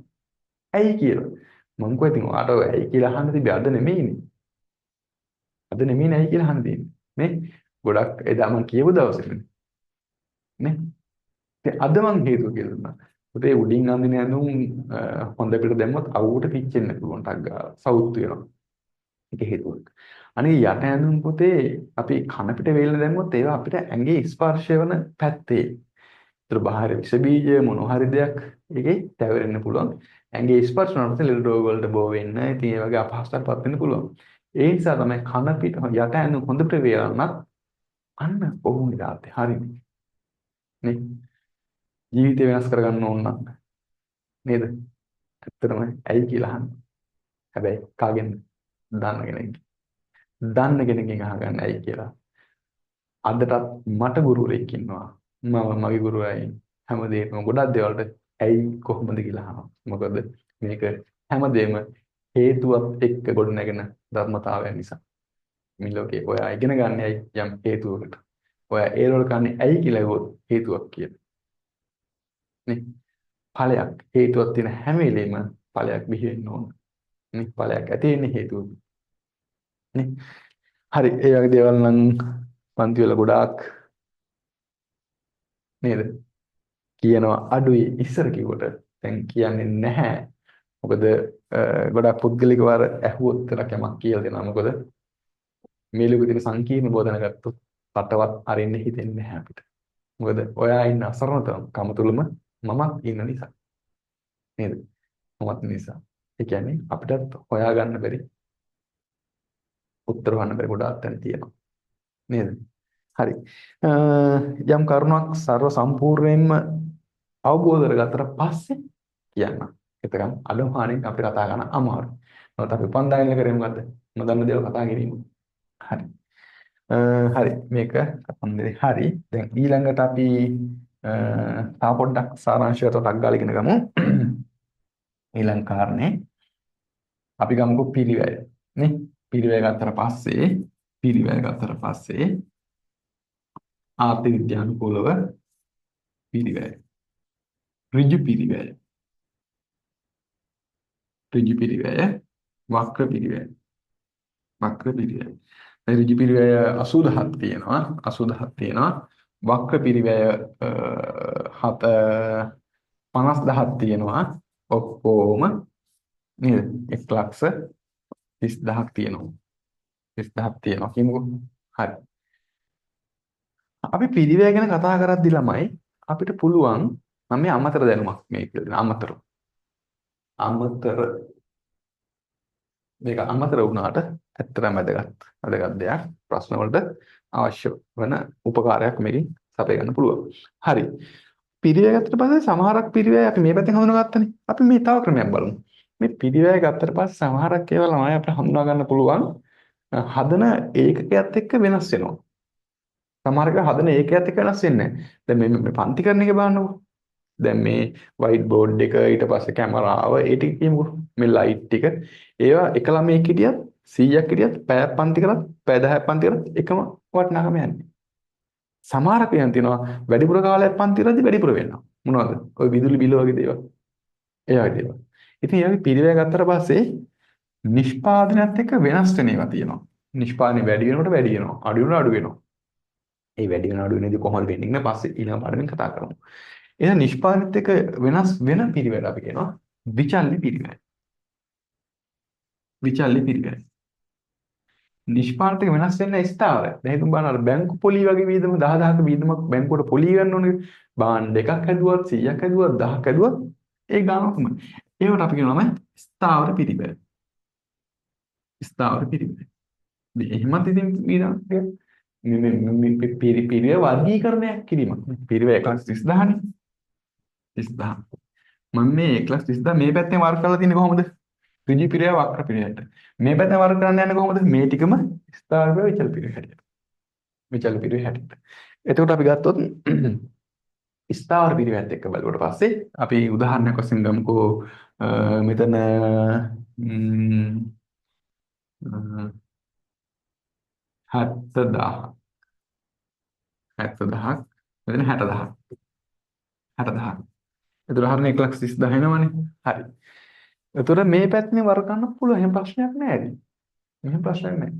ඇයි කියලා. මං කිව්වා ඉතින් ඔයාට ඔය ඇයි කියලා අහන්න තිබ්බේ අද නෙමෙයිනේ. අද නෙමෙයිනේ ඇයි කියලා අහන්න තියෙන්නේ. නේ ගොඩක් එදා මං කියපු දවසේනේ. නේ ඉතින් අද මං හේතුව කියලා දුන්නා. පුතේ උඩින් අඳින ඇඳුම් හොඳ පිට දැම්මොත් අවුවට පිච්චෙන්න පුළුවන් ටක් ගාලා සවුත් වෙනවා. ඒක හේතුවක්. අනිත් යට ඇඳුම් පුතේ අපි කන පිට වේලන දැම්මොත් ඒවා අපිට ඇඟේ ස්පර්ශ වෙන පැත්තේ. ඒතර බාහිර විස බීජ මොන හරි දෙයක් ඒකේ තැවෙන්න පුළුවන්. ඇඟේ ස්පර්ශ වුණාට ලෙඩ රෝග වලට බෝ වෙන්න, ඉතින් ඒ වගේ අපහසුතාවපත් වෙන්න පුළුවන්. ඒ නිසා තමයි කන පිට යට ඇඳුම් හොඳට වේලනත් අන්න ඔහු නිරාතේ හරිනේ. නේ ජීවිතය වෙනස් කරගන්න ඕන නම් නේද? ඇත්තටම ඇයි කියලා අහන්න. හැබැයි කාගෙන්ද? දන්න කෙනෙක්ගෙන්. දන්න කෙනෙක්ගෙන් අහගන්න ඇයි කියලා. අදටත් මට ගුරුවරයෙක් ඉන්නවා. මම මගේ ගුරුවරයන් හැමදේම ගොඩක් දේවල්ට ඇයි කොහොමද කියලා අහනවා. මොකද මේක හැමදේම හේතුවත් එක්ක ගොඩනැගෙන ධර්මතාවයන් නිසා. මේ ලෝකේ ඔයා ඉගෙන ගන්න ඇයි යම් හේතුවකට. ඔයා ඒරවල කන්නේ ඇයි කියලා ඇහුවොත් හේතුවක් කියලා. නේ ඵලයක් හේතුවක් තියෙන හැම වෙලෙම ඵලයක් බිහි වෙන්න ඕන. නේ ඵලයක් ඇති වෙන්නේ හේතුව. නේ හරි ඒ වගේ දේවල් නම් පන්ති වල ගොඩාක් නේද කියනවා අඩුයි ඉස්සර කිව්වට දැන් කියන්නේ නැහැ. මොකද ගොඩාක් පුද්ගලිකව අර ඇහුවොත් තරක් යමක් කියලා දෙනවා. මොකද මේ ලෝකෙ තියෙන සංකීර්ණ බෝධන ගත්තොත් රටවත් අරින්න හිතෙන්නේ නැහැ අපිට. මොකද ඔයා ඉන්න අසරණකම තුලම මමත් ඉන්න නිසා. නේද? මමත් නිසා. ඒ කියන්නේ අපිටත් හොයාගන්න බැරි උත්තර හොයන්න බැරි ගොඩාක් තැන් තියෙනවා. නේද? හරි. යම් කරුණක් ਸਰව සම්පූර්ණයෙන්ම අවබෝධ කරගත්තට පස්සේ කියන්න. එතකම් අඩුපාණෙන් අපිට කතා කරන්න අමාරුයි. මොකද අපි උපන්දාගෙන කරේ මොකද්ද? නොදන්න දේවල් කතා කිරීම. හරි. හරි මේක කතන්දරේ හරි. දැන් ඊළඟට අපි තව පොඩ්ඩක් සාරාංශයට ටක් ගාලා ඉගෙන ගමු. ඊළඟ කාරණේ අපි ගමුකෝ පිරිවැය. නේ? පිරිවැය ගත්තට පස්සේ ආර්ථික විද්‍යානුකූලව පිරිවැය. ඍජු පිරිවැය. ඍජු පිරිවැය. වක්‍ර පිරිවැය. වක්‍ර පිරිවැය. ඍජු පිරිවැය 80ක් තියෙනවා. 80ක් තියෙනවා. වක්‍ර පිරිවැය 50,000ක් තියෙනවා. ඔක්කොම නේද? 1,30,000ක් තියෙනවා. 30,000ක් තියෙනවා කියමුකෝ. හරි. අපි පිරිවැය ගැන කතා කරද්දි ළමයි අපිට පුළුවන් මම මේ අමතර දැනුමක් මේ කියලා දෙන අමතර මේක අමතර වුණාට ඇත්තටම වැදගත් දෙයක් ප්‍රශ්න වලට අවශ්‍ය වෙන උපකාරයක් මේකෙන් සපය ගන්න පුළුවන්. හරි. පිරිවැය ගත්තට පස්සේ සමහරක් පිරිවැය අපි මේ පැත්තෙන් හඳුනාගත්තනේ. අපි මේ තව ක්‍රමයක් බලමු. මේ පිරිවැය ගත්තට පස්සේ සමහරක් ඒවා ළමයි අපිට හඳුනා ගන්න පුළුවන් හදන ඒකකයක් එක්ක වෙනස් වෙනවා. සමහරක හදන ඒකකයක් එක්ක වෙනස් වෙන්නේ නැහැ. දැන් මේ පන්තිකරණ එක බලන්නකෝ. දැන් මේ වයිට් බෝඩ් එක ඊට පස්සේ කැමරාව ඒ ටික කියමුකෝ. මේ ලයිට් ටික ඒවා එක ළමයෙක් හිටියත් 100ක් හිටියත් පැයක් පන්ති කරත් පැය 10ක් පන්ති කරත් එකම වටිනාකම යන්නේ. සමහරක් වෙන තියෙනවා වැඩිපුර කාලයක් පන්ති කරද්දි වැඩිපුර වෙනවා. මොනවද? ওই විදුලි බිල වගේ දේවල්. ඒ වගේ දේවල්. ඉතින් ඒ වගේ පිරිවැය ගත්තට පස්සේ නිෂ්පාදනයත් එක්ක වෙනස් වෙන ඒවා තියෙනවා. නිෂ්පාදනය වැඩි වෙනකොට වැඩි වෙනවා. අඩු වෙනකොට අඩු වෙනවා. ඒ වැඩි වෙන අඩු වෙනදී කොහොමද වෙන්නේ නේ පස්සේ ඊළඟ පාඩමෙන් කතා කරමු. එහෙනම් නිෂ්පාදනයත් එක්ක වෙනස් වෙන පිරිවැයට අපි කියනවා විචල්්‍ය පිරිවැය. විචල්්‍ය පිරිවැය. නිෂ්පාදනයත් එක්ක වෙනස් වෙන්න ස්ථාවරයි. දැන් හිතමු බලන්න අර බැංකු පොලි වගේ වියදම 10000ක වියදමක් බැංකුවට පොලි ගන්න ඕනේ. බාණ්ඩ එකක් හැදුවත් 100ක් හැදුවත් 1000ක් හැදුවත් ඒ ගානක් තමයි. ඒවට අපි කියනවා ස්ථාවර පිරිවැය. ස්ථාවර පිරිවැය. එහෙමත් ඉතින් මේ පිරිවැය වර්ගීකරණයක් කිරීමක්. පිරිවැය 1,30,000 නේ. 30,000. මම මේ 1,30,000 මේ පැත්තෙන් වර්ග කරලා තියෙන්නේ කොහොමද? ඍජු පිරිවැය වක්‍ර පිරිවැයට. මේ පැත්තෙන් වර්ග කරන්න යන්නේ කොහොමද? මේ ටිකම ස්ථාවර පිරිවැය විචල පිරිවැය හැටියට. විචල පිරිවැය හැටියට. එතකොට අපි ගත්තොත් ස්ථාවර පිරිවැයත් එක්ක බලුවට පස්සේ අපි උදාහරණයක් වශයෙන් ගමුකෝ මෙතන 70,000 70,000 මෙතන 60,000 60,000 එතකොට හරිනේ 1,30,000 එනවනේ. හරි. එතකොට මේ පැත්තෙන් වර්ග කරන්න පුළුවන්. එහෙම ප්‍රශ්නයක් නැහැ නේද? එහෙම ප්‍රශ්නයක් නැහැ.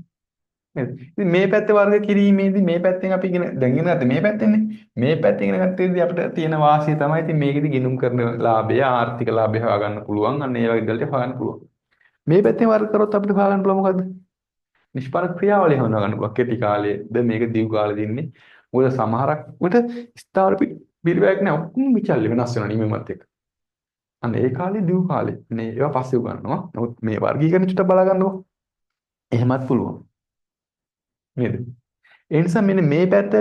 නේද? ඉතින් මේ පැත්තේ වර්ග කිරීමේදී මේ පැත්තෙන් අපි ඉගෙන දැන් ඉගෙන ගත්තේ මේ පැත්තෙන්නේ. මේ පැත්තෙන් ඉගෙන ගත්තේදී අපිට තියෙන වාසිය තමයි ඉතින් මේකෙදි ගිණුම් කරන ලාභය ආර්ථික ලාභය හොයාගන්න පුළුවන්. අන්න ඒ වගේ දේවල් හොයාගන්න පුළුවන්. මේ පැත්තෙන් වර්ග කරොත් අපිට හොයාගන්න පුළුවන් මොකද්ද? නිෂ්පාදක ක්‍රියාවලිය හොයා ගන්න පුළුවන්. කෙටි කාලයේද මේක දීර්ඝ කාලෙදී ඉන්නේ. මොකද සමහරක් විට ස්ථාවර පිරිවැයක් නෑ ඔක්කොම විචල්්‍ය වෙනස් වෙනවා නිමෙමත් එක්ක. අන්න ඒ කාලේ දීර්ඝ කාලේ. මේ ඒවා පස්සේ උගන්වනවා. නමුත් මේ වර්ගීකරණ චුට්ටක් බලා ගන්නකො. එහෙමත් පුළුවන්. නේද? ඒ නිසා මෙන්න මේ පැත්ත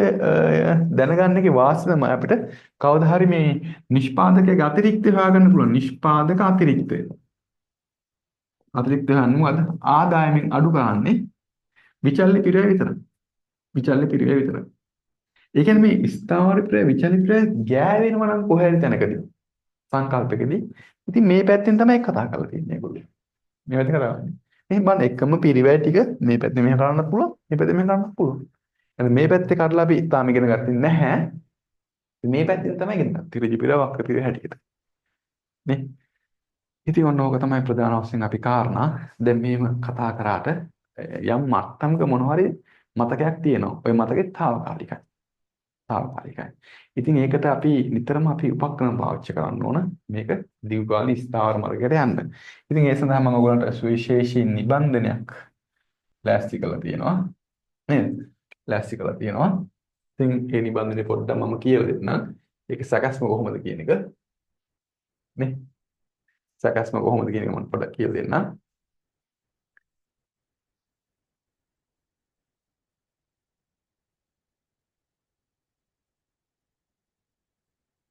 දැනගන්න එකේ වාසිය තමයි අපිට කවදා හරි මේ නිෂ්පාදකයේ අතිරික්තය හොයාගන්න පුළුවන්. නිෂ්පාදක අතිරික්තය. අතිරික්තය හන්නේ මොකද්ද? ආදායමෙන් අඩු කරන්නේ විචල්්‍ය පිරිවැය විතරයි. විචල්්‍ය පිරිවැය විතරයි. ඒ කියන්නේ මේ ස්ථාවර පිරිවැය විචල්්‍ය පිරිවැය ගෑවෙනවා නම් කොහේ හරි තැනකදී සංකල්පකදී ඉතින් මේ පැත්තෙන් තමයි කතා කරලා තියෙන්නේ ඒගොල්ලෝ. මේ පැත්තෙන් කතා කරන්නේ. එහෙනම් බලන්න එකම පිරිවැය ටික මේ පැත්තෙන් මෙහෙම කරන්නත් පුළුවන්, මේ පැත්තෙන් මෙහෙම කරන්නත් පුළුවන්. එහෙනම් මේ පැත්තේ කඩලා අපි තාම ඉගෙන ගත්තේ නැහැ. මේ පැත්තෙන් තමයි ඉගෙන ගත්තේ. ඍජු පිරිවැය වක්‍ර පිරිවැය හැටියට. නේ? ඉතින් ඔන්න ඕක තමයි ප්‍රධාන වශයෙන් අපි කාරණා. දැන් මෙහෙම කතා කරාට යම් මට්ටමක මොන හරි මතකයක් තියෙනවා. ওই මතකේ తాවකාලිකයි. తాවකාලිකයි. ඉතින් ඒකට අපි නිතරම අපි උපක්‍රම පාවිච්චි කරන්න ඕන. මේක දීර්ඝකාලීන ස්ථාවර මාර්ගයට යන්න. ඉතින් ඒ සඳහා මම ඔයගලන්ට සුවිශේෂී නිබන්ධනයක් ලෑස්ති කරලා තියෙනවා. නේද? ලෑස්ති කරලා තියෙනවා. ඉතින් ඒ නිබන්ධනේ පොඩ්ඩක් මම කියලා දෙන්නම්. ඒක සැකස්ම කොහොමද කියන එක. නේ? සැකස්ම කොහොමද කියන එක මම පොඩ්ඩක් කියලා දෙන්නම්.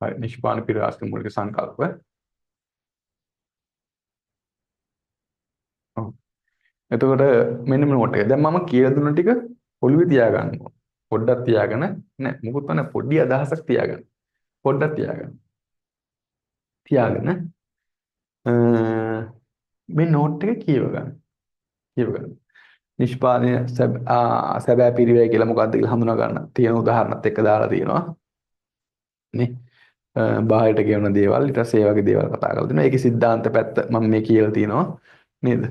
හරි නිෂ්පාදන පිරාස්ක මූලික සංකල්ප. ඔව්. එතකොට මෙන්න මේ නෝට් එක. දැන් මම කියලා දුන්න ටික ඔළුවේ තියාගන්න ඕන. පොඩ්ඩක් තියාගෙන නෑ මොකුත් නැහැ පොඩි අදහසක් තියාගන්න. පොඩ්ඩක් තියාගන්න. තියාගෙන මේ නෝට් එක කියව ගන්න. කියව ගන්න. නිෂ්පාදනය සැබෑ පිරිවැය කියලා මොකක්ද කියලා හඳුනා ගන්න තියෙන උදාහරණත් එක්ක දාලා තියෙනවා නේ. බාහිරට කියවන දේවල් ඊට පස්සේ ඒ වගේ දේවල් කතා කරලා තිනවා. ඒකේ સિદ્ધාන්ත පැත්ත මම මේ කියලා තියෙනවා නේද?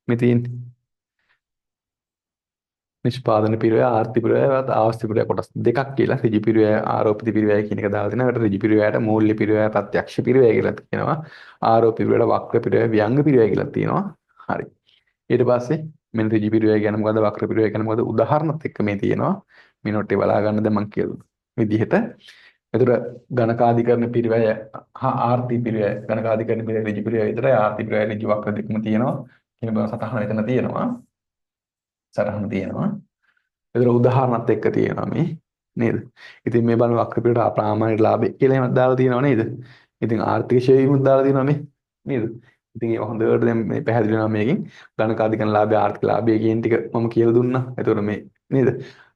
මේ තියෙන්නේ නිෂ්පාදන පිරිවැය ආර්ථික පිරිවැය අවස්ථි පිරිවැය කොටස් දෙකක් කියලා ඍජු පිරිවැය ආරෝපිත පිරිවැය කියන එක දාලා තිනවා. ඒකට ඍජු පිරිවැයට මූල්‍ය පිරිවැය ප්‍රත්‍යක්ෂ පිරිවැය කියලා කියනවා. ආරෝපිත පිරිවැයට වක්‍ර පිරිවැය ව්‍යංග පිරිවැය කියලා තියෙනවා. හරි. ඊට පස්සේ මෙන්න ඍජු පිරිවැය ගැන මොකද්ද වක්‍ර පිරිවැය ගැන මොකද්ද උදාහරණත් එක්ක මේ තියෙනවා. මේ නොට් එක බලා ගන්න දැන් මම කියලා විදිහට. එතකොට ගණකාධිකරණ පිරිවැය හා ආර්ථික පිරිවැය ගණකාධිකරණ පිරිවැය ඍජු පිරිවැය විතරයි ආර්ථික පිරිවැය ඍජු වක්‍ර දෙකම තියෙනවා. කියන බව සටහන එතන තියෙනවා. සටහන තියෙනවා. ඒතර උදාහරණත් එක්ක තියෙනවා මේ නේද? ඉතින් මේ බලන වක්‍ර පිටට අප්‍රාමාණික ලාභය කියලා එහෙම දාලා තියෙනව නේද? ඉතින් ආර්ථික ශේෂ්ත්‍රෙත් දාලා තියෙනවා මේ නේද? ඉතින් ඒක හොඳට දැන් මේ පැහැදිලි වෙනවා මේකෙන් ගණකාධිකරණ ලාභය ආර්ථික ලාභය කියන ටික මම කියලා දුන්නා. ඒතකොට මේ නේද?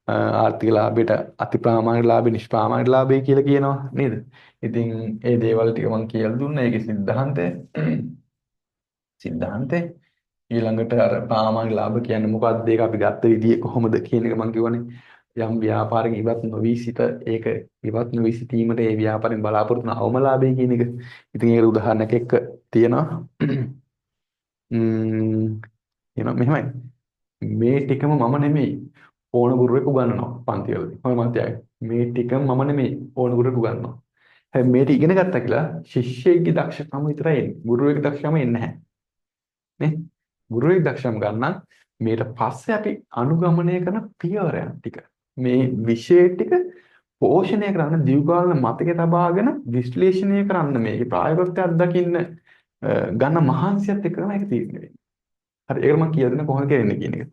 ආර්ථික ලාභයට අතිප්‍රාමාණික ලාභය නිෂ්ප්‍රාමාණික ලාභය කියලා කියනවා නේද? ඉතින් ඒ දේවල් ටික මම කියලා දුන්නා. ඒකේ සිද්ධාන්තය ඊළඟට අර ප්‍රාමාණික ලාභ කියන්නේ මොකක්ද ඒක අපි ගත්ත විදිය කොහොමද කියන එක මම කියවනේ යම් ව්‍යාපාරයක ඉවත් නොවි සිට ඒක ඉවත් නොවි සිටීමට ඒ ව්‍යාපාරයෙන් බලාපොරොත්තු වන අවම ලාභය කියන එක. ඉතින් ඒකට උදාහරණයක් එක්ක තියෙනවා. මෙහෙමයි. මේ ටිකම මම නෙමෙයි ඕන ගුරුවරයෙක් උගන්වනවා පන්ති වලදී. මම මතයයි. මේ ටිකම මම නෙමෙයි ඕන ගුරුවරයෙක් උගන්වනවා. හැබැයි මේක ඉගෙන ගත්තා කියලා ශිෂ්‍යයෙක්ගේ දක්ෂකම විතරයි එන්නේ. ගුරුවරයෙක්ගේ දක්ෂකම එන්නේ නැහැ. නේ? ගුරුවරයෙක් දක්ෂම ගන්න මේට පස්සේ අපි අනුගමනය කරන පියවරයන් ටික මේ විෂය ටික පෝෂණය කරන්න දීර්ඝකාලීන මතකයේ තබාගෙන විශ්ලේෂණය කරන්න මේ ප්‍රායෝගික අත්දකින්න ගන්න මහන්සියත් එක්ක තමයි ඒක තීරණය වෙන්නේ. හරි ඒක මම කියලා දෙන්න කොහොමද කරන්නේ කියන එක.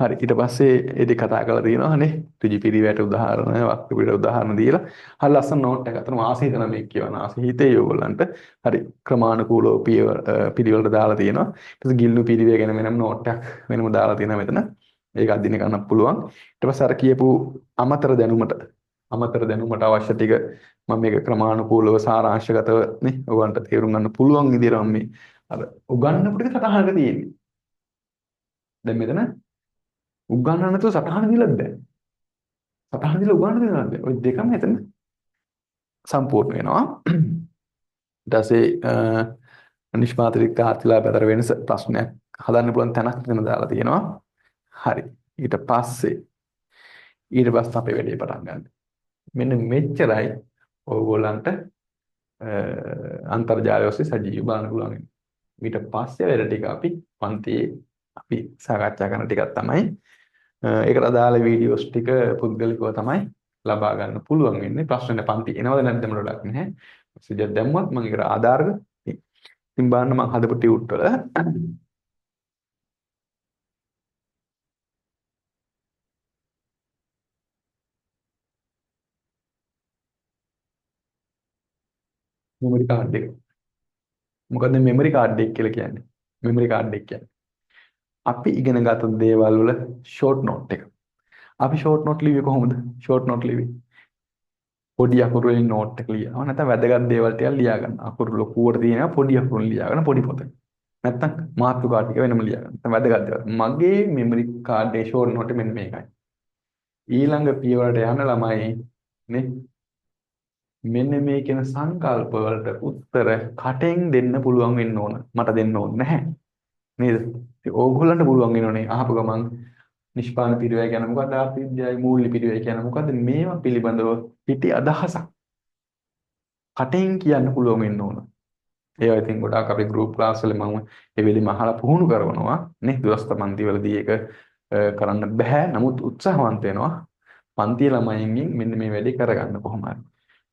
හරි ඊට පස්සේ ඒ ටික කතා කරලා තියෙනවා නේ ඍජු පිරිවැයට උදාහරණ වක්‍ර පිරිවැයට උදාහරණ දීලා හරි ලස්සන නෝට් එකක් අතන වාසී හිතන මේක කියවන ආසී හිතේ ඕගොල්ලන්ට හරි ක්‍රමානුකූලව පිළිවෙලට දාලා තියෙනවා ඊට පස්සේ ගිල්ලු පිරිවැය ගැන වෙනම නෝට් එකක් වෙනම දාලා තියෙනවා මෙතන ඒක අදින්න ගන්න පුළුවන් ඊට පස්සේ අර කියපු අමතර දැනුමට අවශ්‍ය ටික මම මේක ක්‍රමානුකූලව සාරාංශගතව නේ ඔයගොල්ලන්ට තේරුම් ගන්න පුළුවන් විදිහට මම මේ අර උගන්වපු ටික සටහනක තියෙන්නේ දැන් මෙතන උගන්වන්න නැතුව සටහන දීලත් බෑ. සටහන දීලා උගන්වන්න දෙන්නත් බෑ. ওই දෙකම එතන සම්පූර්ණ වෙනවා. ඊට පස්සේ නිෂ්පාදිත ආර්ථිකලාභ අතර වෙනස ප්‍රශ්නයක් හදන්න පුළුවන් තැනක් වෙන දාලා තියෙනවා. හරි. ඊට පස්සේ අපේ වැඩේ පටන් ගන්න. මෙන්න මෙච්චරයි ඕගොල්ලන්ට අන්තර්ජාලය ඔස්සේ සජීවීව බලන්න පුළුවන්. ඊට පස්සේ වැඩ ටික අපි පන්තියේ අපි සාකච්ඡා කරන ටිකක් තමයි ඒකට අදාළ වීඩියෝස් ටික පුද්ගලිකව තමයි ලබා ගන්න පුළුවන් වෙන්නේ ප්‍රශ්න පන්ති එනවද නැද්ද මට ගොඩක් නැහැ මෙසේජ් එකක් දැම්මත් මම ඒකට ආධාරක ඉතින් බලන්න මම හදපු ටියුට් වල මෙමරි කාඩ් එක මොකද්ද මෙමරි කාඩ් එක කියලා කියන්නේ මෙමරි කාඩ් එක කියන්නේ අපි ඉගෙන ගත්ත දේවල් වල ෂෝට් නෝට් එක අපි ෂෝට් නෝට් ලිව්වේ කොහොමද ෂෝට් නෝට් ලිව්වේ පොඩි අකුරු වලින් නෝට් එක ලියනවා නැත්නම් වැදගත් දේවල් ටිකක් ලියා ගන්න අකුරු ලොකුවට තියෙනවා පොඩි අකුරුන් ලියා ගන්න පොඩි පොතේ නැත්නම් මාතෘකා ටික වෙනම ලියා ගන්න නැත්නම් වැදගත් දේවල් මගේ මෙමරි කාඩ් එකේ ෂෝට් නෝට් එක මෙන්න මේකයි ඊළඟ පියවරට යන ළමයි නේ මෙන්න මේ කියන සංකල්ප වලට උත්තර කටෙන් දෙන්න පුළුවන් වෙන්න ඕන මට දෙන්න ඕනේ නැහැ නේද ඉතින් ඕගොල්ලන්ට පුළුවන් වෙනෝනේ අහපු ගමන් නිෂ්පාදන පිරිවැය කියන මොකක්ද ආර්ථික විද්‍යාවේ මූල්‍ය පිරිවැය කියන මොකද්ද මේවා පිළිබඳව පිටි අදහසක් කටින් කියන්න පුළුවන් වෙන්න ඕන. ඒවා ඉතින් ගොඩාක් අපි ගෲප් ක්ලාස් වල මම ඒ වෙලෙම අහලා පුහුණු කරනවා නේ දුරස්ත පන්ති වලදී ඒක කරන්න බෑ. නමුත් උත්සාහවන්ත වෙනවා. පන්ති ළමයින්ගෙන් මෙන්න මේ වැඩේ කරගන්න කොහොම හරි.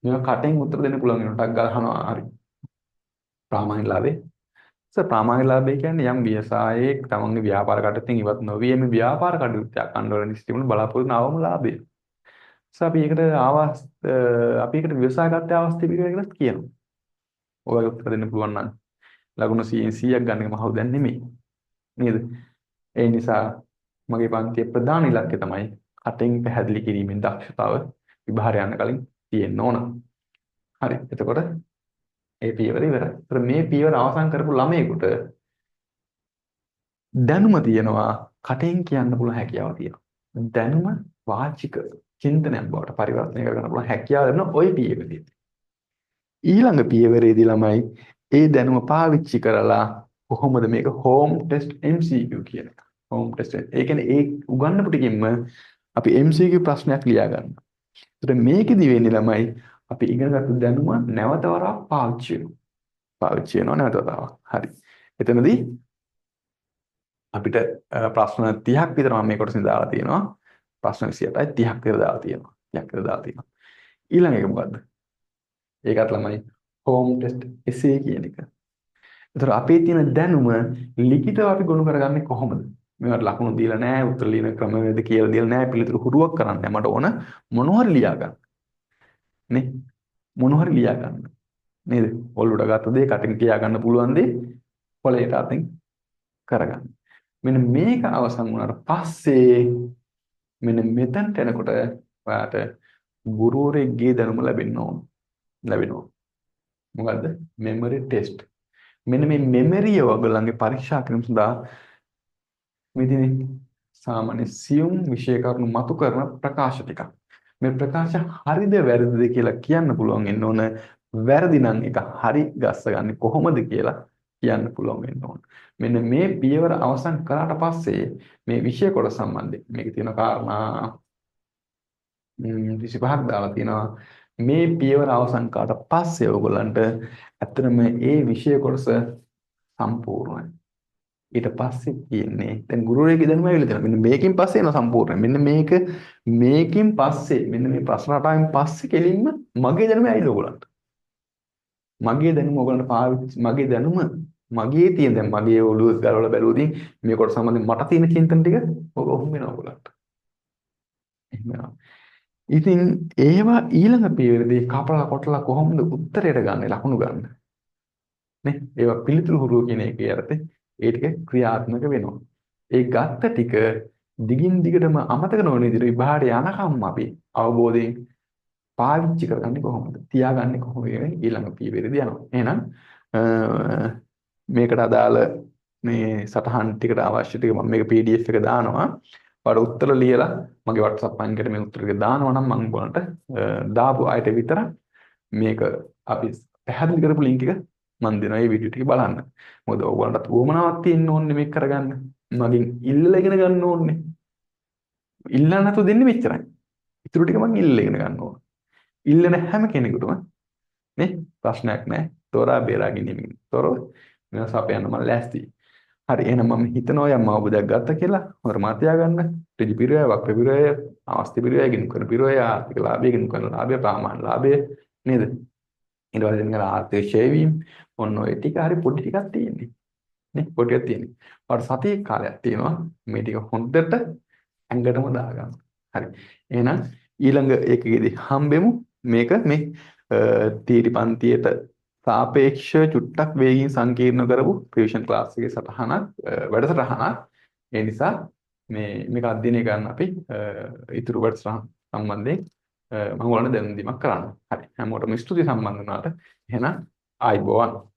මේවා කටින් උත්තර දෙන්න පුළුවන් වෙනවා. ටක් ගාලා අහනවා හරි. ප්‍රාමාණික ලාභේ ප්‍රාමාණික ලාභය කියන්නේ යම් ව්‍යවසායයේ තමන්ගේ ව්‍යාපාර කටයුත්තෙන් ඉවත් නොවී මේ ව්‍යාපාර කටයුත්තක් අන්වරණ තිබුණු බලාපොරොත්තු අවම ලාභය. අපි ඒකට අපි ඒකට ව්‍යවසායගත අවස්ථ පිළිවෙල කියලා කියනවා. ඔයගොල්ලෝ උත්තර දෙන්න පුළුවන් නම් ලකුණු 100ක් ගන්න එක මහලු දැන් නෙමෙයි. නේද? ඒ නිසා මගේ පන්තියේ ප්‍රධාන ඉලක්කය තමයි අටෙන් පැහැදිලි කිරීමෙන් දක්ෂතාව විභාරය යන්න කලින් තියෙන්න ඕන. හරි. එතකොට ඒ පියවර ඉවරයි. ඒතර මේ පියවර අවසන් කරපු ළමයෙකුට දැනුම තියෙනවා, කටෙන් කියන්න පුළුවන් හැකියාව තියෙනවා. දැනුම වාචික චින්තනයක් බවට පරිවර්තනය කරගන්න පුළුවන් හැකියාව ලැබෙන ওই පියවරේදී. ඊළඟ පියවරේදී ළමයි ඒ දැනුම පාවිච්චි කරලා කොහොමද මේක හෝම් ටෙස්ට් MCQ කියන එක. Home test. ඒ කියන්නේ ඒ උගන්වපු ටිකින්ම අපි MCQ ප්‍රශ්නයක් ලියා ගන්නවා. ඒතර මේකෙදි වෙන්නේ ළමයි අපි ඉගෙනගත්තු දැනුම නැවත වරක් පාවිච්චි වෙනවා. පාවිච්චි වෙනවා නැවත වතාවක්. හරි. එතනදී අපිට ප්‍රශ්න 30ක් විතර මම මේ කොටසින් දාලා තියෙනවා. ප්‍රශ්න 28යි 30ක් විතර දාලා තියෙනවා. 30ක් විතර දාලා තියෙනවා. ඊළඟ එක මොකද්ද? ඒකත් ළමයි හෝම් ටෙස්ට් එසේ කියන එක. ඒතර අපේ තියෙන දැනුම ලිඛිතව අපි ගොනු කරගන්නේ කොහොමද? මේවට ලකුණු දීලා නැහැ, උත්තර ලියන ක්‍රමවේද කියලා දීලා නැහැ, පිළිතුරු හුරුවක් කරන්නේ. මට ඕන මොනවහරි ලියා ගන්න. නේ? මොනවහරි ලියා ගන්න. නේද? ඔළුවට ගත්ත දේ කටින් කියා ගන්න පුළුවන් දේ පොළේට අතින් කරගන්න. මෙන්න මේක අවසන් වුණාට පස්සේ මෙන්න මෙතනට එනකොට ඔයාට ගුරුවරයෙක්ගේ දැනුම ලැබෙන්න ඕන. ලැබෙනවා. මොකද්ද? Memory test. මෙන්න මේ මෙමරිය ඔයගොල්ලන්ගේ පරීක්ෂා කිරීම සඳහා විදිහේ සාමාන්‍ය සියුම් විෂය කරුණු මතු කරන ප්‍රකාශ ටිකක්. මේ ප්‍රකාශ හරිද වැරදිද කියලා කියන්න පුළුවන් වෙන්න ඕන. වැරදි නම් ඒක හරි ගස්සගන්නේ කොහොමද කියලා කියන්න පුළුවන් වෙන්න ඕන. මෙන්න මේ පියවර අවසන් කරාට පස්සේ මේ විෂය කොටස සම්බන්ධයෙන් මේකේ තියෙන කාරණා 25ක් දාලා තියෙනවා. මේ පියවර අවසන් කරාට පස්සේ ඔයගොල්ලන්ට ඇත්තටම ඒ විෂය කොටස සම්පූර්ණයි. ඊට පස්සේ තියෙන්නේ දැන් ගුරුවරයෙක්ගේ දැනුම ඇවිල්ලා තියෙනවා. මෙන්න මේකෙන් පස්සේ එන සම්පූර්ණ. මෙන්න මේකෙන් පස්සේ මෙන්න මේ ප්‍රශ්න රටාවෙන් පස්සේ කෙලින්ම මගේ දැනුම ඇවිල්ලා ඔයගොල්ලන්ට. මගේ දැනුම ඔයගොල්ලන්ට පාවිච්චි මගේ දැනුම මගේ තියෙන දැන් මගේ ඔළුව ගලවලා බැලුවොත් මේ කොට සම්බන්ධයෙන් මට තියෙන චින්තන ටික ඔහොම වෙනවා ඔයගොල්ලන්ට. එහෙම වෙනවා. ඉතින් ඒවා ඊළඟ පියවරේදී කපලා කොටලා කොහොමද උත්තරයට ගන්න ලකුණු ගන්න. නේ? ඒවා පිළිතුරු හුරුව කියන එකේ යටතේ ඒ ටික ක්‍රියාත්මක වෙනවා. ඒ ගත්ත ටික දිගින් දිගටම අමතක නොවන විදිහට විභාගය යනකම් අපි අවබෝධයෙන් පාවිච්චි කරගන්නේ කොහොමද? තියාගන්නේ කොහොමද ඊළඟ පියවරේදී යනවා. එහෙනම් මේකට අදාළ මේ සටහන් ටිකට අවශ්‍ය ටික මම මේක PDF එක දානවා. ඔයාලා උත්තර ලියලා මගේ WhatsApp අංකයට මේ උත්තර ටික දානවා නම් මම ඔයාලට දාපු අයට විතර මේක අපි පැහැදිලි කරපු link එක මම දෙනවා මේ වීඩියෝ ටික බලන්න. මොකද ඔයගොල්ලන්ට උවමනාවක් තියෙන්න ඕනේ මේක කරගන්න. මගෙන් ඉල්ලලා ඉගෙන ගන්න ඕනේ. ඉල්ලන්න නැතුව දෙන්නේ මෙච්චරයි. ඊටු ටික මම ඉල්ලලා ඉගෙන ගන්න ඕන. ඉල්ලන හැම කෙනෙකුටම නේ ප්‍රශ්නයක් නැහැ. තෝරා බේරා ගැනීමෙන් තොරව වෙනස අපේ යන්න මම ලෑස්තියි. හරි එහෙනම් මම හිතනවා යම් අවබෝධයක් ගත්තා කියලා. හොර මා තියාගන්න. ඍජු පිරවය, වක්‍ර පිරවය, අවස්ථි පිරවය, ගිනු කරන පිරවය, ආර්ථික ලාභය, ගිනු කරන ලාභය, ප්‍රාමාණික ලාභය නේද? ඊට පස්සේ දෙන්න ආර්ථික ෂේවීම් ඔන්න ඔය ටික හරි පොඩි ටිකක් තියෙන්නේ. නේ පොඩි ටිකක් තියෙන්නේ. ඔයාලට සතියේ කාලයක් තියෙනවා මේ ටික හොඳට ඇඟටම දාගන්න. හරි. එහෙනම් ඊළඟ එකකෙදී හම්බෙමු මේක මේ තීරි පන්තියට සාපේක්ෂව චුට්ටක් වේගින් සංකීර්ණ කරපු රිවිෂන් ක්ලාස් එකේ සටහනක් වැඩසටහනක්. ඒ නිසා මේක අධ්‍යයනය කරන්න අපි ඊතුරු වැඩසටහන් සම්බන්ධයෙන් මම ඔයාලට දැනුම් දීමක් කරන්න. හරි. හැමෝටම ස්තුති සම්බන්ධ වුණාට. එහෙනම් ආයිබෝවන්.